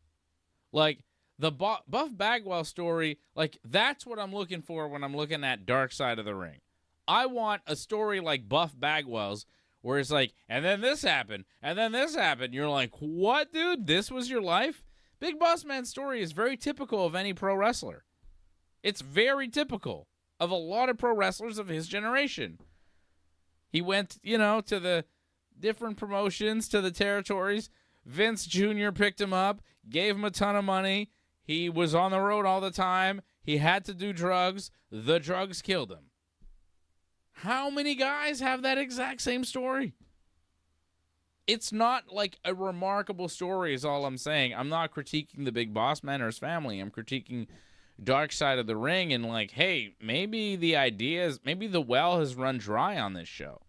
Like, the Buff Bagwell story, like, that's what I'm looking for when I'm looking at Dark Side of the Ring. I want a story like Buff Bagwell's, where it's like, and then this happened, and then this happened. You're like, what, dude? This was your life? Big Boss Man's story is very typical of any pro wrestler. It's very typical of a lot of pro wrestlers of his generation. He went, you know, to the different promotions, to the territories. Vince Jr. picked him up, gave him a ton of money. He was on the road all the time. He had to do drugs. The drugs killed him. How many guys have that exact same story? It's not like a remarkable story is all I'm saying. I'm not critiquing the Big Boss Man or his family. I'm critiquing Dark Side of the Ring and like, hey, maybe the ideas, maybe the well has run dry on this show.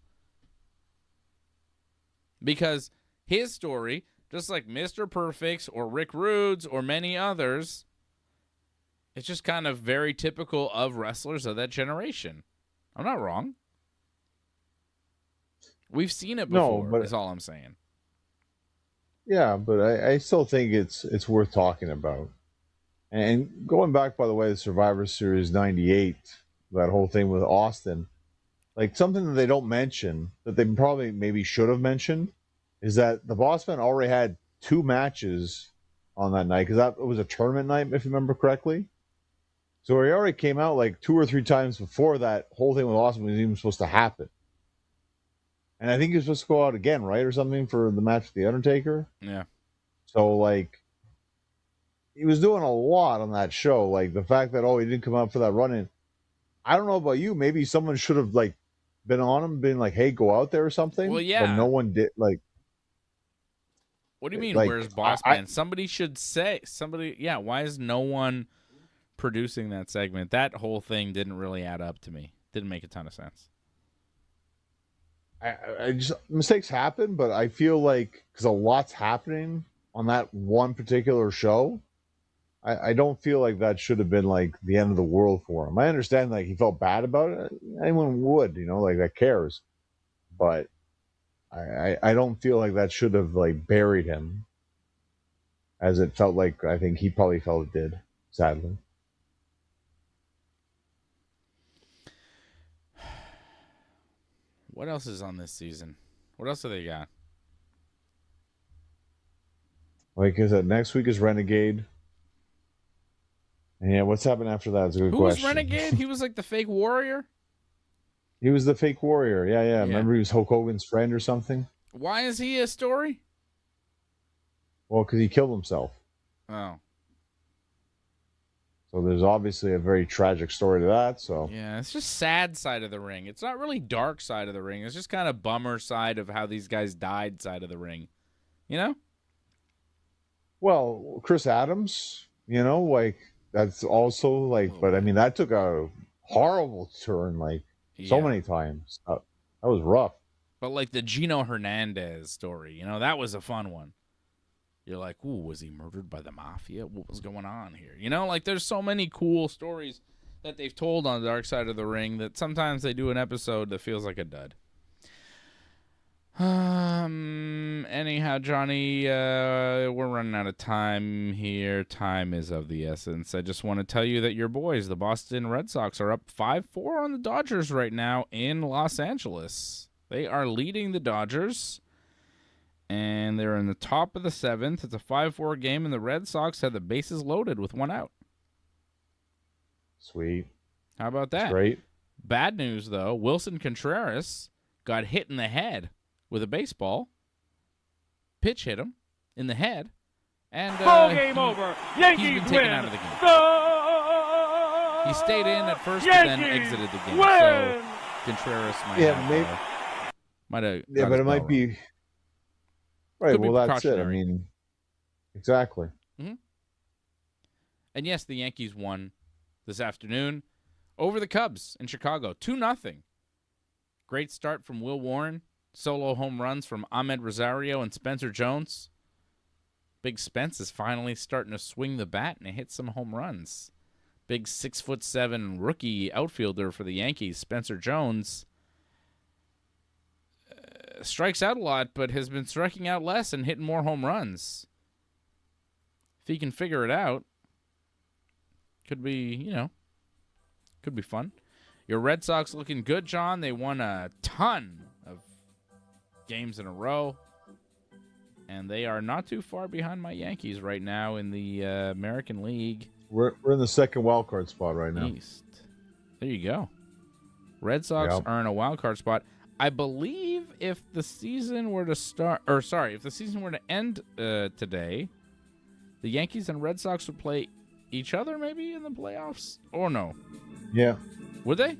Because his story, just like Mr. Perfect's or Rick Rude's or many others, it's just kind of very typical of wrestlers of that generation. I'm not wrong. We've seen it before, but is all I'm saying. Yeah, but I still think it's worth talking about. And going back, by the way, to Survivor Series 98, that whole thing with Austin, like something that they don't mention, that they probably maybe should have mentioned, is that the Boss Man already had 2 matches on that night because that was a tournament night, if you remember correctly. So he already came out like 2 or 3 times before that whole thing with Austin was even supposed to happen. And I think he was supposed to go out again, right, or something for the match with the Undertaker. Yeah. So like, he was doing a lot on that show. Like the fact that he didn't come out for that run-in. I don't know about you. Maybe someone should have like been on him, been like, "Hey, go out there" or something. Well, yeah. But no one did. Like, what do you mean? Like, Where's Boss Man? Somebody should say. Somebody. Yeah. Why is no one producing that segment? That whole thing didn't really add up to me. Didn't make a ton of sense. I just, mistakes happen, but I feel like because a lot's happening on that one particular show, I don't feel like that should have been like the end of the world for him. I understand like he felt bad about it. Anyone would, like that cares. But I don't feel like that should have like buried him as it felt like I think he probably felt it did, sadly. What else is on this season? What else do they got? Like I said, next week is Renegade. And yeah, what's happened after that is a good Who question. was Renegade? He was like the fake warrior? He was the fake warrior. Yeah. Remember he was Hulk Hogan's friend or something? Why is he a story? Well, because he killed himself. Oh. So there's obviously a very tragic story to that. So yeah, it's just sad side of the ring. It's not really dark side of the ring. It's just kind of bummer side of how these guys died side of the ring. You know? Well, Chris Adams, like that's also like, but I mean that took a horrible turn, like so many times. That was rough. But like the Gino Hernandez story, that was a fun one. You're like, ooh, was he murdered by the mafia? What was going on here? Like there's so many cool stories that they've told on the dark side of the ring that sometimes they do an episode that feels like a dud. Anyhow, Johnny, we're running out of time here. Time is of the essence. I just want to tell you that your boys, the Boston Red Sox, are up 5-4 on the Dodgers right now in Los Angeles. They are leading the Dodgers. And they're in the top of the 7th. It's a 5-4 game, and the Red Sox have the bases loaded with 1 out. Sweet. How about that? Great. Bad news, though. Wilson Contreras got hit in the head with a baseball. Pitch hit him in the head. And game over. Yankees he's been taken win. out of the game. The He stayed in at first, Yankees but then exited the game. win. So Contreras might have. Yeah, but it might be. Right, Could be well, that's it. I precautionary. mean, exactly. Mm-hmm. And yes, the Yankees won this afternoon over the Cubs in Chicago, 2-0. Great start from Will Warren. Solo home runs from Ahmed Rosario and Spencer Jones. Big Spence is finally starting to swing the bat and hit some home runs. Big 6'7" rookie outfielder for the Yankees, Spencer Jones, strikes out a lot, but has been striking out less and hitting more home runs. If he can figure it out, could be fun. Your Red Sox looking good, John. They won a ton of games in a row, and they are not too far behind my Yankees right now in the American League. We're in the second wild card spot right now. East. There you go. Red Sox are in a wild card spot. I believe if the season were to end today, the Yankees and Red Sox would play each other maybe in the playoffs, or no? Yeah. Would they?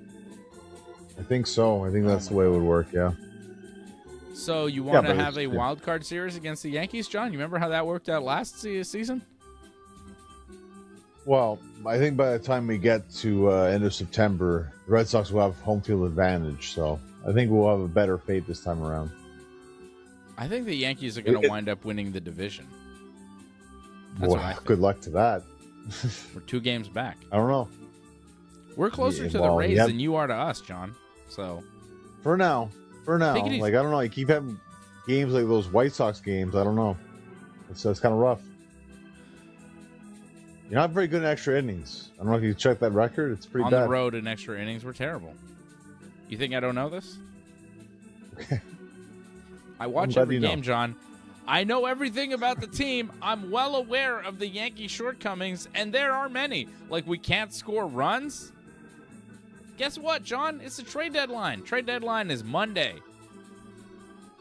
I think so. I think that's the way it would work, yeah. So you want to have a wild card series against the Yankees, John? You remember how that worked out last season? Well, I think by the time we get to end of September, the Red Sox will have home field advantage, so I think we'll have a better fate this time around. I think the Yankees are going to wind up winning the division. That's what I think. Good luck to that. We're 2 games back. I don't know. We're closer to the Rays than you are to us, John. So for now, like I don't know, you keep having games like those White Sox games. I don't know. It's kind of rough. You're not very good in extra innings. I don't know if you check that record. It's pretty bad. On the road in extra innings, we're terrible. You think I don't know this? I watch every game, John. I know everything about the team. I'm well aware of the Yankees' shortcomings, and there are many. Like, we can't score runs. Guess what, John? It's the trade deadline. Trade deadline is Monday.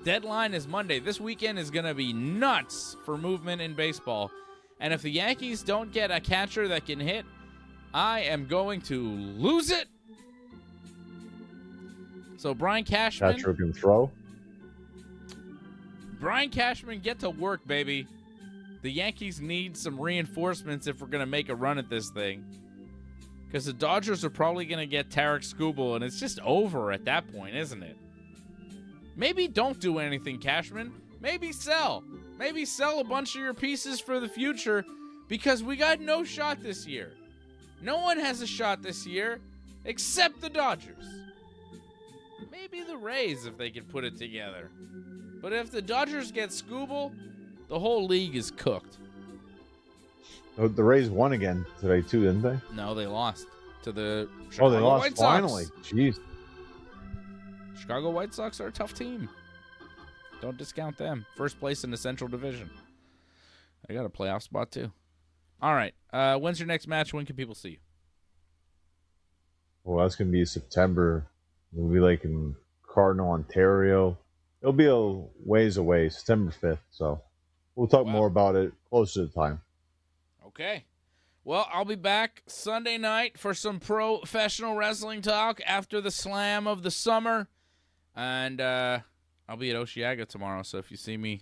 Deadline is Monday. This weekend is going to be nuts for movement in baseball. And if the Yankees don't get a catcher that can hit, I am going to lose it. So Brian Cashman. Catcher can throw. Brian Cashman, get to work, baby. The Yankees need some reinforcements if we're going to make a run at this thing. Because the Dodgers are probably going to get Tarek Skubal, and it's just over at that point, isn't it? Maybe don't do anything, Cashman. Maybe sell. Maybe sell a bunch of your pieces for the future, because we got no shot this year. No one has a shot this year except the Dodgers. Maybe the Rays if they can put it together. But if the Dodgers get Skubal, the whole league is cooked. Oh, the Rays won again today too, didn't they? No, they lost to the Chicago they lost White Sox. finally. Jeez. Chicago White Sox are a tough team. Don't discount them. First place in the Central Division. They got a playoff spot too. All right. When's your next match? When can people see you? Well, that's gonna be September. It'll be like in Cardinal, Ontario. It'll be a ways away, September 5th. So we'll talk more about it closer to the time. Okay. Well, I'll be back Sunday night for some professional wrestling talk after the slam of the summer. And I'll be at Osheaga tomorrow. So if you see me,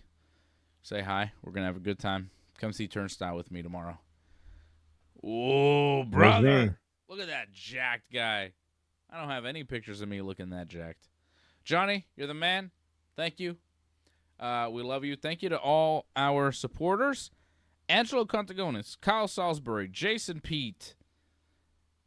say hi. We're going to have a good time. Come see Turnstile with me tomorrow. Oh, brother. Look at that jacked guy. I don't have any pictures of me looking that jacked. Johnny, you're the man. Thank you. We love you. Thank you to all our supporters. Angelo Contagonis, Kyle Salisbury, Jason Pete,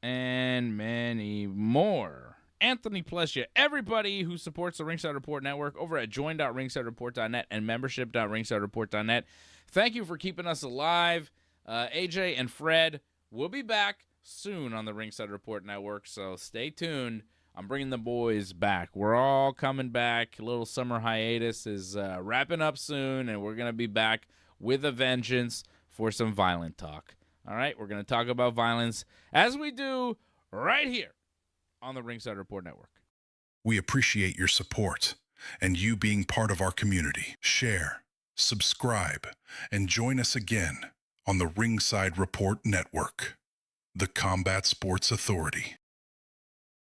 and many more. Anthony Plessia, everybody who supports the Ringside Report Network over at join.ringsidereport.net and membership.ringsidereport.net. Thank you for keeping us alive. AJ and Fred will be back soon on the Ringside Report Network, so stay tuned. I'm bringing the boys back. We're all coming back. A little summer hiatus is wrapping up soon, and we're going to be back with a vengeance for some violent talk. All right, we're going to talk about violence as we do right here on the Ringside Report Network. We appreciate your support and you being part of our community. Share, subscribe, and join us again on the Ringside Report Network, the Combat Sports Authority.